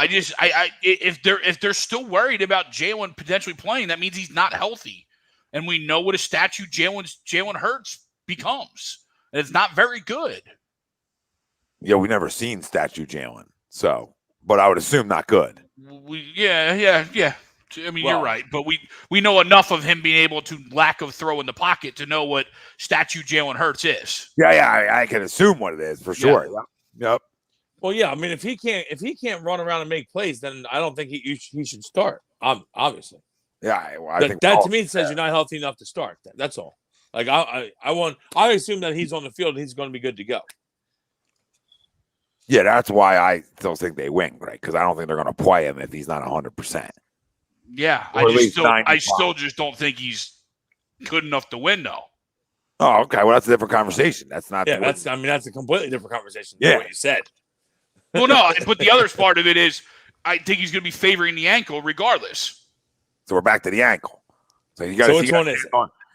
D: If they're still worried about Jalen potentially playing, that means he's not healthy, and we know what a statue Jalen Hurts becomes, and it's not very good.
A: Yeah, we never seen statue Jalen, but I would assume not good.
D: Yeah. I mean, you're right, but we know enough of him being able to lack of throw in the pocket to know what statue Jalen Hurts is.
A: Yeah, I can assume what it is for sure. Yeah. Yep.
E: Well, yeah. I mean, if he can't run around and make plays, then I don't think he should start. Obviously.
A: Yeah. Well, I think
E: that to me says you're not healthy enough to start. That's all. Like I assume that he's on the field and he's going to be good to go.
A: Yeah, that's why I still think they win, right? Because I don't think they're going to play him if he's not 100%.
D: Yeah,
A: Or at least
D: I still just don't think he's good enough to win, though.
A: Oh, okay. Well, that's a different conversation. That's not.
E: Yeah, that's a completely different conversation than
A: Yeah.
E: what you said.
D: Well, no, but the other part of it is I think he's going to be favoring the ankle regardless.
A: So we're back to the ankle. So you got
E: So which one is it?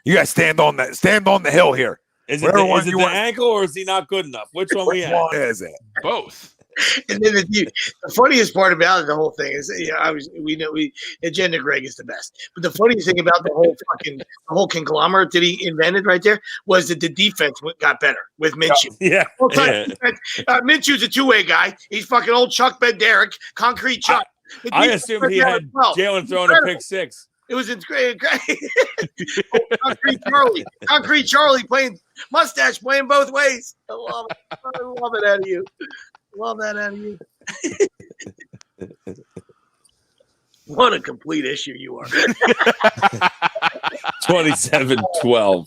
A: You guys stand on the hill here.
E: Is it the ankle or is he not good enough? Which one we have?
A: Which one is it?
D: Both.
F: And then the funniest part about it, the whole thing is, Agenda Greg is the best. But the funniest thing about the whole conglomerate that he invented right there was that the defense got better with Minshew.
E: Yeah.
F: Minshew's a two-way guy. He's fucking old Chuck Bednarik, concrete Chuck.
E: I assumed he had Jalen throwing a pick six.
F: It was great. Concrete Charlie playing mustache, playing both ways. I love it. I love it out of you. Love that out of you. What a complete issue you are.
E: 27-12.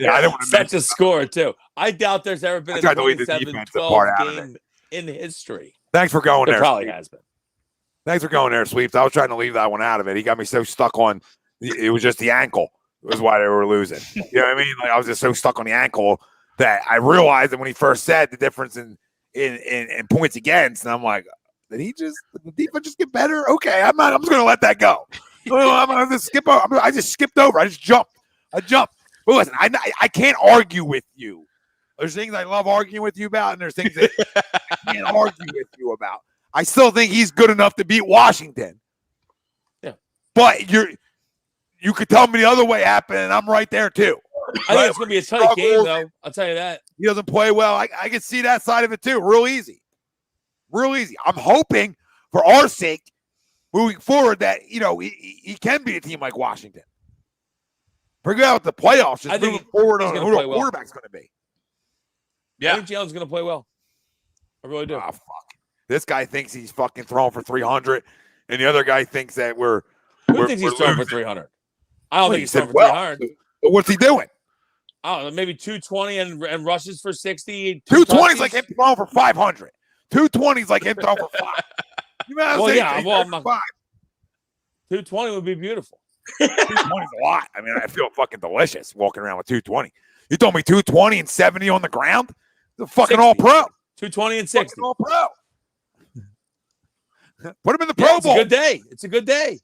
A: I don't
E: Such a score, too. I doubt there's ever been a 27-12 game in history.
A: Thanks for going there.
E: There probably has been.
A: Thanks for going there, Sweeps. I was trying to leave that one out of it. He got me so stuck on it was just the ankle was why they were losing. You know what I mean? Like I was just so stuck on the ankle that I realized that when he first said the difference in points against, and I'm like, did the defense just get better? Okay, I'm just gonna let that go. I'm gonna just skip over. I just skipped over. I just jumped. But listen, I can't argue with you. There's things I love arguing with you about, and there's things that I can't argue with you about. I still think he's good enough to beat Washington.
E: Yeah.
A: But you could tell me the other way happened, and I'm right there too.
E: I think it's going to be a tight game, though. I'll tell you that.
A: He doesn't play well. I can see that side of it too. Real easy. I'm hoping for our sake, moving forward, that he can beat a team like Washington. Forget about the playoffs. Just moving forward on who the quarterback's going to be.
E: Yeah. I think Jalen's going to play well. I really do.
A: Oh, fuck. This guy thinks he's fucking throwing for 300, and the other guy thinks that
E: Who thinks he's throwing for 300? I don't think he's throwing for 300.
A: What's he doing?
E: I don't know, maybe 220 and rushes for 60.
A: 220 is like him throwing for 500. 220 is like him throwing for 5. You know what I'm saying?
E: 220 would be beautiful.
A: 220 is a lot. I mean, I feel fucking delicious walking around with 220. You told me 220 and 70 on the ground? The fucking
E: 60.
A: all pro.
E: 220 and 60.
A: Fucking all pro. Put him in the Pro Bowl.
E: It's a good day. It's a good day.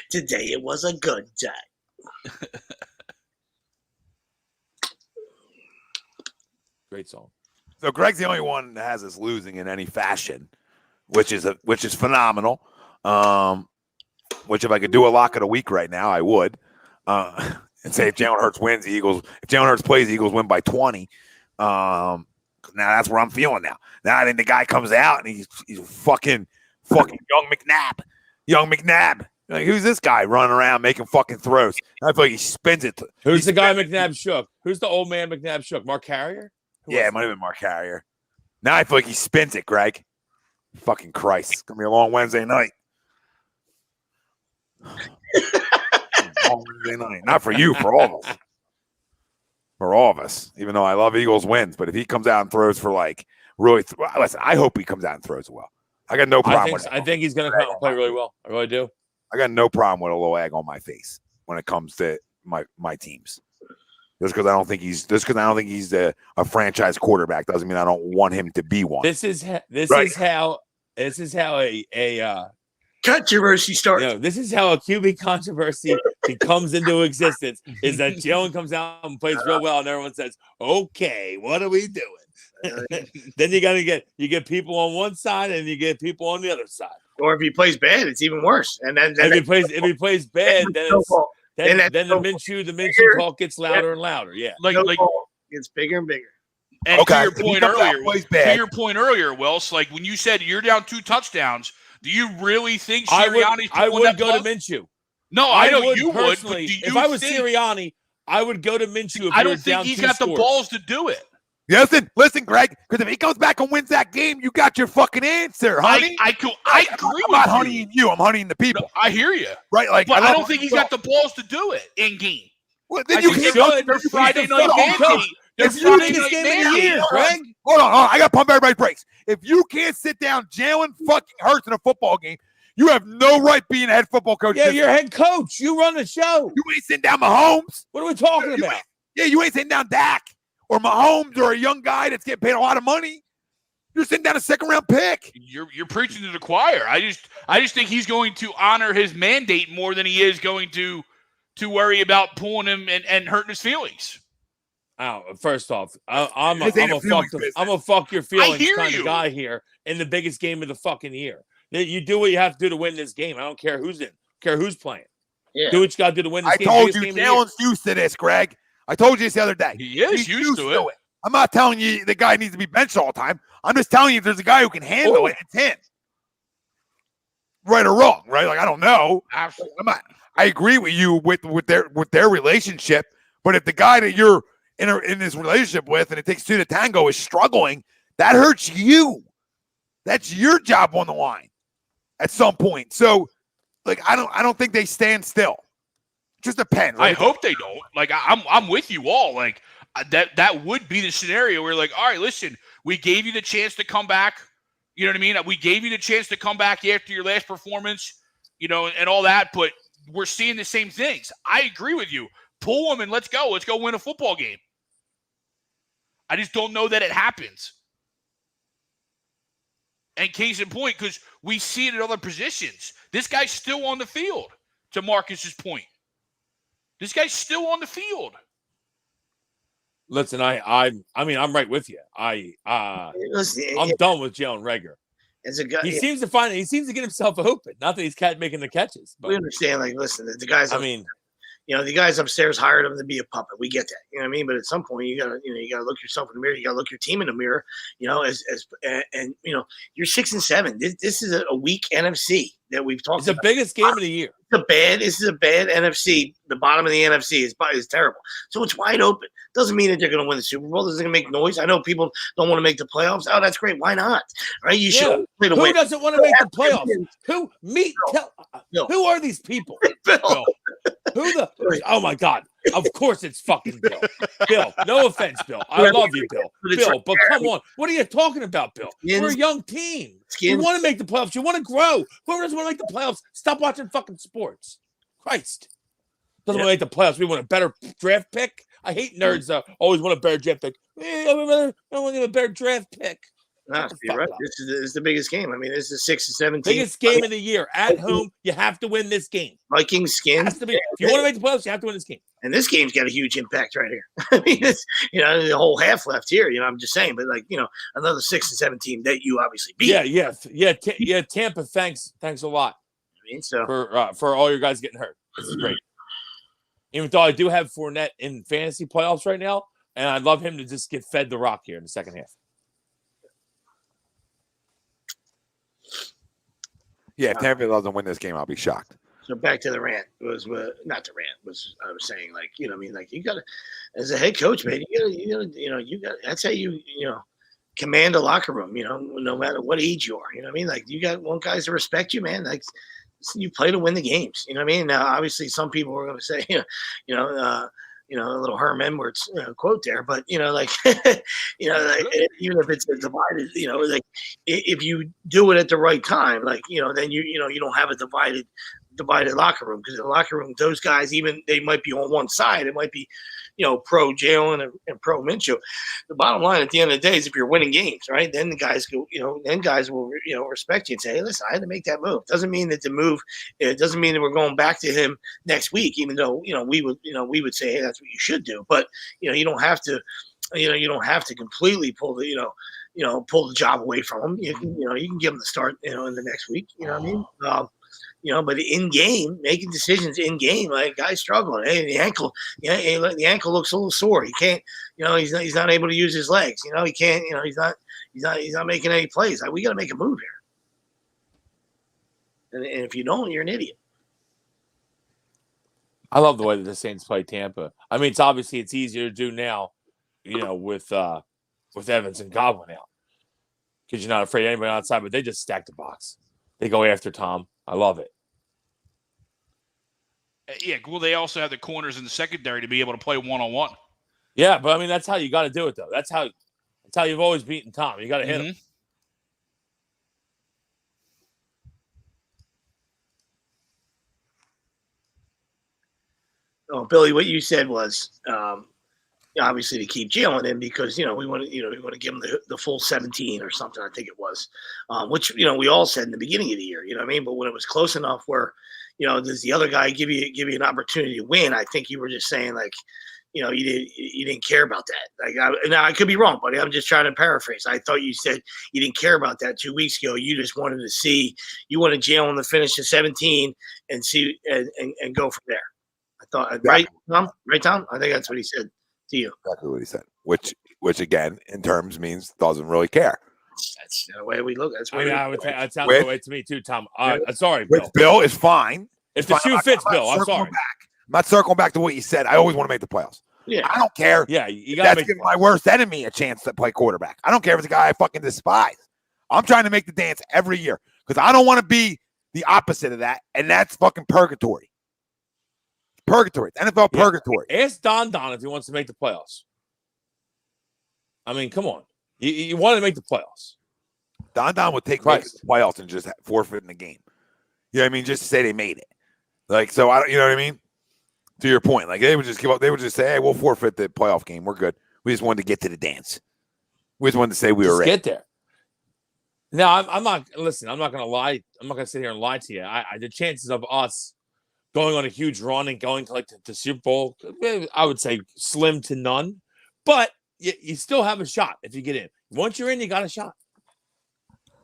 F: Today it was a good day.
E: Great song.
A: So Greg's the only one that has us losing in any fashion, which is phenomenal. Which if I could do a lock of the week right now, I would. And say if Jalen Hurts wins, the Eagles. If Jalen Hurts plays, the Eagles win by 20. Now that's where I'm feeling now. Now I think the guy comes out and he's fucking young McNabb. Like, who's this guy running around making fucking throws? I feel like he spins it.
E: Who's the guy McNabb shook? Who's the old man McNabb shook? Mark Carrier?
A: It might have been Mark Carrier. Now I feel like he spins it, Greg. Fucking Christ. It's going to be a long Wednesday night. Long Wednesday night. Not for you, for all of us. For all of us. Even though I love Eagles wins. But if he comes out and throws for listen, I hope he comes out and throws well. I got no problem with it.
E: I think he's going to come and play really well. I really do.
A: I got no problem with a little egg on my face when it comes to my teams. Just because I don't think he's a franchise quarterback doesn't mean I don't want him to be one.
E: This is how a
F: controversy starts.
E: This is how a QB controversy comes into existence. Is that Jalen comes out and plays real well, and everyone says, "Okay, what are we doing?" Then you get people on one side and you get people on the other side.
F: Or if he plays bad, it's even worse. And then
E: if he plays bad, then the Minshew talk gets louder and louder. Yeah,
F: it's bigger and bigger.
D: And to your point earlier, Wells, like when you said you're down 2 touchdowns, do you really think Sirianni's
E: I would go to Minshew.
D: No, I know you would.
E: Personally, if I was Sirianni, I would go to Minshew.
D: I don't think he's got the balls to do it.
A: Listen, Greg, because if he comes back and wins that game, you got your fucking answer, honey.
D: I agree
A: I'm not honeying you. I'm honeying the people.
D: No, I hear you.
A: Right?
D: But I don't think he's got the balls to do it in game.
A: Well, then you
E: should.
D: Friday night game.
E: It's the biggest game of the year, Greg.
A: Hold on. I got to pump everybody's brakes. If you can't sit down Jalen fucking Hurts in a football game, you have no right being a head football coach.
E: Yeah, you're head coach. You run the show.
A: You ain't sitting down Mahomes.
E: What are we talking about?
A: You ain't sitting down Dak or Mahomes or a young guy that's getting paid a lot of money. You're sitting down a second-round pick.
D: You're preaching to the choir. I just think he's going to honor his mandate more than he is going to to worry about pulling him and hurting his feelings.
E: Oh, first off, I'm a fuck your feelings kind of guy here in the biggest game of the fucking year. You do what you have to do to win this game. I don't care who's playing.
F: Yeah.
E: Do what you got to do to win this game.
A: I told you, Jalen's used to this, Greg. I told you this the other day.
D: He's used to it.
A: I'm not telling you the guy needs to be benched all the time. I'm just telling you if there's a guy who can handle it, it's him. Right or wrong, right? Like, I don't know.
D: Absolutely.
A: I agree with you with their relationship, but if the guy that you're in this relationship with and it takes two to tango is struggling, that hurts you. That's your job on the line at some point. So, like, I don't think they stand still. It just depends.
D: Right? I hope they don't. Like, I'm with you all. Like, that would be the scenario where, like, all right, listen, we gave you the chance to come back. You know what I mean? We gave you the chance to come back after your last performance, and all that, but we're seeing the same things. I agree with you. Pull them and let's go. Let's go win a football game. I just don't know that it happens. And case in point, because we see it at other positions. This guy's still on the field, to Marcus's point. This guy's still on the field.
E: Listen, I'm right with you. I'm done with Jalen Reagor.
F: As a guy,
E: he seems to get himself open. Not that he's making the catches. But
F: we understand. Like, listen, the guys.
E: The
F: guys upstairs hired him to be a puppet. We get that. You know what I mean? But at some point, you gotta look yourself in the mirror. You gotta look your team in the mirror. You're 6-7. This is a weak NFC that we've talked about.
E: It's the biggest game of the year.
F: This is a bad NFC. The bottom of the NFC is terrible. So it's wide open. Doesn't mean that they're going to win the Super Bowl. Doesn't make noise. I know people don't want to make the playoffs. Oh, that's great. Why not? Right? You should play to win.
E: Who doesn't want to make the playoffs? Who are these people?
F: Bill.
E: Oh my God. Of course it's fucking Bill. Bill, no offense, Bill. I love you, Bill. But come on. What are you talking about, Bill? We're a young team. You want to make the playoffs. You want to grow. Whoever doesn't want to make the playoffs, stop watching fucking sports. Christ. Doesn't want to make the playoffs. We want a better draft pick. I hate nerds that always want a better draft pick. I want to give a better draft pick.
F: No, you're right. This is the biggest game. I mean, this is 6-17.
E: Biggest game of the year. At home, you have to win this game.
F: Vikings skin.
E: If you want to make the playoffs, you have to win this game.
F: And this game's got a huge impact right here. I mean, it's, the whole half left here. I'm just saying, but another 6-7 team that you obviously beat.
E: Yeah. Tampa, thanks a lot.
F: I mean, so
E: for all your guys getting hurt. This is great. Even though I do have Fournette in fantasy playoffs right now, and I'd love him to just get fed the rock here in the second half.
A: Yeah, if Tampa doesn't win this game, I'll be shocked.
F: So back to the rant was not the rant was I was saying you got to as a head coach, man, you got that's how you command a locker room, no matter what age you are, you got one guys to respect you, man. Like you play to win the games, you know what I mean? Now obviously some people are going to say a little Herm Edwards quote there, but even if it's divided, if you do it at the right time, then you don't have a divided locker room, because in the locker room, those guys, even they might be on one side, it might be, pro Jalen and pro Minshew. The bottom line at the end of the day is if you're winning games, right, then the guys go, then guys will, respect you and say, hey, listen, I had to make that move. Doesn't mean that it doesn't mean that we're going back to him next week, even though, we would say, hey, that's what you should do. But, you don't have to completely pull the job away from him. You can give him the start, in the next week, you know what I mean? But in game, making decisions in game, like guys struggling. Hey, the ankle looks a little sore. He can't, he's not able to use his legs. He can't, he's not making any plays. Like, we got to make a move here. And if you don't, you're an idiot.
E: I love the way that the Saints play Tampa. I mean, it's easier to do now, with Evans and Godwin out, because you're not afraid of anybody outside. But they just stack the box. They go after Tom. I love it.
D: Yeah, well, they also have the corners in the secondary to be able to play one-on-one.
E: Yeah, but I mean, that's how you got to do it, though. That's how you've always beaten Tom. You got to hit him.
F: Oh, Billy, what you said was obviously to keep Jalen in because we want to give him the full 17 or something. I think it was, which we all said in the beginning of the year. You know what I mean? But when it was close enough where does the other guy give you an opportunity to win? I think you were just saying like, you didn't care about that. Like now I could be wrong, buddy. I'm just trying to paraphrase. I thought you said you didn't care about that 2 weeks ago. You just wanted to see, you wanted Jalen to finish at 17 and see and go from there. I thought, right, Tom? Right, Tom? I think that's what he said to you.
A: Exactly what he said. Which again, in terms means doesn't really care.
F: That's the way we look. That's
E: I would say that sounds the way to me too, Tom. Sorry, Bill.
A: Bill is fine.
E: If the shoe fits, Bill, I'm sorry.
A: I'm not circling back to what you said. I always want to make the playoffs.
F: Yeah.
A: I don't care.
E: Yeah, you got
A: to give my worst enemy a chance to play quarterback. I don't care if it's a guy I fucking despise. I'm trying to make the dance every year because I don't want to be the opposite of that, and that's fucking purgatory. Purgatory. It's NFL purgatory.
E: Ask Don if he wants to make the playoffs. I mean, come on. You want to make the playoffs.
A: Don would take the playoffs and just forfeit in the game. You know what I mean? Just to say they made it. Like, so I don't, you know what I mean? To your point, like they would just give up. They would just say, "Hey, we'll forfeit the playoff game. We're good. We just wanted to get to the dance. We just wanted to say we were ready."
E: Get there. Now, I'm not. Listen, I'm not going to lie. I'm not going to sit here and lie to you. The chances of us going on a huge run and going to like the Super Bowl, I would say slim to none. But you still have a shot if you get in. Once you're in, you got a shot.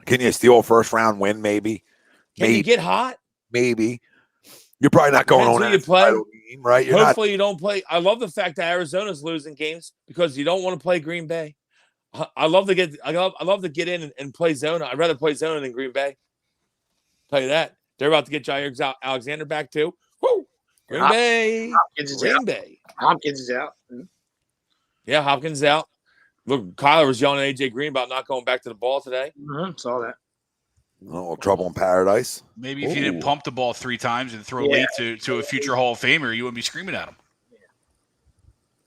A: Can you steal a first round win? Maybe.
E: Can you get hot?
A: Maybe. You're probably not going on
E: you play,
A: game, right?
E: Hopefully you don't play. I love the fact that Arizona's losing games because you don't want to play Green Bay. I love to get in and play zone. I'd rather play zone than Green Bay. Tell you that. They're about to get Jair Alexander back too. Woo! Green Bay.
F: Hopkins is out.
E: Yeah, Hopkins is out. Look, Kyler was yelling at AJ Green about not going back to the ball today.
F: Saw that.
A: A little trouble in paradise.
D: Maybe if you didn't pump the ball 3 times and throw late to a future Hall of Famer, you wouldn't be screaming at him.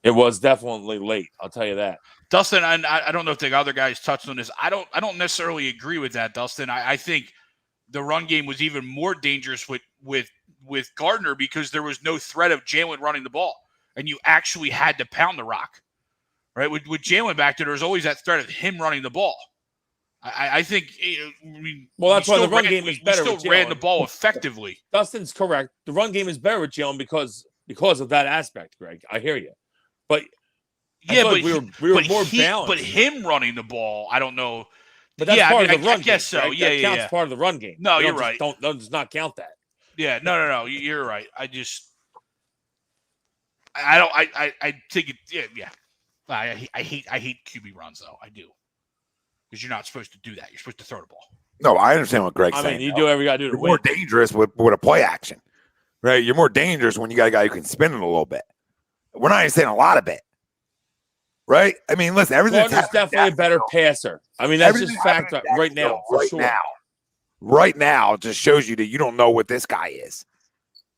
E: It was definitely late. I'll tell you that.
D: Dustin, I don't know if the other guys touched on this. I don't necessarily agree with that, Dustin. I think the run game was even more dangerous with Gardner because there was no threat of Jalen running the ball, and you actually had to pound the rock. Right? With Jalen back there was always that threat of him running the ball. I think.
E: That's why the run game is better.
D: We still ran the ball effectively.
E: Dustin's correct. The run game is better with Jalen because of that aspect, Greg. I hear you, but we were more balanced.
D: But him running the ball, I don't know.
E: But that's part of the run game. I guess
D: so.
E: Right? That counts part of the run game.
D: No, you're right.
E: Don't just not count that.
D: Yeah, no. You're right. I think it. Yeah. I hate QB runs though. I do. Because you're not supposed to do that. You're supposed to throw the ball.
A: No, I understand what Greg's saying.
E: I mean, you do whatever you got to do.
A: You're more dangerous with a play action, right? You're more dangerous when you got a guy who can spin it a little bit. We're not even saying a lot of it, right? I mean, listen, everything's
E: definitely a better passer. I mean, that's just fact right now, for sure.
A: Right now, it just shows you that you don't know what this guy is.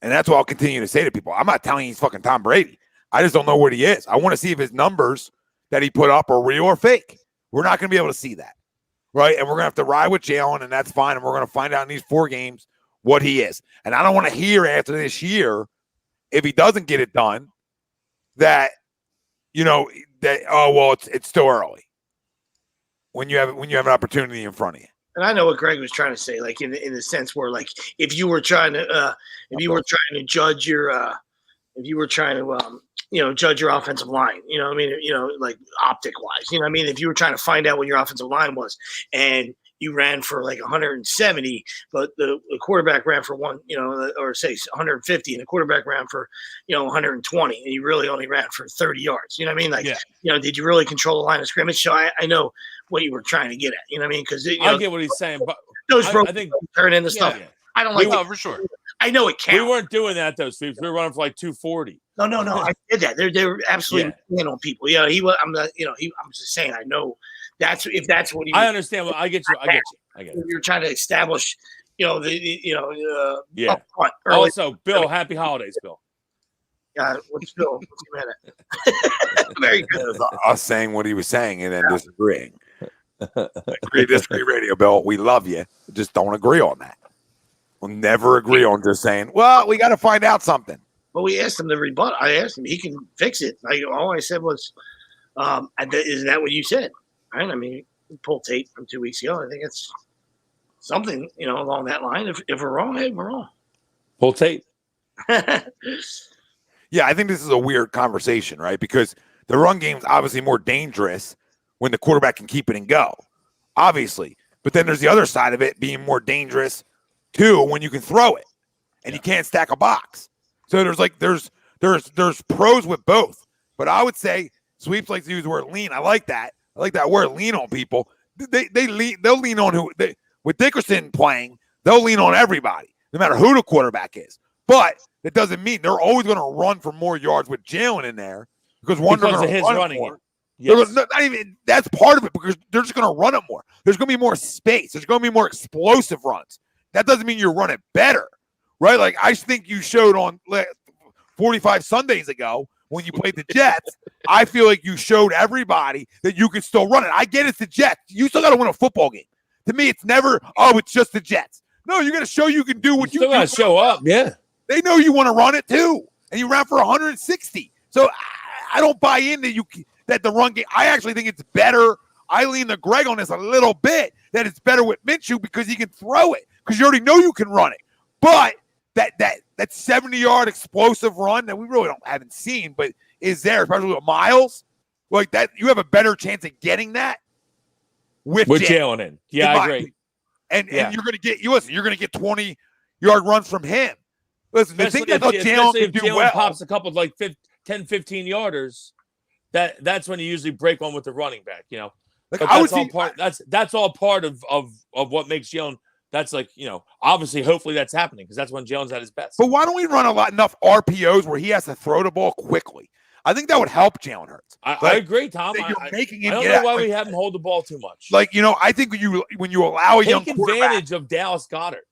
A: And that's what I'll continue to say to people. I'm not telling you he's fucking Tom Brady. I just don't know what he is. I want to see if his numbers that he put up are real or fake. We're not going to be able to see that, right? And we're going to have to ride with Jalen, and that's fine. And we're going to find out in these 4 games what he is. And I don't want to hear after this year, if he doesn't get it done, that it's still early when you have an opportunity in front of you.
F: And I know what Greg was trying to say, like in the sense where, like, if you were trying to judge your judge your offensive line, you know what I mean? Like optic wise, you know what I mean? If you were trying to find out what your offensive line was and you ran for like 170, but the quarterback ran for or say 150 and the quarterback ran for, 120 and you really only ran for 30 yards. You know what I mean? Like, did you really control the line of scrimmage? So I know what you were trying to get at, you know what I mean? Because
E: I get what he's saying, but
F: those I think turn into stuff.
E: Yeah.
F: I don't like
D: it for sure.
F: I know it counts.
E: We weren't doing that though, Steve. We were running for like 240.
F: No. I did that. They were absolutely on people. Yeah, he was. I'm not. I'm just saying. I know that's what he.
E: I understand. I get you. I get it.
F: You're trying to establish, up front.
E: Also, Bill, happy holidays, Bill.
F: What's Bill? What's he mad at? Very good.
A: Us saying what he was saying and then disagreeing. Disagree radio, Bill. We love you. Just don't agree on that. We'll never agree on just saying, well, we got to find out something.
F: But we asked him to rebut. I asked him, he can fix it. All I said was, isn't that what you said? Right? I mean, we pulled tape from 2 weeks ago. I think it's something, along that line. If we're wrong, hey, we're wrong.
E: Pull tape.
A: Yeah, I think this is a weird conversation, right? Because the run game is obviously more dangerous when the quarterback can keep it and go, obviously. But then there's the other side of it being more dangerous, too, when you can throw it and you can't stack a box. So there's pros with both. But I would say Sweeps likes to use the word lean. I like that. I like that word lean on people. They'll lean on with Dickerson playing, they'll lean on everybody, no matter who the quarterback is. But it doesn't mean they're always going to run for more yards with Jalen in there because
E: of his running
A: more.
E: Yes.
A: Not even, that's part of it because they're just going to run it more. There's going to be more space. There's going to be more explosive runs. That doesn't mean you run it better, right? Like I think you showed on 45 Sundays ago when you played the Jets. I feel like you showed everybody that you can still run it. I get it's the Jets. You still got to win a football game. To me, it's never, it's just the Jets. No, you got to show you can do what you
E: still got to show up. Yeah.
A: They know you want to run it too, and you ran for 160. So I don't buy in that the run game. I actually think it's better. I lean to Greg on this a little bit that it's better with Minshew because he can throw it because you already know you can run it. But that 70-yard explosive run that we really haven't seen, but is there, especially with Miles, like that, you have a better chance of getting that with
E: Jalen in. Yeah, I agree.
A: And you're going to get you're going to get 20-yard runs from him. Listen, the thing that Jalen can do well,
E: pops a couple of 10, 15 yarders, that's when you usually break one with the running back, Like that's all part of what makes Jalen. That's obviously, hopefully that's happening because that's when Jalen's at his best.
A: But why don't we run enough RPOs where he has to throw the ball quickly? I think that would help Jalen Hurts.
E: I agree, Tom. I don't know why we have him hold the ball too much.
A: I think when you allow a young quarterback,
E: take advantage of Dallas Goedert.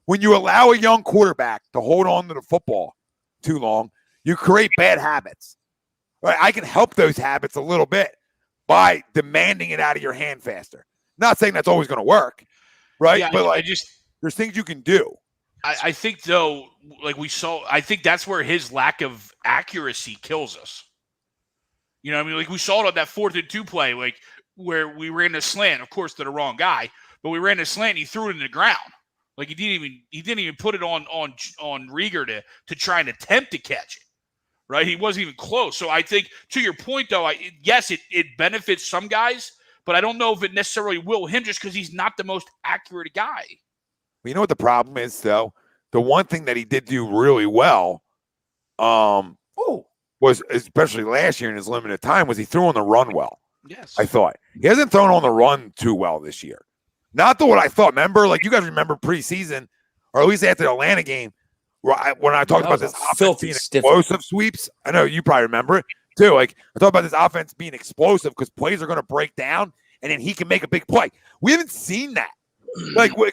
A: When you allow a young quarterback to hold on to the football too long, you create bad habits. Right? I can help those habits a little bit by demanding it out of your hand faster. Not saying that's always going to work, right?
D: Yeah,
A: but there's things you can do.
D: I think though, I think that's where his lack of accuracy kills us. You know what I mean? Like we saw it on that 4th and 2 play, where we ran a slant, of course, to the wrong guy, but we ran a slant and he threw it in the ground. Like he didn't even put it on Rieger to try and attempt to catch it, right? He wasn't even close. So I think to your point though, yes, it benefits some guys, but I don't know if it necessarily will him just because he's not the most accurate guy.
A: You know what the problem is though? The one thing that he did do really well, was especially last year in his limited time was he threw on the run well.
D: Yes,
A: I thought he hasn't thrown on the run too well this year. Not what I thought. Remember, you guys remember preseason, or at least after the Atlanta game, when I talked about this offense being explosive sweeps. I know you probably remember it too. I talked about this offense being explosive because plays are going to break down, and then he can make a big play. We haven't seen that.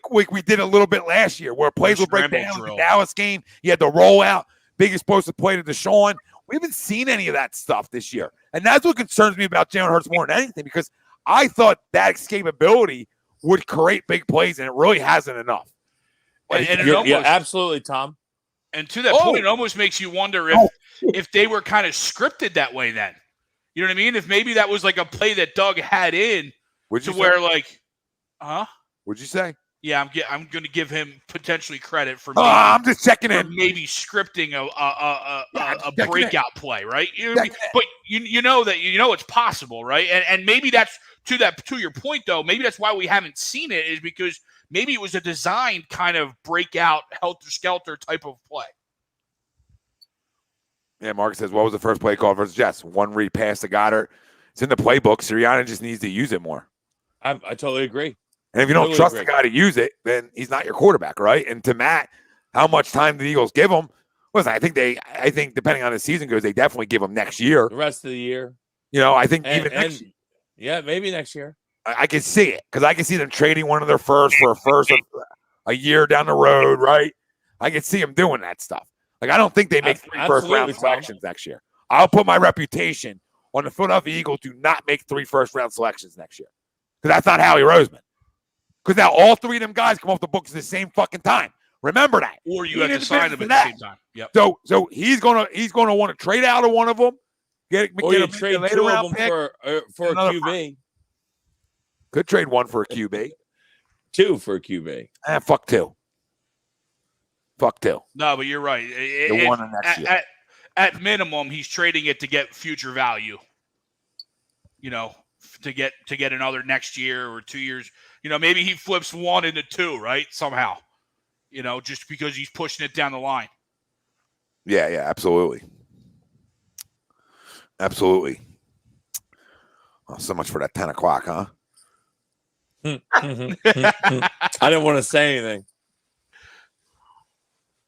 A: We did a little bit last year, where plays will break down. The Dallas game, you had the rollout, big explosive play to Deshaun. We haven't seen any of that stuff this year, and that's what concerns me about Jalen Hurts more than anything because I thought that escapability would create big plays, and it really hasn't enough.
E: Yeah, absolutely, Tom.
D: And to that point, it almost makes you wonder if they were kind of scripted that way then. You know what I mean? If maybe that was like a play that Doug had in where
A: What'd you say?
D: Yeah, I'm going to give him potentially credit for
A: I'm just checking in.
D: Maybe scripting a breakout play, right? But you know that it's possible, right? And maybe that's to your point though. Maybe that's why we haven't seen it is because maybe it was a designed kind of breakout helter-skelter type of play.
A: Yeah, Mark says, what was the first play call versus Jets? One read pass to Goddard. It's in the playbook. Sirianni just needs to use it more.
E: I totally agree.
A: And if you don't trust the guy to use it, then he's not your quarterback, right? And to Matt, how much time the Eagles give him? Listen, I think depending on the season goes, they definitely give him next year.
E: The rest of the year.
A: I think next year.
E: Yeah, maybe next year.
A: I can see it because I can see them trading one of their first for a first of a year down the road, right? I can see them doing that stuff. I don't think they make 3 first-round selections next year. I'll put my reputation on the Philadelphia Eagles to not make 3 first-round selections next year because that's not Howie Roseman. Because now all 3 of them guys come off the books at the same fucking time, Remember that.
D: Or you
A: He
D: have to
A: ain't
D: sign
A: in
D: him at
A: that.
D: the same time. Yep.
A: So he's gonna want to trade out of one of them.
E: Or you trade two of them for a QB.
A: Could trade one for a QB.
E: Two for a QB.
A: Fuck two. Fuck two.
D: No, but you're right.
A: The one next year.
D: At minimum, he's trading it to get future value. You know, to get another next year or 2 years. You know, maybe he flips one into two, right? Somehow. You know, just because he's pushing it down the line.
A: Yeah, absolutely. Absolutely. Oh, so much for that 10 o'clock, huh?
E: I didn't want to say anything.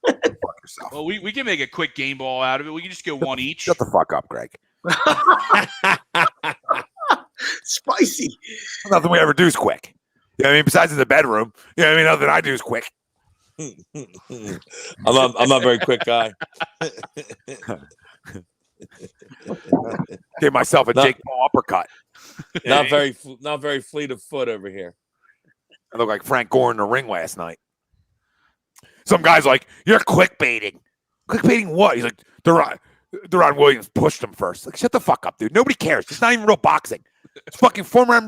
A: Fuck yourself.
D: Well, we can make a quick game ball out of it. We can just go one each.
A: Shut the fuck up, Greg.
F: Spicy.
A: Nothing we ever do is quick. You know what I mean? Besides in the bedroom, you know what I mean? Nothing I do is quick.
E: I'm not a very quick guy.
A: Gave myself a Jake Paul uppercut.
E: Not very fleet of foot over here.
A: I look like Frank Gore in the ring last night. Some guy's like, "You're clickbaiting." Clickbaiting what? He's like, Deron Williams pushed him first. Like, shut the fuck up, dude. Nobody cares. It's not even real boxing. It's fucking former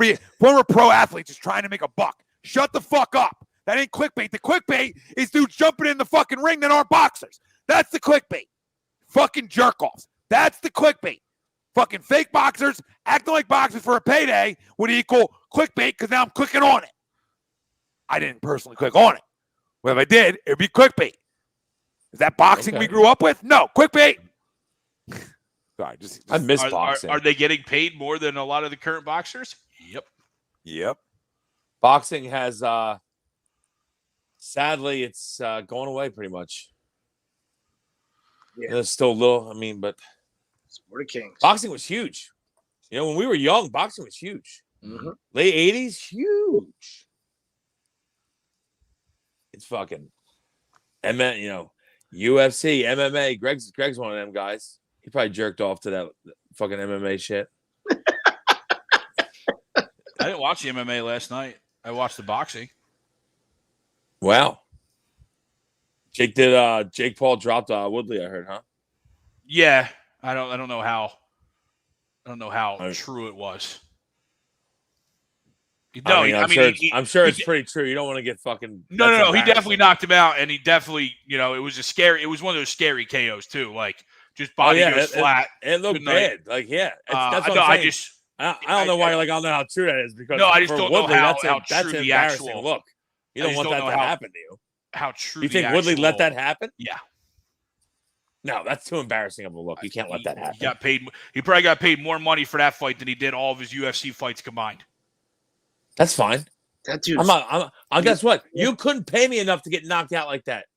A: pro athlete just trying to make a buck. Shut the fuck up. That ain't clickbait. The clickbait is dudes jumping in the fucking ring that aren't boxers. That's the clickbait. Fucking jerk-offs. That's the clickbait. Fucking fake boxers acting like boxers for a payday would equal clickbait because now I'm clicking on it. I didn't personally click on it. Well, if I did, it would be clickbait. Is that boxing we grew up with? No, clickbait. Sorry,
E: I miss boxing.
D: Are they getting paid more than a lot of the current boxers?
A: Yep.
E: Boxing has, sadly, it's going away pretty much.
F: Yeah.
E: There's still a little, but
F: We're the kings.
E: boxing was huge. You know, when we were young, boxing was huge.
F: Mm-hmm.
E: Late 80s, huge. It's fucking, UFC, MMA. Greg's one of them guys. He probably jerked off to that fucking MMA shit.
D: I didn't watch the MMA last night. I watched the boxing.
E: Wow. Jake Paul dropped Woodley, I heard, huh?
D: Yeah, I don't know how true it was. No,
E: I'm sure it's pretty true. You don't want to get fucking.
D: No. He definitely knocked him out, and he definitely, it was one of those scary KOs too. Like just body goes flat.
E: It looked bad. Like that's what I'm saying. I don't know why you're like, I don't know how true that is because
D: I just don't
E: Woodley,
D: know
E: that's
D: true
E: an
D: the
E: embarrassing
D: actual
E: look. You don't want that to happen to you.
D: How true?
E: You think Woodley let that happen?
D: Yeah.
E: No, that's too embarrassing of a look. You can't let that happen.
D: He got paid. He probably got paid more money for that fight than he did all of his UFC fights combined.
E: That's fine.
F: That dude.
E: Guess what? You couldn't pay me enough to get knocked out like that.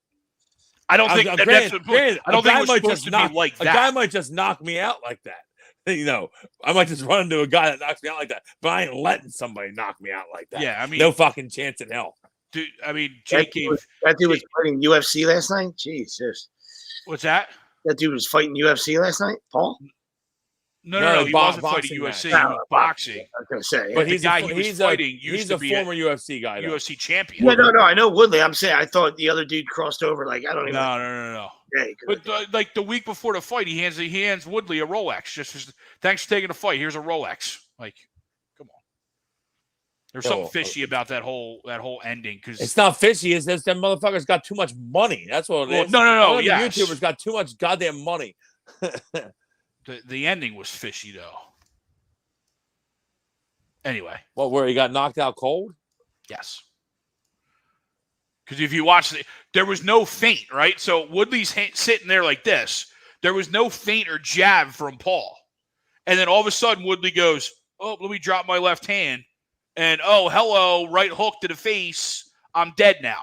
D: I don't think that's the point. I don't think it was supposed to be like that.
E: A guy might just knock me out like that. I might just run into a guy that knocks me out like that, but I ain't letting somebody knock me out like that.
D: Yeah,
E: no fucking chance in hell.
D: Dude,
F: Jake that dude was fighting UFC last night? Jesus.
D: What's that?
F: That dude was fighting UFC last night, Paul?
D: No, he wasn't fighting UFC. He was boxing.
F: I was going to say.
E: But
D: the guy he was fighting used to be
E: a former UFC guy.
D: UFC champion.
F: Yeah, no, I know Woodley. I'm saying I thought the other dude crossed over. Like, I don't even
D: No.
F: Yeah,
D: but like the week before the fight, he hands Woodley a Rolex. Just thanks for taking the fight. Here's a Rolex. Like, come on. There's something fishy about that whole ending because
E: it's not fishy. It's just that motherfuckers got too much money. That's what it is.
D: No. Yes.
E: YouTubers got too much goddamn money.
D: The ending was fishy though. Anyway,
E: where he got knocked out cold?
D: Yes. Because if you watch it, there was no feint, right? So Woodley's sitting there like this. There was no feint or jab from Paul. And then all of a sudden, Woodley goes, "Oh, let me drop my left hand." And, "Oh, hello, right hook to the face. I'm dead now."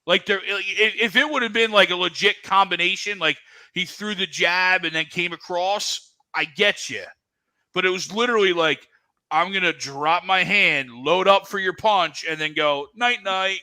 D: Like, if it would have been like a legit combination, like he threw the jab and then came across, I get you. But it was literally like, I'm going to drop my hand, load up for your punch, and then go, night-night.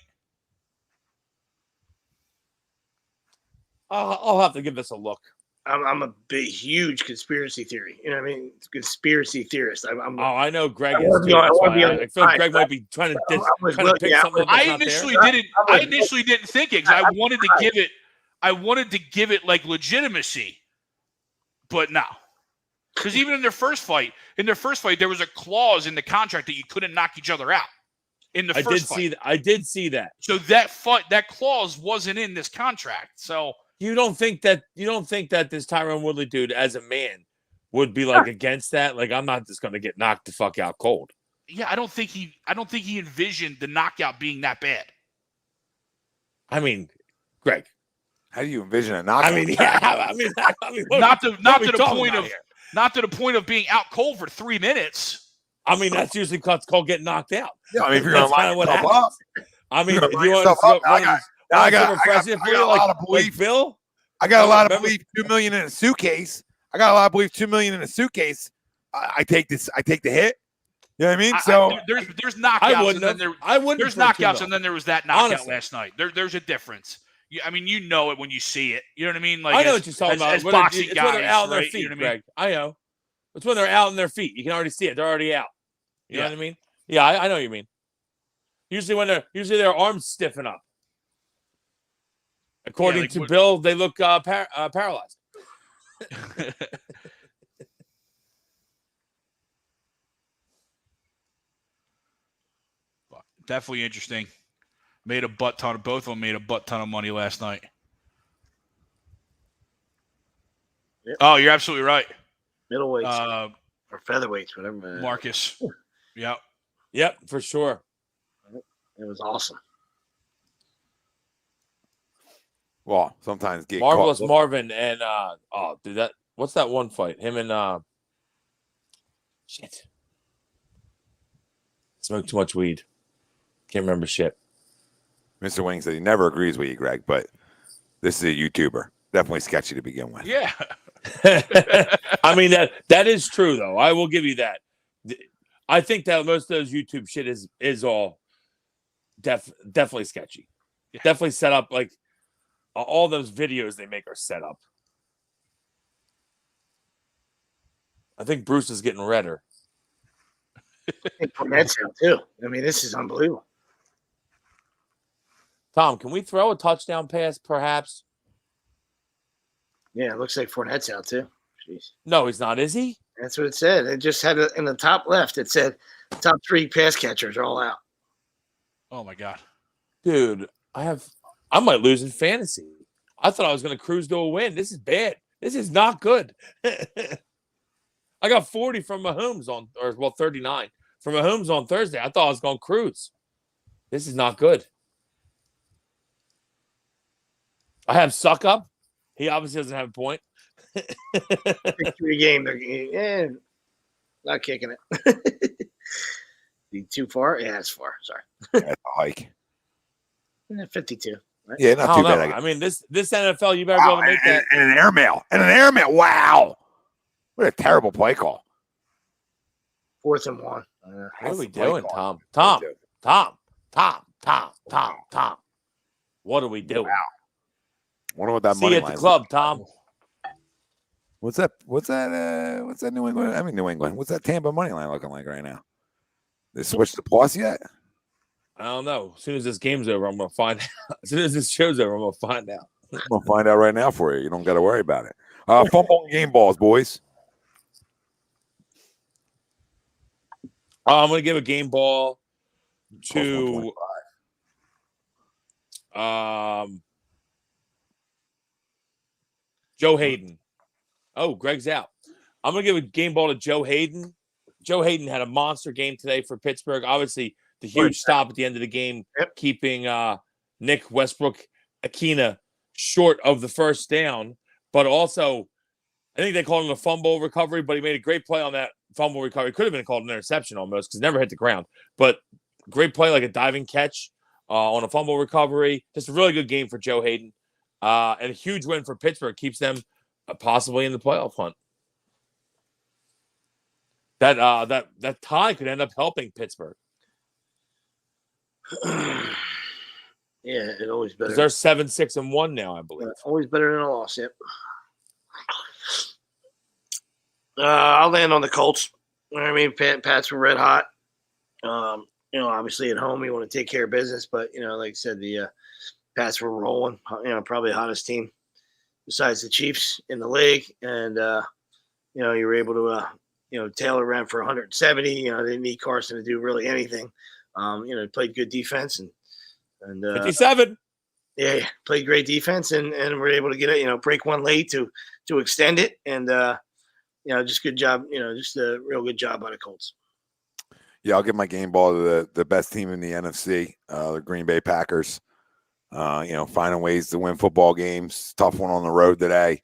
E: I'll have to give this a look.
F: I'm a big, huge conspiracy theory. You know what I mean? Conspiracy theorist.
E: I know Greg
F: I
E: is
F: wanna be
E: too.
F: on- I
E: That's
F: wanna be
E: why
F: on
E: I
F: the
E: feel like
F: side.
E: Greg might be trying to pick something up that's not there.
D: I initially didn't think it because I wanted to give it like legitimacy, but no. Because even in their first fight, there was a clause in the contract that you couldn't knock each other out. In the first fight.
E: I did see that.
D: So that clause wasn't in this contract. So
E: you don't think that this Tyron Woodley dude, as a man, would be like against that? Like, I'm not just gonna get knocked the fuck out cold.
D: Yeah, I don't think he envisioned the knockout being that bad.
E: I mean, Greg,
A: how do you envision a knockout?
E: I mean, yeah,
D: not to the point of being out cold for 3 minutes.
E: I mean, that's usually called getting knocked out.
A: Yeah, I mean, if you're gonna line yourself up,
E: I mean, if you want to
A: I got a lot of belief.
E: Bill,
A: I got a lot of belief. $2 million in a suitcase. I got a lot of belief. $2 million in a suitcase. I take this. I take the hit. You know what I mean? So
D: there's knockouts. There's knockouts, and then there was that knockout last night. There's a difference. I mean, you know it when you see it. You know what I mean? Like
E: I know what you're talking about.
D: As boxing
E: it's
D: guys,
E: when they're out on their
D: right?
E: feet,
D: You know
E: Greg. I know. It's when they're out on their feet. You can already see it. They're already out. You know what I mean? Yeah, I know what you mean. Usually their arms stiffen up. According to Bill, they look paralyzed.
D: Definitely interesting. Both of them made a butt ton of money last night.
F: Yep.
D: Oh, you're absolutely right.
F: Middleweights or featherweights, whatever.
D: Marcus.
E: Yep, for sure.
F: It was awesome.
A: Well, sometimes get
E: Marvelous
A: caught.
E: Marvin and what's that one fight? Him and shit. Smoked too much weed. Can't remember shit.
A: Mr. Wing said he never agrees with you, Greg, but this is a YouTuber. Definitely sketchy to begin with.
D: Yeah.
E: I mean, that is true, though. I will give you that. I think that most of those YouTube shit is all definitely sketchy.
D: Yeah.
E: Definitely set up. Like, all those videos they make are set up. I think Bruce is getting redder.
F: Fournette's out too. I mean, this is unbelievable.
E: Tom, can we throw a touchdown pass, perhaps?
F: Yeah, it looks like Fournette's out too. Jeez.
E: No, he's not, is he?
F: That's what it said. It just had it in the top left. It said top 3 pass catchers are all out.
D: Oh my God.
E: Dude, I might lose in fantasy. I thought I was going to cruise to a win. This is bad. This is not good. I got 40 from Mahomes 39 from Mahomes on Thursday. I thought I was going to cruise. This is not good. I have Suck Up. He obviously doesn't have a point.
F: 3 game. They're not kicking it. Be too far? Yeah, it's far. Sorry.
A: That's a hike.
F: 52. Right?
A: Yeah, not too bad.
E: I mean, this NFL, you better be able to make that.
A: And an airmail. Wow. What a terrible play call.
F: 4th and 1.
E: What are we doing, Tom? Tom. What are we doing?
A: Wow. Wonder what that
E: See
A: money
E: you at the club, Tom.
A: What's that? What's that New England? I mean, New England. What's that Tampa money line looking like right now? They switched to plus yet?
E: I don't know. As soon as this game's over, I'm going to find out. As soon as this show's over, I'm going to find out.
A: I'm going to find out right now for you. You don't got to worry about it. Fumble and game balls, boys.
E: I'm going to give a game ball to Joe Hayden. Oh, Greg's out. I'm going to give a game ball to Joe Hayden. Joe Hayden had a monster game today for Pittsburgh. Obviously, the huge stop at the end of the game, keeping Nick Westbrook-Akina short of the first down. But also, I think they called him a fumble recovery, but he made a great play on that fumble recovery. Could have been called an interception almost because it never hit the ground. But great play, like a diving catch on a fumble recovery. Just a really good game for Joe Hayden. And a huge win for Pittsburgh. Keeps them possibly in the playoff hunt. That tie could end up helping Pittsburgh.
F: Yeah, it always better.
E: They're 7-6-1 now, I believe.
F: Always better than a loss. Yep. I'll land on the Colts. You know what I mean? Pats were red hot. Obviously at home you want to take care of business, but like I said, the Pats were rolling. Probably the hottest team besides the Chiefs in the league, and you were able to Taylor ran for 170. They didn't need Carson to do really anything. Played good defense and
E: 57.
F: Yeah, played great defense and were able to get it. Break one late to extend it, and just good job. Just a real good job by the Colts.
A: Yeah, I'll give my game ball to the best team in the NFC, the Green Bay Packers. Finding ways to win football games. Tough one on the road today.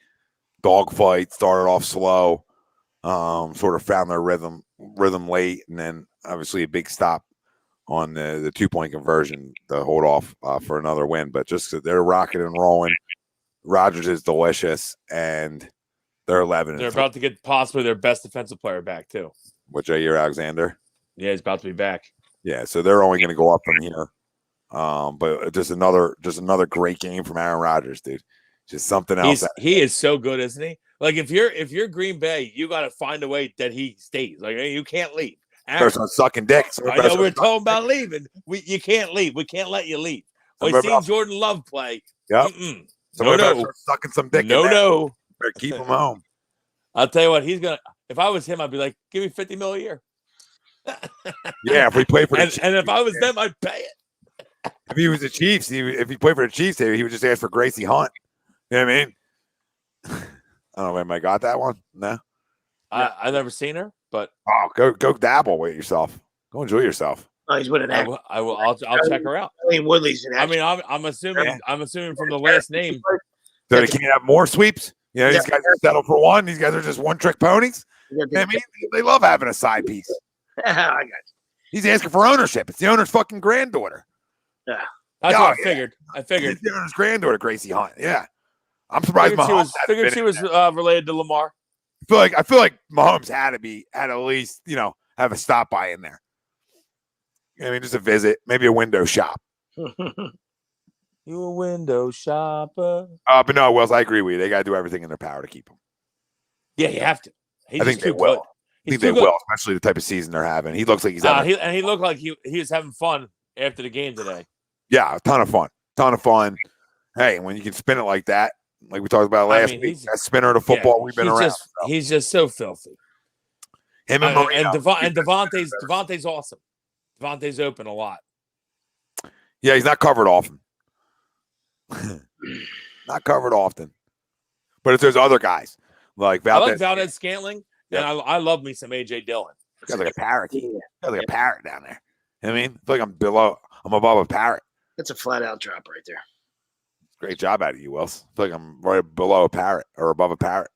A: Dogfight, started off slow, sort of found their rhythm late, and then obviously a big stop on the 2-point conversion to hold off for another win. But just they're rocking and rolling. Rodgers is delicious, and they're 11.
E: They're about to get possibly their best defensive player back too.
A: Which Jair Alexander?
E: Yeah, he's about to be back.
A: Yeah, so they're only going to go up from here. But just another great game from Aaron Rodgers, dude. Just something else.
E: He is so good, isn't he? Like if you're Green Bay, you got to find a way that he stays. Like you can't leave.
A: First on sucking dicks.
E: I know we're talking about leaving. You can't leave. We can't let you leave. We've seen Jordan Love play.
A: Yep.
E: No.
A: Sucking some dick.
E: No.
A: Better keep him home.
E: I'll tell you what, he's gonna. If I was him, I'd be like, give me $50 million a year.
A: Yeah, if we play for the
E: Chiefs, and if I was them, I'd pay it.
A: If he was the Chiefs, if he played for the Chiefs, he would just ask for Gracie Hunt. You know what I mean? I don't know if I got that one. No,
E: I've never seen her, but
A: go dabble with yourself. Go enjoy yourself.
F: Oh, he's with an actor.
E: I'll check her out.
F: Woodley's an actor.
E: I mean, I'm assuming from the last name.
A: So they can't have more sweeps. These guys are settled for one. These guys are just one-trick ponies. I mean, they love having a side piece.
F: I got you.
A: He's asking for ownership. It's the owner's fucking granddaughter.
F: Yeah,
E: that's what I figured.
A: It's the owner's granddaughter, Gracie Hunt. Yeah, I'm surprised
E: Figured she was related to Lamar.
A: I feel like Mahomes had at least have a stop by in there. I mean, just a visit, maybe a window shop.
E: You a window shopper?
A: But no, Wells, I agree with you. They got to do everything in their power to keep him.
E: Yeah, you have to.
A: I think they will. I think they will, especially the type of season they're having. He looks like he's having.
E: He looked like he was having fun after the game today.
A: Yeah, a ton of fun. Hey, when you can spin it like that, like we talked about last week, that spinner of the football we've been around.
E: He's just so filthy.
A: Him and Marino.
E: And Devontae's awesome. Devontae's open a lot.
A: Yeah, he's not covered often. Not covered often. But it's those other guys like Valdez.
E: I like Valdez-Scantling, and I love me some A.J. Dillon.
A: Guy's like a parrot. Guy's like a parrot down there. You know what I mean? I feel like I'm above a parrot.
F: That's a flat-out drop right there.
A: Great job out of you, Wills. I feel like I'm right below a parrot or above a parrot.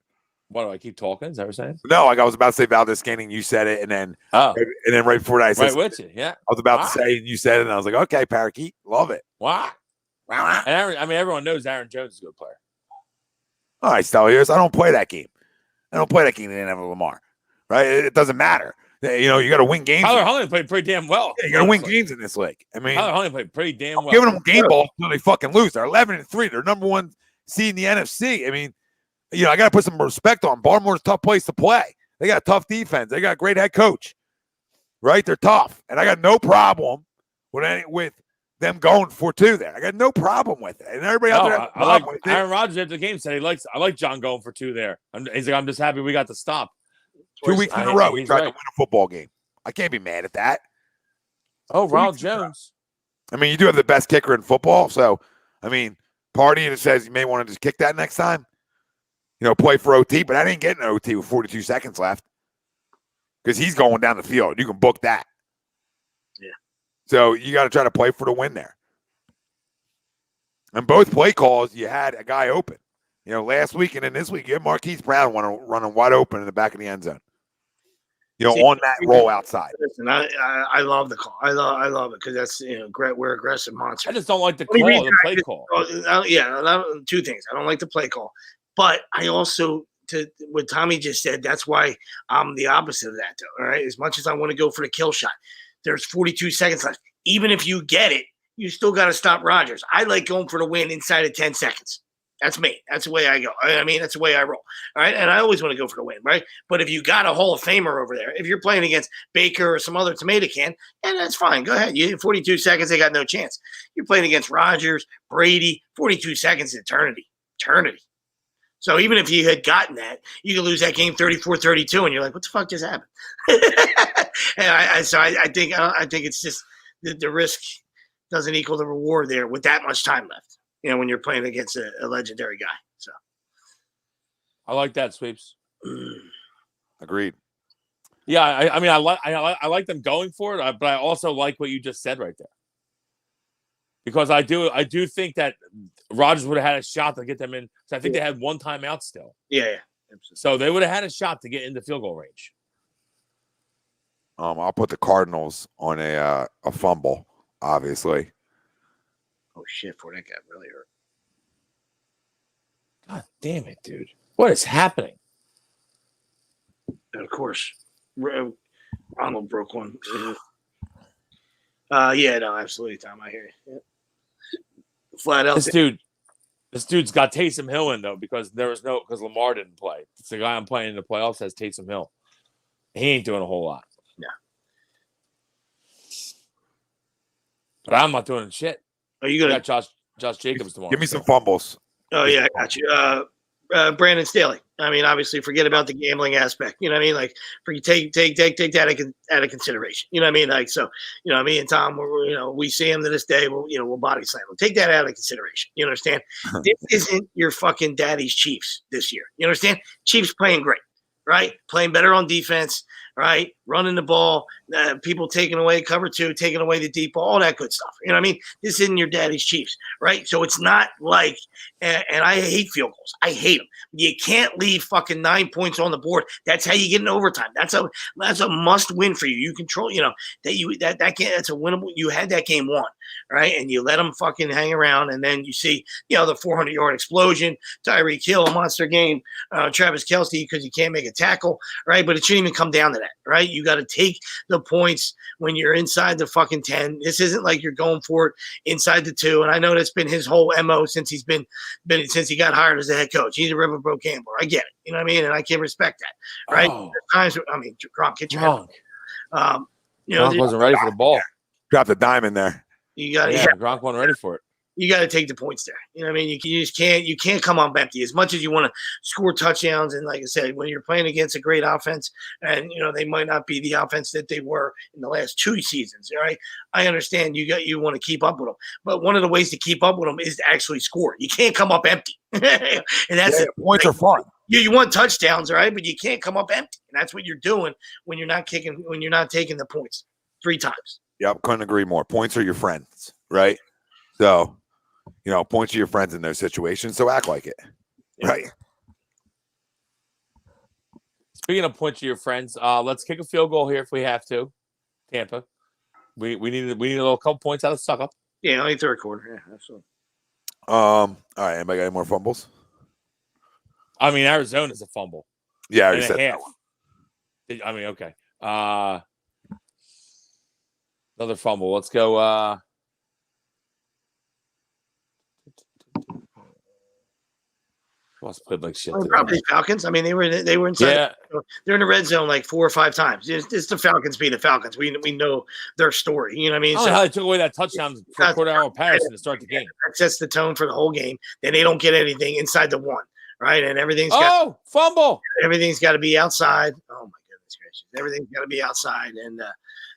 E: What do I keep talking? Is that what you're saying?
A: No, like I was about to say Valdez-Scantling. You said it, and then right before that, I said
E: right with you. Yeah,
A: I was about to say, and you said it, and I was like, okay, parakeet, love it.
E: Wow. And everyone knows Aaron Jones is a good player.
A: All right, Stelliers, I don't play that game. I don't play that game. They didn't have a Lamar, right? It doesn't matter. You got to win games.
E: Tyler Huntley played pretty damn well.
A: Yeah, you got to win games in this league. I mean,
E: Tyler Huntley played pretty damn well.
A: Giving them game balls until they fucking lose. They're 11-3. They're number one seed in the NFC. I mean, I got to put some respect on. Baltimore's a tough place to play. They got tough defense. They got a great head coach, right? They're tough, and I got no problem with them going for two there. I got no problem with it. And everybody out there,
E: I like Aaron Rodgers after the game said I like John going for two there. He's like, I'm just happy we got the stop.
A: 2 weeks in a row, we tried to win a football game. I can't be mad at that.
E: Oh, Ronald Jones.
A: I mean, you do have the best kicker in football. So, I mean, Party and it says you may want to just kick that next time. Play for OT, but I didn't get an OT with 42 seconds left because he's going down the field. You can book that.
F: Yeah.
A: So you got to try to play for the win there. And both play calls, you had a guy open. Last week and then this week, you had Marquise Brown running wide open in the back of the end zone. On that roll outside.
F: Listen, I love the call. I love it because that's we're aggressive monsters.
E: I just don't like the play call.
F: Two things. I don't like the play call, but I also what Tommy just said. That's why I'm the opposite of that. Though, all right. As much as I want to go for the kill shot, there's 42 seconds left. Even if you get it, you still got to stop Rodgers. I like going for the win inside of 10 seconds. That's me. That's the way I go. I mean, that's the way I roll. All right. And I always want to go for the win, right? But if you got a Hall of Famer over there, if you're playing against Baker or some other tomato can, and that's fine. Go ahead. You 42 seconds, they got no chance. You're playing against Rodgers, Brady, 42 seconds, eternity. Eternity. So even if you had gotten that, you could lose that game 34-32, and you're like, what the fuck just happened? And I think it's just the risk doesn't equal the reward there with that much time left. When you're playing against a legendary guy. So
E: I like that, Sweeps.
A: Agreed.
E: Yeah, I mean, I like them going for it, but I also like what you just said right there. Because I do think that Rodgers would have had a shot to get them in. So I think they had one timeout still.
F: Yeah. Absolutely.
E: So they would have had a shot to get into field goal range.
A: I'll put the Cardinals on a fumble, obviously.
F: Oh shit! Boy, that got really hurt.
E: God damn it, dude! What is happening?
F: And of course, Ronald broke one. Yeah, no, absolutely, Tom. I hear you. Yeah. Flat out.
E: This dude's got Taysom Hill in though because Lamar didn't play. It's the guy I'm playing in the playoffs has Taysom Hill. He ain't doing a whole lot.
F: No.
E: But I'm not doing shit.
F: Are you gonna
E: got Josh Jacobs tomorrow?
A: Give me some fumbles.
F: Oh yeah, I got you. Brandon Staley. I mean, obviously, forget about the gambling aspect. You know what I mean? Like, take that out of consideration. You know what I mean? Like, so, me and Tom, we see him to this day. We'll body slam him. Take that out of consideration. You understand? This isn't your fucking daddy's Chiefs this year. You understand? Chiefs playing great, right? Playing better on defense, right? Running the ball, people taking away cover two, taking away the deep ball, all that good stuff. You know what I mean? This isn't your daddy's Chiefs, right? So it's not like, and I hate field goals. I hate them. You can't leave fucking 9 points on the board. That's how you get in overtime. That's a must win for you. You control, that game, that's a winnable. You had that game won, right? And you let them fucking hang around, and then you see, the 400-yard explosion, Tyreek Hill, a monster game, Travis Kelce because you can't make a tackle, right? But it shouldn't even come down to that, right? You got to take the points when you're inside the fucking 10. This isn't like you're going for it inside the 2. And I know that's been his whole MO since he's been since he got hired as a head coach. He's a riverboat gambler. I get it. You know what I mean? And I can respect that, right?
E: Oh.
F: There's times, Gronk, get your head.
E: Gronk wasn't ready for the ball.
A: Drop the dime in there.
F: You got
E: Gronk wasn't ready for it.
F: You got to take the points there. You know what I mean? You just can't come up empty as much as you want to score touchdowns. And like I said, when you're playing against a great offense and, they might not be the offense that they were in the last 2 seasons. All right. I understand you want to keep up with them, but one of the ways to keep up with them is to actually score. You can't come up empty. And that's
A: points are fun.
F: You want touchdowns, all right, but you can't come up empty. And that's what you're doing when you're not taking the points 3 times.
A: Yep. Couldn't agree more. Points are your friends, right? So, points are your friends in those situations, so act like it. Yeah. Right.
E: Speaking of points to your friends, let's kick a field goal here if we have to. Tampa. We need a little couple points out of suck up.
F: Yeah, only third quarter. Yeah, absolutely.
A: All right. Anybody got any more fumbles?
E: I mean, Arizona's a fumble.
A: Yeah, I already said that one.
E: I mean, okay. Another fumble. Let's go. Must played like shit.
F: Probably Falcons. I mean, they were inside.
E: Yeah.
F: They're in the red zone like 4 or 5 times. It's the Falcons being the Falcons. We know their story. You know what I mean?
E: I don't know how they took away that touchdown for Cordero Patterson to start the game.
F: That sets the tone for the whole game. Then they don't get anything inside the 1, right? And everything's
E: fumble.
F: Everything's got to be outside. Oh my goodness gracious! Everything's got to be outside, and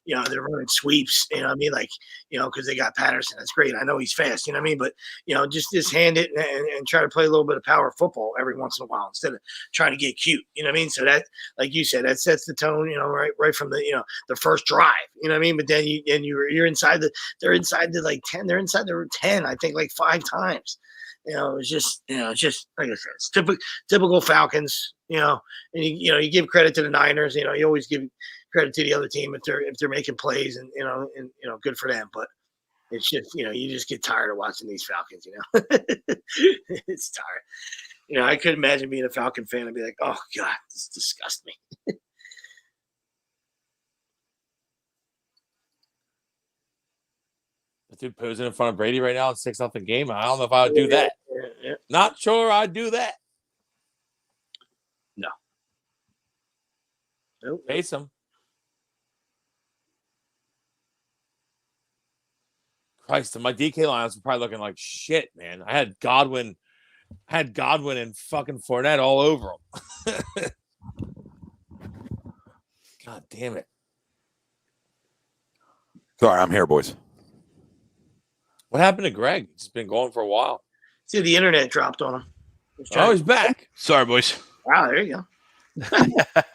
F: they're running sweeps. You know what I mean? Like, because they got Patterson. That's great. I know he's fast. You know what I mean? But just hand it and try to play a little bit of power football every once in a while instead of trying to get cute. You know what I mean? So that, like you said, that sets the tone. Right from the the first drive. You know what I mean? But then you're inside they're inside the like 10. They're inside the 10. I think like 5 times. It's just like I said, it's typical Falcons. And you give credit to the Niners. You always give credit to the other team if they're making plays and good for them. But it's just you just get tired of watching these Falcons. It's tired. I couldn't imagine being a Falcon fan and be like, oh God, this disgusts me.
E: The dude posing in front of Brady right now in 6-0 game. I don't know if I would do that.
F: Yeah.
E: Not sure I'd do that.
F: No. Nope.
E: Face him. Christ, my DK lineups were probably looking like shit, man. I had Godwin and fucking Fournette all over them. God damn it.
A: Sorry, I'm here, boys.
E: What happened to Greg? He's been going for a while.
F: See, the internet dropped on him.
E: He's back.
D: Sorry, boys.
F: Wow, there you go.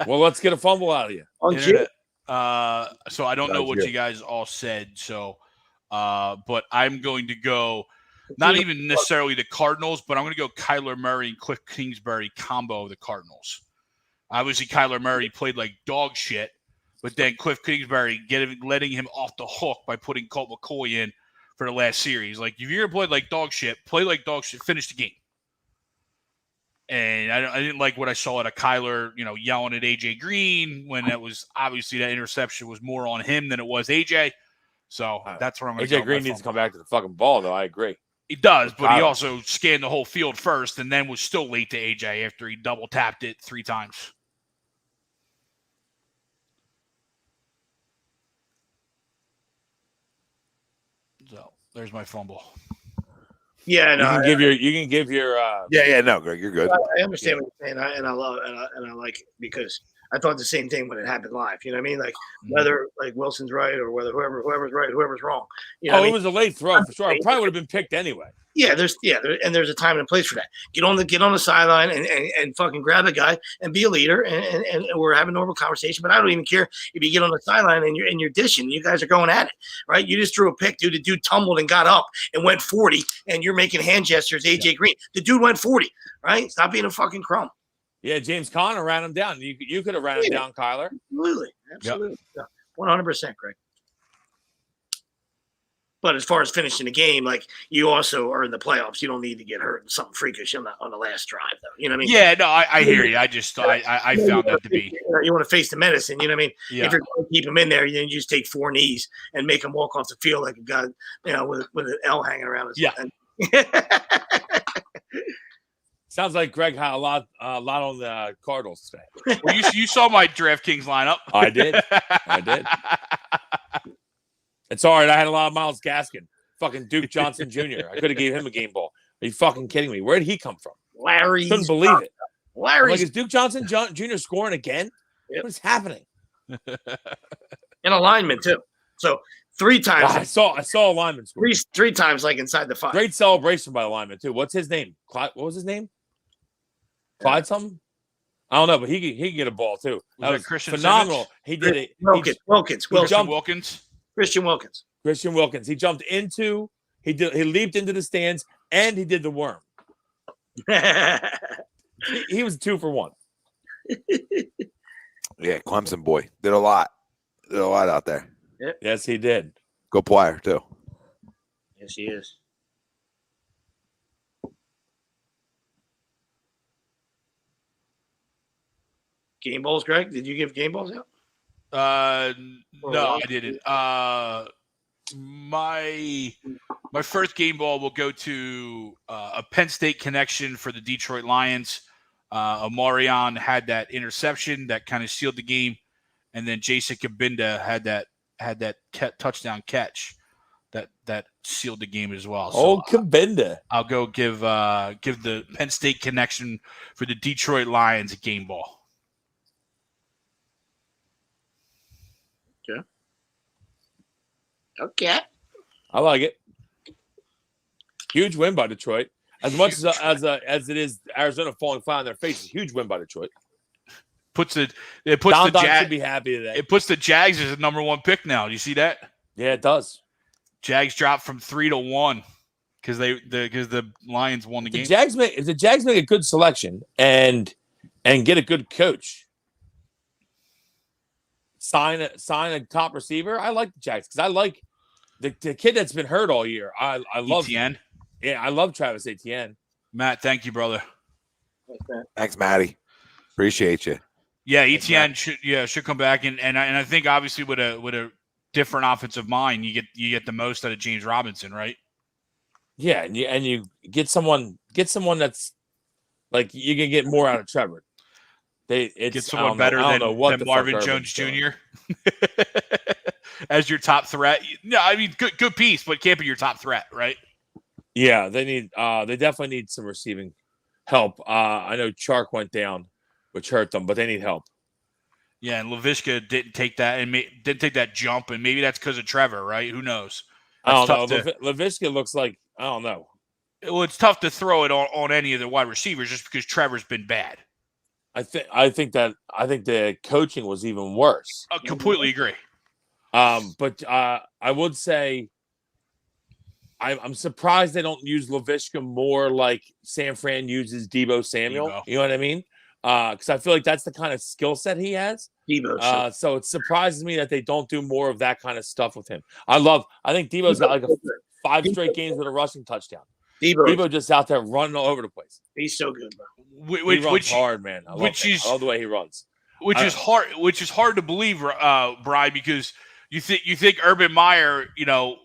E: Well, let's get a fumble out of you.
D: Internet. So I don't know what you guys all said. So, but I'm going to go, not even necessarily the Cardinals, but I'm going to go Kyler Murray and Cliff Kingsbury combo of the Cardinals. Obviously, Kyler Murray played like dog shit, but then Cliff Kingsbury letting him off the hook by putting Colt McCoy in for the last series. Like, if you're going to play like dog shit, finish the game. And I didn't like what I saw out of Kyler, yelling at AJ Green when that was obviously that interception was more on him than it was AJ. So that's where I'm going to go.
E: AJ Green needs to come back to the fucking ball, though. I agree.
D: He does, but he also scanned the whole field first and then was still late to AJ after he double tapped it 3 times. So there's my fumble.
F: Yeah, no,
E: you can give your.
A: No, Greg, you're good.
F: I understand what you're saying, and I love and I like it because I thought the same thing when it happened live. You know what I mean? Like whether like Wilson's right or whether whoever's right, whoever's wrong. You know
E: it was a late throw for sure. It probably would have been picked anyway.
F: Yeah, there's a time and a place for that. Get on the sideline and fucking grab a guy and be a leader and we're having a normal conversation. But I don't even care if you get on the sideline and you're dishing. You guys are going at it, right? You just threw a pick, dude. The dude tumbled and got up and went 40, and you're making hand gestures. AJ Green, the dude went 40, right? Stop being a fucking crumb.
E: Yeah, James Conner ran him down. You could have ran him down, Kyler.
F: Absolutely, 100%, Greg. But as far as finishing the game, like you also are in the playoffs. You don't need to get hurt in something freakish on the last drive, though. You know what I mean?
D: Yeah, no, I hear you. I just I found that to be.
F: You want to face the medicine. You know what I mean?
D: Yeah.
F: If you're going to keep him in there, then you just take 4 knees and make him walk off the field like a guy, with an L hanging around his head.
E: Sounds like Greg had a lot on the Cardinals today.
D: Well, you saw my DraftKings lineup.
E: I did. It's all right. I had a lot of Myles Gaskin. Fucking Duke Johnson Jr. I could have gave him a game ball. Are you fucking kidding me? Where did he come from?
F: Larry.
E: Couldn't believe it.
F: Larry.
E: Like, is Duke Johnson Jr. scoring again? Yep. What is happening?
F: In alignment, too. So 3 times.
E: I saw alignment score.
F: Three times, like inside the 5.
E: Great celebration by alignment, too. What's his name? What was his name? Clyde something? I don't know, but he can get a ball, too. That was
D: Christian
E: phenomenal.
D: Simmons?
E: He did it.
F: Wilkins. Christian Wilkins. He jumped into,
E: he leaped into the stands, and he did the worm. he was 2 for 1.
A: Yeah, Clemson boy. Did a lot out there.
F: Yep.
E: Yes, he did.
A: Good player, too.
F: Yes, he is. Game balls, Greg? Did you give game balls out?
D: No, I didn't. My first game ball will go to a Penn State connection for the Detroit Lions. Omarion had that interception that kind of sealed the game, and then Jason Kabinda had that touchdown catch that sealed the game as well. So,
E: Kabinda!
D: I'll go give the Penn State connection for the Detroit Lions a game ball.
F: Okay.
E: I like it. Huge win by Detroit. As much as it is Arizona falling flat on their faces, huge win by Detroit.
D: Puts the
E: Jags should be happy today.
D: It puts the Jags as the number 1 pick now. Do you see that?
E: Yeah, it does.
D: Jags dropped from 3 to 1 because the Lions won the game.
E: If the Jags make a good selection and get a good coach, sign a top receiver. I like the Jags because I like the kid that's been hurt all year. I love
D: Etienne.
E: Yeah, I love Travis Etienne.
D: Matt, thank you, brother.
A: Thanks, Matty. Appreciate you.
D: Yeah, Etienne should come back and I think obviously with a different offensive mind, you get the most out of James Robinson, right?
E: Yeah, and you get someone Get someone that's like you can get more out of Trevor.
D: Get someone better than Marvin Jones Jr. as your top threat. No, I mean good piece, but can't be your top threat, right?
E: Yeah, they definitely need some receiving help. I know Chark went down, which hurt them, but they need help.
D: Yeah, and Laviska didn't take that jump, and maybe that's because of Trevor, right? Who knows?
E: I don't know. Laviska looks like I don't know.
D: Well, it's tough to throw it on any of the wide receivers just because Trevor's been bad.
E: I think the coaching was even worse.
D: I completely agree.
E: But I would say I'm surprised they don't use Laviska more like San Fran uses Deebo Samuel. You know what I mean? Because I feel like that's the kind of skill set he has.
F: Deebo.
E: So it surprises me that they don't do more of that kind of stuff with him. I think Deebo's got like 5 straight games with a rushing touchdown. Deebo just out there running all over the place.
F: He's so good, bro.
E: He runs hard, man. I love the way he runs.
D: Which is hard to believe, Brian, because you think Urban Meyer,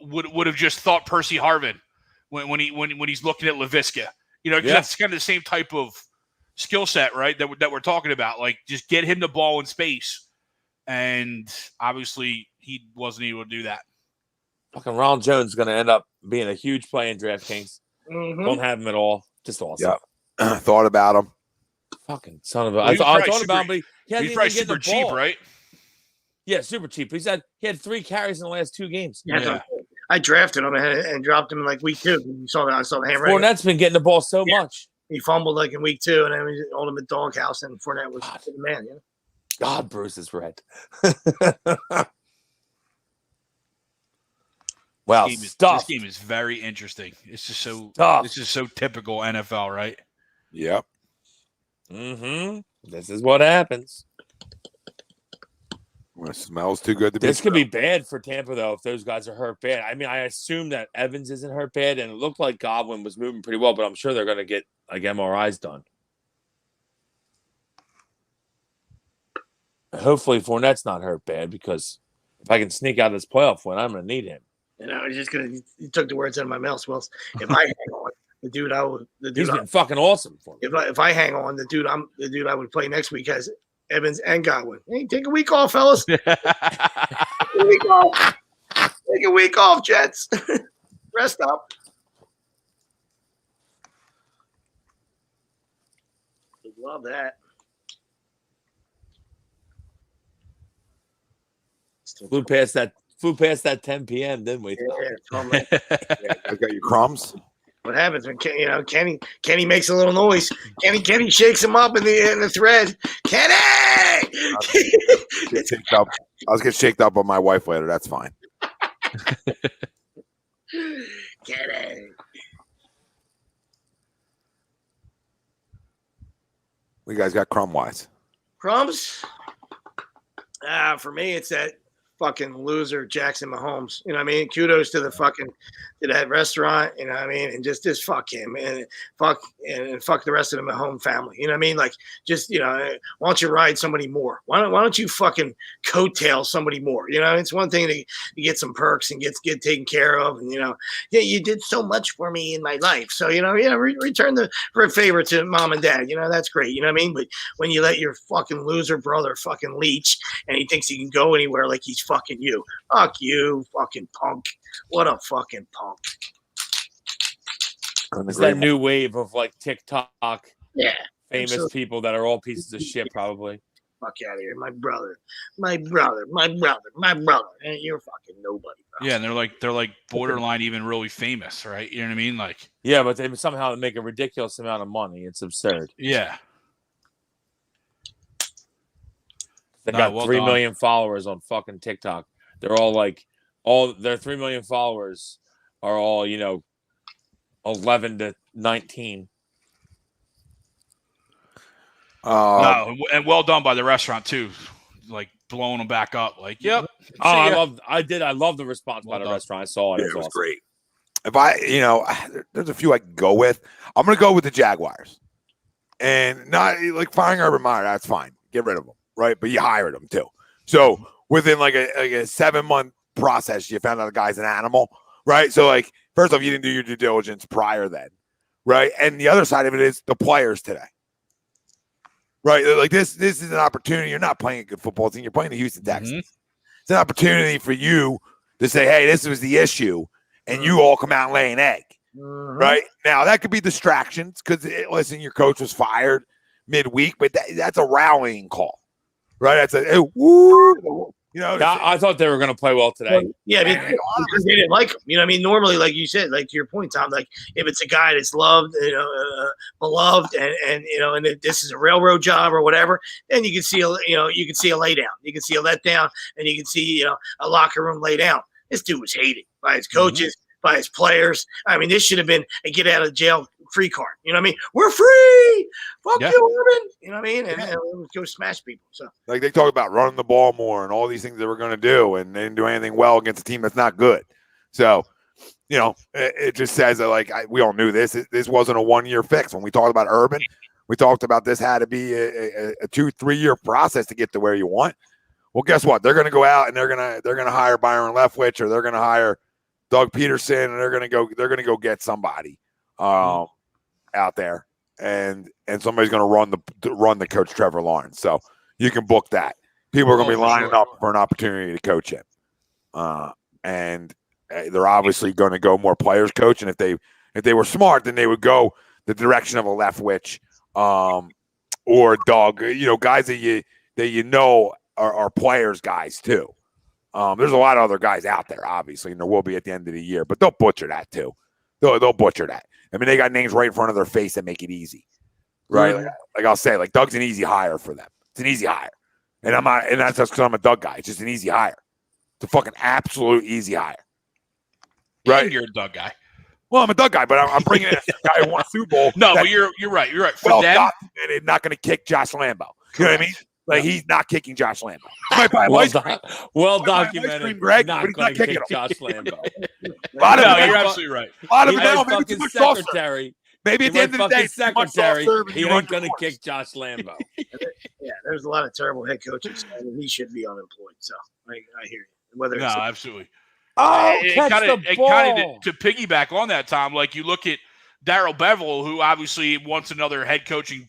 D: would have just thought Percy Harvin when he's looking at Laviska. That's kind of the same type of skill set, right? That we're talking about. Like, just get him the ball in space, and obviously he wasn't able to do that.
E: Fucking Ronald Jones is going to end up being a huge play in DraftKings.
F: Mm-hmm.
E: Don't have him at all. Just awesome.
A: Yeah, thought about him.
E: Fucking son of a! I thought about him, but
D: he's probably super cheap, right?
E: Yeah, super cheap. He had 3 carries in the last 2 games.
F: Yeah. I drafted him and dropped him in like week 2. You saw that? I saw the handwriting.
E: Fournette's been getting the ball so much.
F: He fumbled like in week 2, and then we owned him at Doghouse, and Fournette was the man.
E: God, Bruce is red. Wow,
D: this game is very interesting. It's just so
E: tough.
D: This is so typical NFL, right?
A: Yep.
E: Mm-hmm. This is what happens.
A: Well, it smells too good to be.
E: This could be bad for Tampa, though, if those guys are hurt bad. I mean, I assume that Evans isn't hurt bad, and it looked like Godwin was moving pretty well, but I'm sure they're going to get like MRIs done. Hopefully, Fournette's not hurt bad, because if I can sneak out this playoff win, I'm going to need him.
F: I was just gonna. You took the words out of my mouth, Wells. If I hang on,
E: he's been fucking awesome for me.
F: If I hang on, the dude I would play next week has Evans and Godwin. Hey, take a week off, fellas. Take a week off. Take a week off, Jets. Rest up. Love that.
E: Flew past that 10 p.m., didn't we?
F: Yeah,
A: I got your crumbs.
F: What happens when Kenny makes a little noise? Kenny shakes him up in the thread. Kenny!
A: I was getting shaked up on my wife later. That's fine.
F: Kenny.
A: We guys got crumb wise.
F: Crumbs? For me, it's that fucking loser Jackson Mahomes. You know what I mean? Kudos to to that restaurant, you know what I mean? And just fuck him and fuck the rest of the Mahomes family. You know what I mean? Like, just, why don't you ride somebody more? Why don't you fucking coattail somebody more? It's one thing to get some perks and get taken care of, and you did so much for me in my life. So, return for a favor to mom and dad. That's great. You know what I mean? But when you let your fucking loser brother fucking leech and he thinks he can go anywhere like he's fucking you. Fuck you, fucking punk. What a fucking punk.
E: It's that new wave of like TikTok famous
F: absolutely.
E: People that are all pieces of shit, probably.
F: Fuck out of here. My brother. And you're fucking nobody, bro.
D: Yeah, and they're like borderline even really famous, right? You know what I mean? Like,
E: yeah, but they somehow make a ridiculous amount of money. It's absurd.
D: Yeah.
E: They got 3 million followers on fucking TikTok. They're all like, their 3 million followers are all, 11 to 19.
D: No, and well done by the restaurant too, like blowing them back up. Like, yep.
E: I love the response by the restaurant. I saw it.
A: Yeah, it was awesome. Great. If there's a few I can go with. I'm gonna go with the Jaguars, and not like firing Urban Meyer. That's fine. Get rid of him, right? But you hired him too. So within like a 7-month process, you found out the guy's an animal, right? So like, first off, you didn't do your due diligence prior then, right? And the other side of it is the players today, right? Like this is an opportunity. You're not playing a good football team. You're playing the Houston Texans. It's an opportunity for you to say, hey, this was the issue, and you all come out and lay an egg, right? Now, that could be distractions because, listen, your coach was fired midweek, but that's a rallying call, right? That's a, hey, woo, you know.
E: I thought they were going to play well today.
F: Yeah, I mean, because they didn't like him. You know what I mean? Normally, like you said, like to your point, Tom, like if it's a guy that's loved, beloved, and this is a railroad job or whatever, then you can see a lay down. You can see a let down, and you can see, a locker room lay down. This dude was hated by his coaches, by his players. I mean, this should have been a get out of jail free card. You know what I mean? We're free. Fuck you, Urban. You know what I mean? And go smash people. So
A: like they talk about running the ball more and all these things they were going to do, and they didn't do anything well against a team that's not good. So, it just says that we all knew this. This wasn't a 1-year fix. When we talked about Urban, we talked about this had to be a 2-3 year process to get to where you want. Well, guess what? They're going to go out and they're going to hire Byron Leftwich, or they're going to hire Doug Peterson, and they're going to go get somebody out there, and somebody's going to run the coach Trevor Lawrence. So you can book that. People are going to be lining up for an opportunity to coach him, and they're obviously going to go more players coach. And if they were smart, then they would go the direction of a Leftwich or Doug. Guys that are players guys too. There's a lot of other guys out there, obviously, and there will be at the end of the year, but they'll butcher that too. They'll butcher that. I mean, they got names right in front of their face that make it easy, right? Like I'll say, like Doug's an easy hire for them. It's an easy hire, and that's just because I'm a Doug guy. It's just an easy hire. It's a fucking absolute easy hire, right?
D: And you're a Doug guy.
A: Well, I'm a Doug guy, but I'm bringing in a guy who won a Super Bowl.
D: No, but you're right. You're right. For
A: well
D: them,
A: documented, not going to kick Josh Lambo. You know what I mean? Like he's not kicking Josh Lambo.
E: Well documented.
A: Greg,
E: not going to kick Josh Lambo.
D: You're absolutely right.
A: A lot of them, maybe too much
E: secretary.
A: Maybe at the end of the day,
E: secretary, he ain't going to kick Josh Lambo.
F: Yeah, there's a lot of terrible head coaches, and he should be unemployed. So I hear you. Whether it's
D: absolutely.
E: Catch the ball.
D: To piggyback on that, Tom, like you look at Darrell Bevell, who obviously wants another head coaching.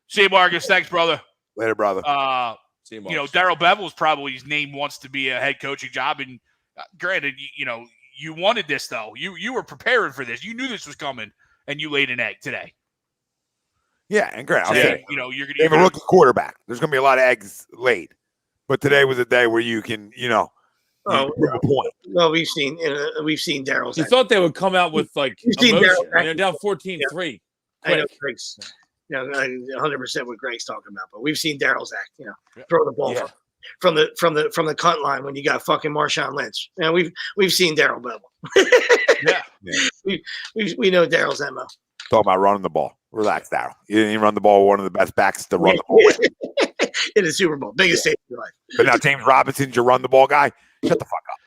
D: See, Marcus, thanks, brother.
A: Later, brother.
D: Darrell Bevell's probably his name wants to be a head coaching job, and granted, you wanted this though. You were preparing for this. You knew this was coming, and you laid an egg today.
A: Yeah, and granted,
D: you're going
A: to have a rookie quarterback. There's going to be a lot of eggs laid, but today was a day where you can, prove a point.
F: Well, we've seen Darrell's.
E: You thought they would come out with emotion. They're down 14-3.
F: I know Greg's, 100% what Greg's talking about, but we've seen Darrell's act. Throw the ball from the cut line when you got fucking Marshawn Lynch. And we've seen Darrell Bevell. we know Darrell's MO.
A: Talking about running the ball. Relax, Darrell. You didn't even run the ball. One of the best backs to run the ball with.
F: In the Super Bowl, biggest stage of your life.
A: But now James Robinson's your run the ball guy. Shut the fuck up.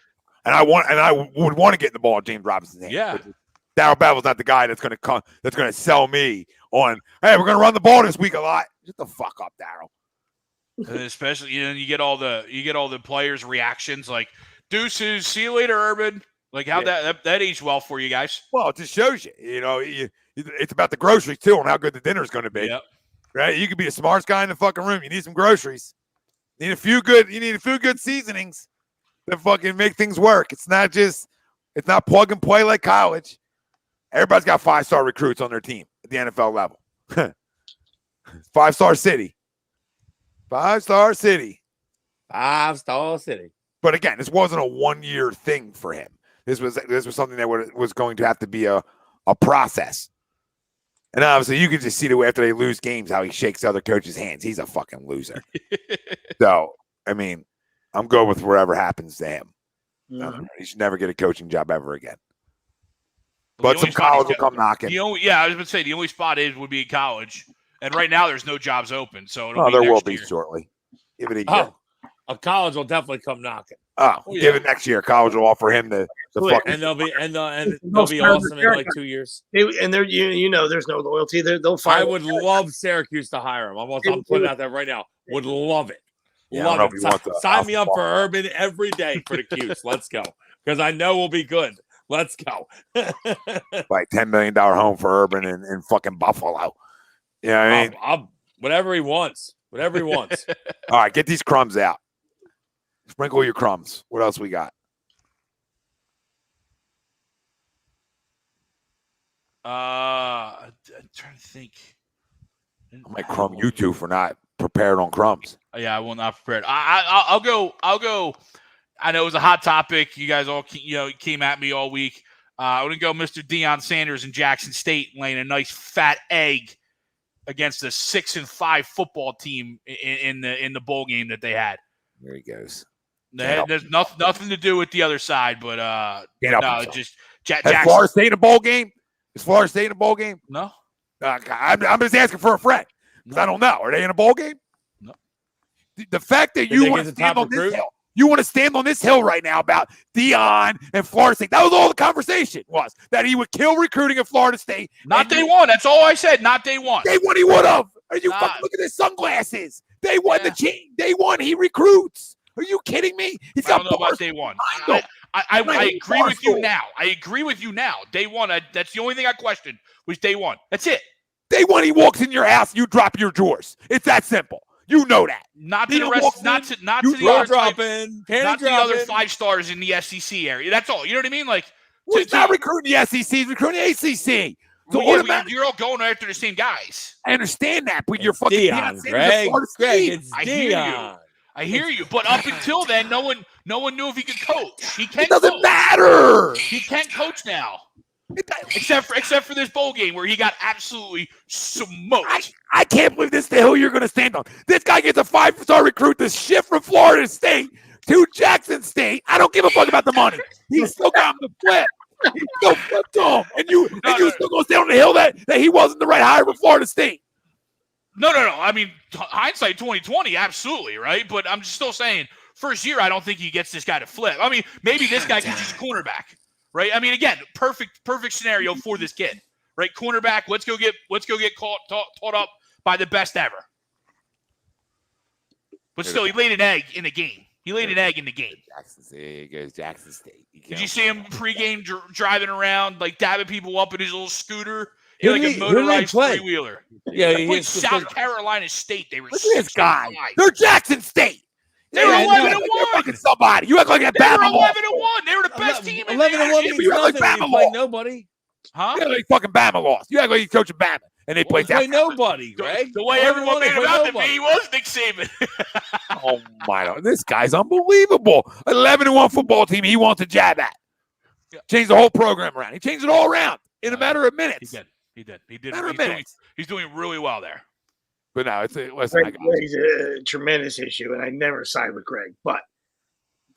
A: And I would want to get the ball in James Robinson's hand.
E: Yeah.
A: Darrell Bevell's not the guy that's going to sell me on. Hey, we're going to run the ball this week a lot. Shut the fuck up, Darrell.
D: And especially, you get all the players' reactions like deuces, see you later, Urban. Like how that aged well for you guys.
A: Well, it just shows you. It's about the groceries too, and how good the dinner's going to be. Yep. Right? You could be the smartest guy in the fucking room. You need some groceries. You need a few good seasonings that fucking make things work. It's not plug and play like college. Everybody's got 5-star recruits on their team at the NFL level. 5-star city. 5-star city.
E: 5-star city.
A: But again, this wasn't a 1-year thing for him. This was something that was going to have to be a process. And obviously, you can just see the way after they lose games how he shakes other coaches' hands. He's a fucking loser. So, I mean, I'm good with whatever happens to him. He should never get a coaching job ever again. But some college will come knocking.
D: I was going to say the only spot would be in college, and right now there's no jobs open. So
A: there will be shortly. Give it a year.
E: A college will definitely come knocking.
A: Give it next year. College will offer him the fucking.
E: And they'll be awesome in 2 years.
F: And they're there's no loyalty. They'll find.
E: I would love Syracuse to hire him. I'm putting it out there right now. Would love it. Love it. Sign me up for Urban every day for the Cuse. Let's go, because I know we'll be good. Let's go.
A: Like $10 million home for Urban in fucking Buffalo. You know what I mean?
E: Whatever he wants. Whatever he wants.
A: All right, get these crumbs out. Sprinkle your crumbs. What else we got?
D: I'm trying to think.
A: I might crumb you two for not prepared on crumbs.
D: Yeah, I will not prepared. I'll go. I know it was a hot topic. You guys all came at me all week. I'm going to go Mr. Deion Sanders in Jackson State laying a nice fat egg against the 6-5 football team in the bowl game that they had.
A: There he goes.
D: There's nothing to do with the other side, but no, just Jackson.
A: Has Florida State in a bowl game? Is Florida State in a bowl game?
D: No.
A: I'm just asking for a friend because I don't know. Are they in a bowl game?
D: No.
A: The fact that you want to stand on this hill, you want to stand on this hill right now about Deion and Florida State. That was all the conversation was, that he would kill recruiting at Florida State.
D: Not day one. That's all I said. Not day one.
A: Day one he would have. Are you fucking look at his sunglasses? Day one the chain. Day one he recruits. Are you kidding me?
D: I don't know about day one. I agree with you now. I agree with you now. Day one, that's the only thing I questioned was day one. That's it.
A: Day one, he walks in your house, you drop your drawers. It's that simple. You know that.
D: Not to the rest. Not to the other 5 stars in the SEC area. That's all. You know what I mean? Like,
A: he's not recruiting the SEC. He's recruiting the ACC. So
D: you're all going after the same guys.
A: I understand that, but you're fucking
E: Deion, Greg, it's Deion.
D: I hear you, but up until then, no one knew if he could coach. He can't.
A: It doesn't matter.
D: He can't coach now, except for this bowl game where he got absolutely smoked.
A: I can't believe this is the hill you're going to stand on. This guy gets a 5-star recruit to shift from Florida State to Jackson State. I don't give a fuck about the money. He still got him to flip. He still flipped him, and you still going to stand on the hill that he wasn't the right hire for Florida State.
D: No. I mean, hindsight 2020, absolutely, right? But I'm just still saying, first year, I don't think he gets this guy to flip. I mean, maybe this guy can just cornerback, right? I mean, again, perfect scenario for this kid, right? Cornerback, let's go get taught up by the best ever. But still, he laid an egg in the game.
A: Jackson State. He goes Jackson State.
D: Did you see him pregame driving around, like dabbing people up in his little scooter? Like a motorized three-wheeler.
E: Yeah,
D: he played South Carolina State. They were
A: look at this guy. They're Jackson State.
D: They were 11-1.
A: You're fucking somebody. You act like that.
D: They were 11-1. They were the best team.
E: 11-1 means nothing. You play nobody.
D: Huh?
A: You act like fucking Bama lost. You act like he's coaching Bama, and they played
E: play nobody, Greg.
D: The way everyone made him out to me, he was Nick Saban.
A: Oh my God, this guy's unbelievable. 11-1 football team. He wants to jab at. Changed the whole program around. He changed it all around in a matter of minutes.
D: He did. He's doing really well there.
A: But no, it's
F: a tremendous issue, and I never side with Greg. But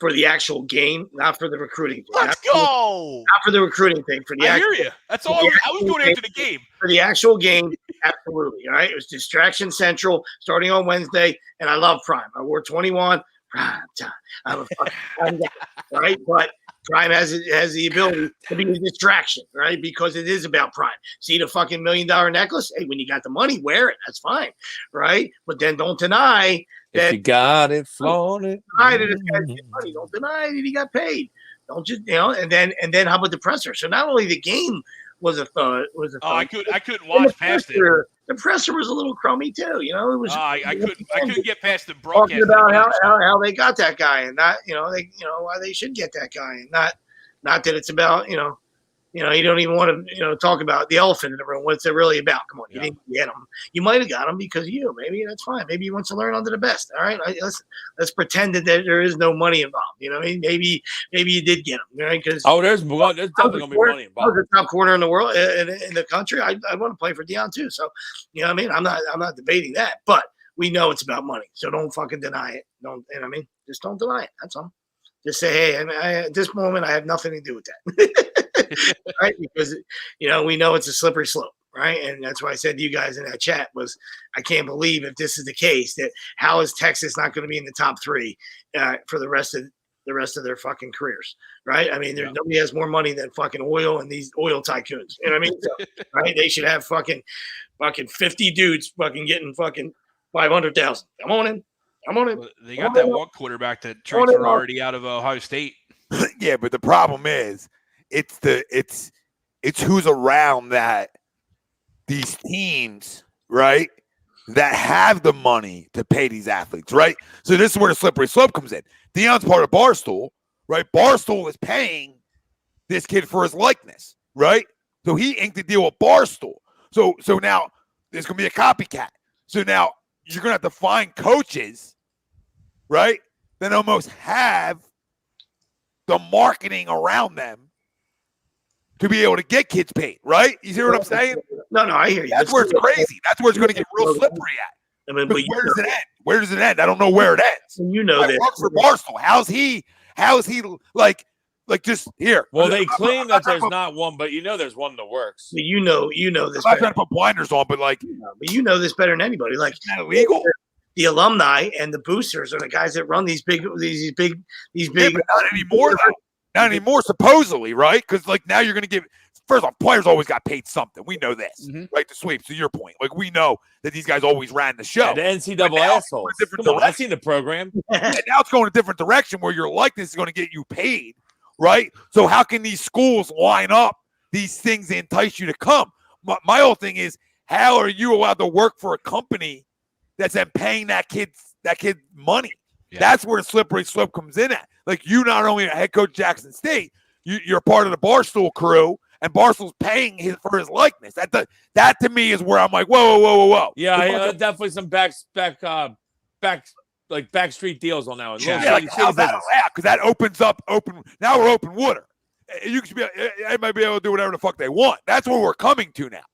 F: for the actual game, not for the recruiting.
D: Let's go.
F: Not for the recruiting thing. For the
D: I hear you. That's all. I was going into the game.
F: For the actual game, absolutely. All right. It was distraction central starting on Wednesday, and I love Prime. I wore 21. Prime time. I'm a fucking guy, right? But Prime has the ability to be a distraction, right? Because it is about Prime. See the fucking $1 million necklace? Hey, when you got the money, wear it. That's fine, right? But then don't deny that
E: if you got it, flaunt it.
F: Deny that it's got money. Don't deny that he got paid. Don't just and then how about the presser? So not only the game was a thud.
D: I couldn't watch past it.
F: The presser was a little crummy too. It was.
D: I couldn't get past the broadcast.
F: Talking about how they got that guy and not why they should get that guy and not that it's about you don't even want to talk about the elephant in the room. What's it really about? Come on, you didn't get him. You might have got him because of you. Maybe that's fine. Maybe he wants to learn under the best. All right, let's pretend that there is no money involved. You know what I mean? Maybe you did get him, right? Because
E: there's definitely gonna be money involved.
F: The top corner in the world in the country. I want to play for Deion too. So you know what I mean? I'm not debating that, but we know it's about money. So don't fucking deny it. Just don't deny it. That's all. Just say, hey, at this moment, I have nothing to do with that. Right? Because, we know it's a slippery slope, right? And that's why I said to you guys in that chat was, I can't believe if this is the case, that how is Texas not going to be in the top 3 for the rest of their fucking careers, right? I mean, nobody has more money than fucking oil and these oil tycoons. You know what I mean? So, right? They should have fucking 50 dudes fucking getting fucking 500,000. Come on in.
D: They got that one quarterback that transferred already out of Ohio State.
A: Yeah, but the problem is it's who's around that these teams, right, that have the money to pay these athletes, right? So this is where the slippery slope comes in. Deion's part of Barstool, right? Barstool is paying this kid for his likeness, right? So he inked the deal with Barstool. So now there's going to be a copycat. So now you're going to have to find coaches, right, that almost have the marketing around them to be able to get kids paid, right? You see what I'm saying?
F: No, I hear you.
A: That's where it's crazy. That's where it's going to get real slippery at.
F: I mean,
A: but where does it end? Where does it end? I don't know where it ends.
F: You know that.
A: Works for Barstool. How's he like just here?
E: Well, they claim that there's not one, but there's one in the works.
F: But you know this.
A: I'm not trying to put blinders on, but like,
F: but you know this better than anybody. Like,
A: is that illegal?
F: The alumni and the boosters are the guys that run these big.
A: Yeah, but not anymore. Though. Not anymore, supposedly, right? Because like now you're going to give. First off, players always got paid something. We know this, right? The sweeps. To your point, like we know that these guys always ran the show.
E: Yeah, the NCAA assholes. Come on, I've seen the program.
A: And now it's going a different direction where your likeness is going to get you paid, right? So how can these schools line up these things to entice you to come? My whole thing is, how are you allowed to work for a company that's then paying that kid money? Yeah. That's where the slippery slope comes in at. Like you not only are head coach Jackson State, you're part of the Barstool crew. And Barstool's paying for his likeness. That to me is where I'm like, whoa.
E: Yeah, definitely some backstreet deals on that one.
A: Yeah, because that opens up now we're open water. You can might be able to do whatever the fuck they want. That's where we're coming to now.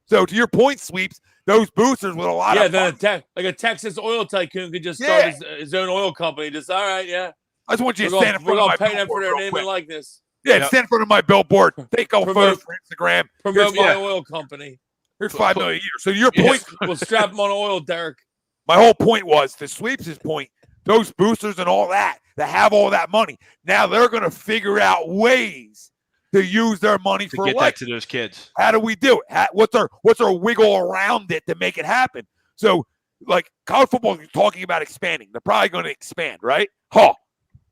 A: So to your point, sweeps, those boosters with a lot of
E: then a Texas oil tycoon could just start his own oil company. Just all right, yeah.
A: I just want you to stand in front of my
E: pay them for their name and likeness.
A: Yeah, stand in front of my billboard. Take all photos for Instagram.
E: Promote my oil company.
A: Here's $5 million a year. So your point,
E: we'll strap them on oil, Derek.
A: My whole point was, to Sweeps' point, those boosters and all that have all that money. Now they're going to figure out ways to use their money
D: to get that to those kids.
A: How do we do it? What's our wiggle around it to make it happen? So, like college football is talking about expanding. They're probably going to expand, right? Huh?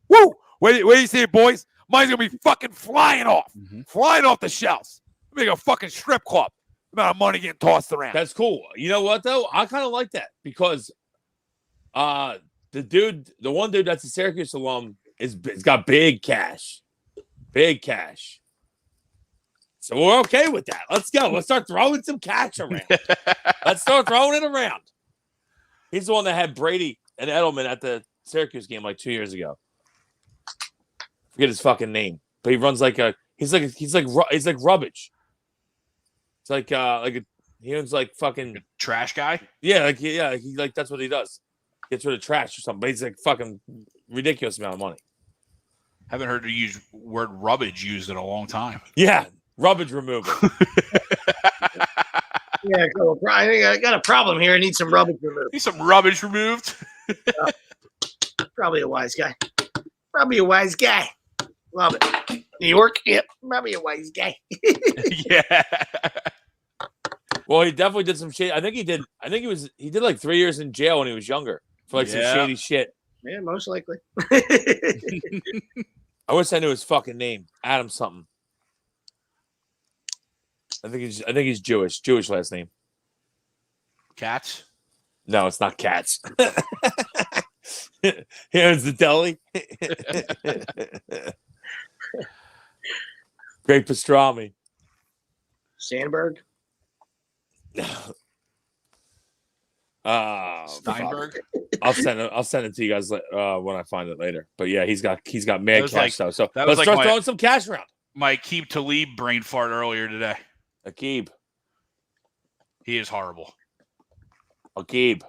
A: Woo! Where do you see it, boys? Mine's gonna be fucking flying off the shelves. Make a fucking strip club. Amount of money getting tossed around.
E: That's cool. You know what though? I kind of like that because, the one dude that's a Syracuse alum has got big cash. So we're okay with that. Let's go. Let's start throwing some cash around. Let's start throwing it around. He's the one that had Brady and Edelman at the Syracuse game like 2 years ago. Forget his fucking name, but he runs he's like rubbish. It's he owns like fucking
D: trash guy.
E: Yeah, he that's what he does. Gets rid of trash or something. But he's like fucking ridiculous amount of money.
D: Haven't heard the word rubbish used in a long time.
E: Yeah, rubbish removal.
F: Yeah, I think I got a problem here. I need some rubbish removed.
D: Need some rubbish removed.
F: Probably a wise guy. Love it. New York, yep. Probably a wise guy.
D: Yeah.
E: Well, he definitely did some shit. He did like 3 years in jail when he was younger for like some shady shit.
F: Yeah, most likely.
E: I wish I knew his fucking name. Adam something. I think he's Jewish. Jewish last name.
D: Katz?
E: No, it's not Katz. Here's the deli. Great pastrami.
F: Sandberg.
D: Steinberg.
E: I'll send it to you guys when I find it later. But yeah, he's got mad cash though. So let's start throwing some cash around.
D: My Aqib Talib brain fart earlier today.
E: Aqib.
D: He is horrible.
E: Aqib.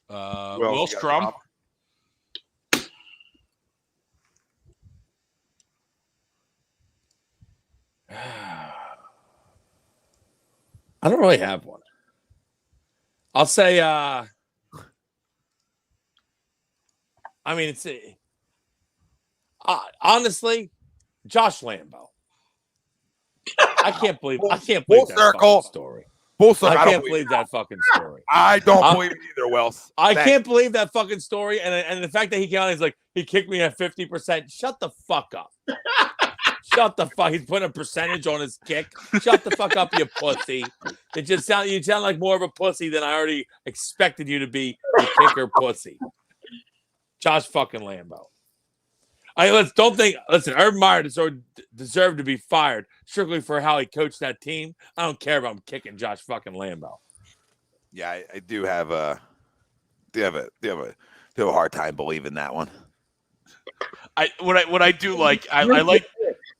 D: Will Strum.
E: I don't really have one. I'll say, it's honestly, Josh Lambo. I can't believe that fucking story.
A: Full circle.
E: I can't believe that fucking story.
A: I don't believe it either, Wells.
E: I can't believe that fucking story, and the fact that he came out, he's like, he kicked me at 50%. Shut the fuck up. Shut the fuck. He's putting a percentage on his kick. Shut the fuck up, you pussy. You sound like more of a pussy than I already expected you to be, you kicker pussy. Josh fucking Lambo. Listen, Urban Meyer deserved to be fired strictly for how he coached that team. I don't care about him kicking Josh fucking Lambo.
A: Yeah, I do have a hard time believing that one.
D: What I do like, I like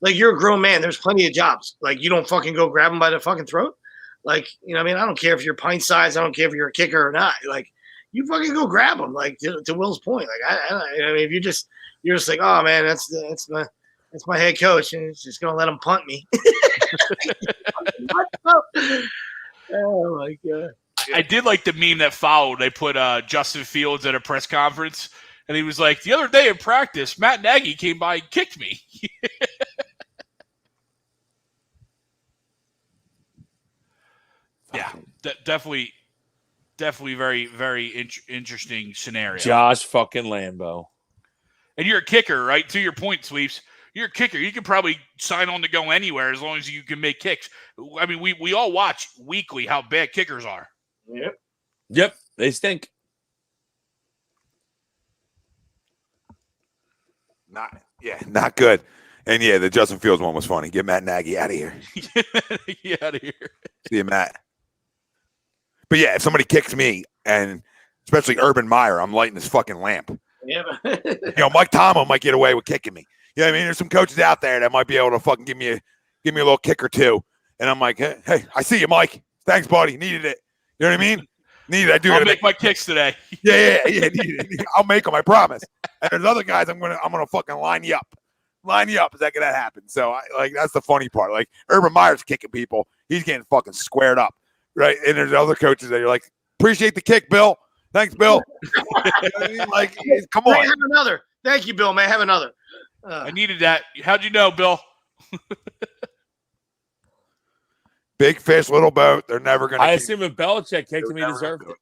F: you're a grown man. There's plenty of jobs. Like, you don't fucking go grab him by the fucking throat. Like, you know what I mean? I don't care if you're pint size. I don't care if you're a kicker or not. Like, you fucking go grab him. Like, to Will's point. Like, I mean, if you're just like, oh man, that's my head coach, and it's just gonna let him punt me. Oh my god.
D: I did like the meme that followed. They put Justin Fields at a press conference, and he was like, the other day in practice, Matt Nagy came by and kicked me. Yeah, definitely very, very interesting scenario.
E: Josh fucking Lambo.
D: And you're a kicker, right? To your point, Sweeps. You're a kicker. You can probably sign on to go anywhere as long as you can make kicks. I mean, we all watch weekly how bad kickers are.
E: Yep, they stink.
A: Not good. And yeah, the Justin Fields one was funny. Get Matt Nagy out of here.
D: Get out of here.
A: See you, Matt. But yeah, if somebody kicks me, and especially Urban Meyer, I'm lighting his fucking lamp.
F: Yeah.
A: Mike Tomlin might get away with kicking me. You know what I mean? There's some coaches out there that might be able to fucking give me a little kick or two. And I'm like, hey, I see you, Mike. Thanks, buddy. Needed it. You know what I mean? Needed it. I do.
D: I'll make my kicks today.
A: Yeah. I'll make them. I promise. And there's other guys I'm gonna fucking line you up. Is that gonna happen? So that's the funny part. Like, Urban Meyer's kicking people. He's getting fucking squared up, right? And there's other coaches that you're like, appreciate the kick, Bill. Thanks, Bill. You know what I mean? Like, come on.
F: Have another. Thank you, Bill. May I have another?
D: I needed that. How'd you know, Bill?
A: Big fish, little boat. They're never going to.
E: I assume if Belichick kicked him, he deserved it.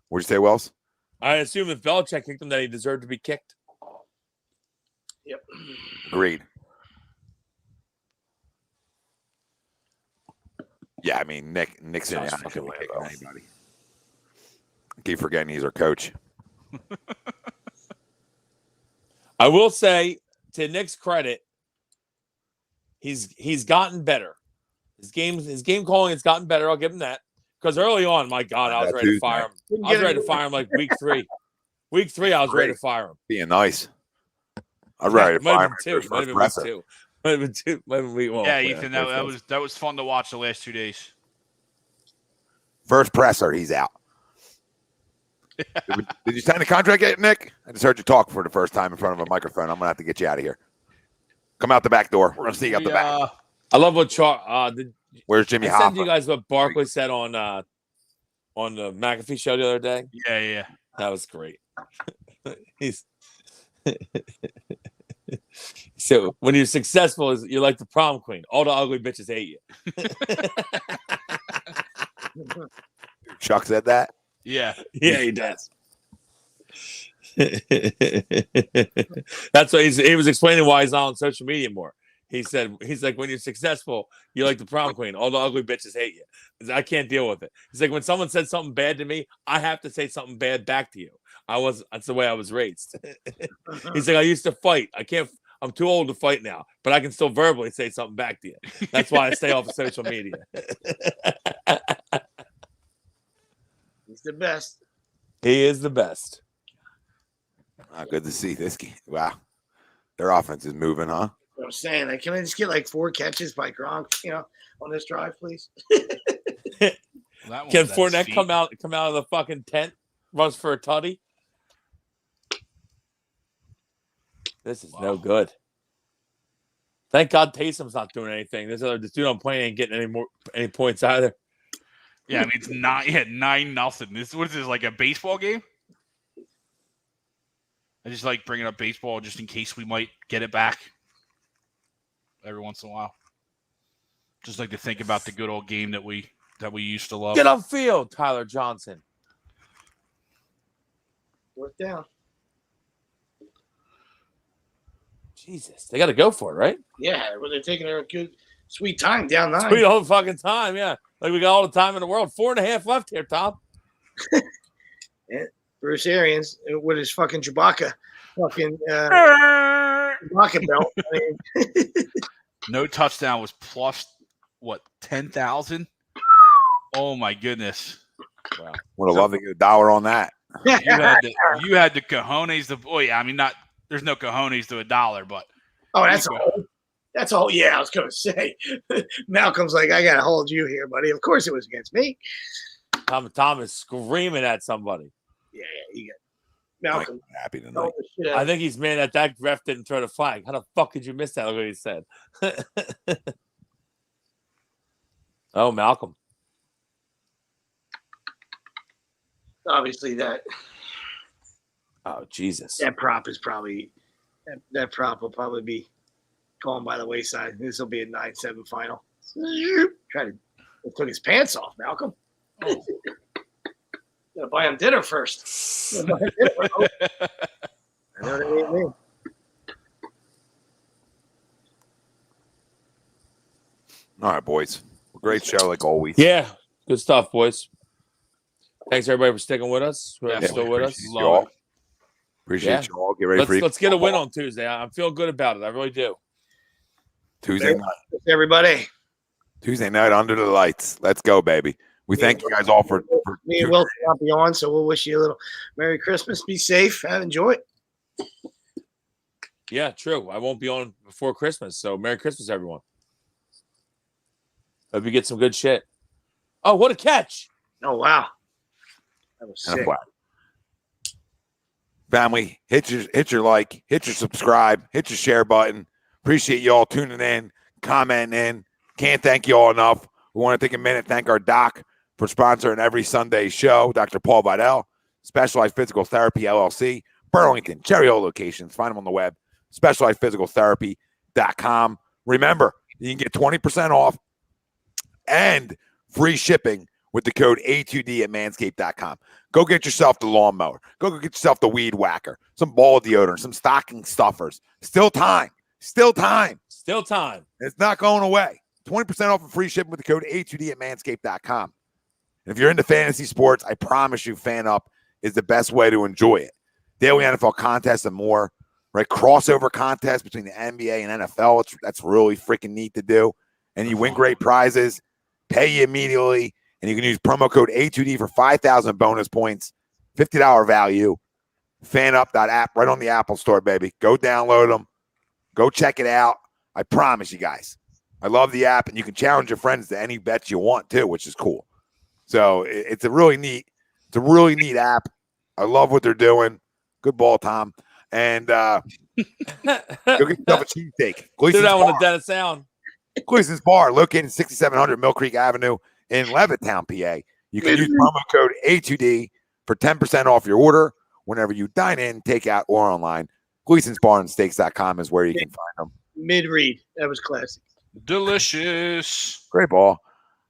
A: What'd you say, Wells?
E: I assume if Belichick kicked him, that he deserved to be kicked.
F: Yep.
A: Agreed. Yeah, I mean, Nick's in the fucking anybody. I keep forgetting he's our coach.
E: I will say, to Nick's credit, he's gotten better. His game calling has gotten better. I'll give him that. Because early on, my God, I was ready to fire him. I was ready to fire him like week 3. Week 3, I was ready to fire him.
A: Being nice. I was ready to fire him.
E: Might have been week 2. Might have been 2. Might have been week 1.
D: Yeah, Ethan, that was fun to watch the last 2 days.
A: First presser, he's out. Did you sign the contract yet, Nick? I just heard you talk for the first time in front of a microphone. I'm going to have to get you out of here. Come out the back door. We're going to see you out the back.
E: I love what
A: where's Jimmy Hoffa?
E: I sent you guys what Barkley said on the McAfee show the other day.
D: Yeah.
E: That was great. So when you're successful, you're like the prom queen. All the ugly bitches hate you.
A: Chuck said that?
D: Yeah,
E: he does. That's why he was explaining why he's not on social media more. He's like, when you're successful, you're like the prom queen. All the ugly bitches hate you. I can't deal with it. He's like, when someone said something bad to me, I have to say something bad back to you. That's the way I was raised. He's like, I used to fight. I'm too old to fight now, but I can still verbally say something back to you. That's why I stay off of social media.
F: He's the best.
E: He is the best.
A: Good to see this game. Wow. Their offense is moving, huh?
F: What I'm saying, like, can I just get like 4 catches by Gronk, on this drive, please?
E: Can Fournette come out of the fucking tent, runs for a tutty? This is no good. Thank God Taysom's not doing anything. This dude on plane ain't getting any points either.
D: Yeah, I mean, it's 9-0. What is this, like a baseball game? I just like bringing up baseball just in case we might get it back every once in a while. Just like to think about the good old game that we used to love.
E: Get upfield, Tyler Johnson.
F: Work down.
E: Jesus, they got to go for it, right?
F: Yeah, well, they're taking their good, sweet time down 9.
E: Sweet old fucking time, yeah. Like we got all the time in the world. 4.5 left here, Tom.
F: And Bruce Arians with his fucking Chewbacca Chewbacca belt. I mean,
D: No touchdown was plus, what, 10,000? Oh, my goodness.
E: Wow.
A: Would have loved to get $1 on that.
D: You had the cojones. There's no cojones to $1, but.
F: Oh, that's all. Yeah, I was going to say. Malcolm's like, I got to hold you here, buddy. Of course it was against me.
E: Tom is screaming at somebody.
F: Yeah, you got Malcolm.
A: I'm happy tonight.
E: I think he's mad that ref didn't throw the flag. How the fuck did you miss that? Look what he said. Oh, Malcolm.
F: Obviously, that
E: Oh, Jesus.
F: that prop is probably that prop will probably be gone by the wayside. This will be a 9-7 final. It took his pants off, Malcolm.
D: Oh.
F: Gotta buy him dinner first. I know what I mean.
A: All right, boys. Great show like always.
E: Yeah, good stuff, boys. Thanks, everybody, for sticking with us. Whoever's
A: Yeah,
E: still with us.
A: appreciate you all. Appreciate you all. Get ready for
E: Let's get a win on Tuesday. I'm feeling good about it. I really do.
A: Tuesday night.
F: Everybody.
A: Tuesday night under the lights. Let's go, baby. We thank you guys all for
F: Me and Will will not be on, so we'll wish you a little Merry Christmas. Be safe and enjoy it.
E: Yeah, true. I won't be on before Christmas, so Merry Christmas, everyone. Hope you get some good shit. Oh, what a catch!
F: Oh, wow. That was
A: and a
F: sick.
A: flag. Family, hit your like, hit your subscribe, hit your share button. Appreciate you all tuning in, commenting in. Can't thank you all enough. We want to take a minute, thank our doc for sponsoring every Sunday show, Dr. Paul Vidal, Specialized Physical Therapy, LLC, Burlington, Cherry Hill locations. Find them on the web, specializedphysicaltherapy.com. Remember, you can get 20% off and free shipping with the code A2D at manscaped.com. Go get yourself the lawnmower. Go get yourself the weed whacker, some ball deodorant, some stocking stuffers. Still time. Still time.
E: Still time.
A: It's not going away. 20% off and free shipping with the code A2D at manscaped.com. And if you're into fantasy sports, I promise you, Fan Up is the best way to enjoy it. Daily NFL contests and more, right? Crossover contests between the NBA and NFL. That's really freaking neat to do. And you win great prizes, pay you immediately, and you can use promo code A2D for 5,000 bonus points, $50 value. FanUp.app right on the Apple Store, baby. Go download them. Go check it out. I promise you guys. I love the app, and you can challenge your friends to any bets you want too, which is cool. So it's a really neat app. I love what they're doing. Good ball, Tom. And go get yourself a cheesesteak.
E: Do that one to Dennis Sound.
A: Gleason's Bar, located 6700 Mill Creek Avenue in Levittown, PA. You can use promo code A2D for 10% off your order whenever you dine in, take out, or online. Gleason's Bar and Steaks.com is where you can find them.
F: Mid-read. That was classic.
D: Delicious.
A: Great ball.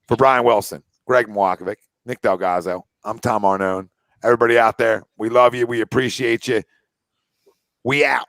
A: For Brian Wilson, Greg Milakovic, Nick DelGozzo, I'm Tom Arnone. Everybody out there, we love you. We appreciate you. We out.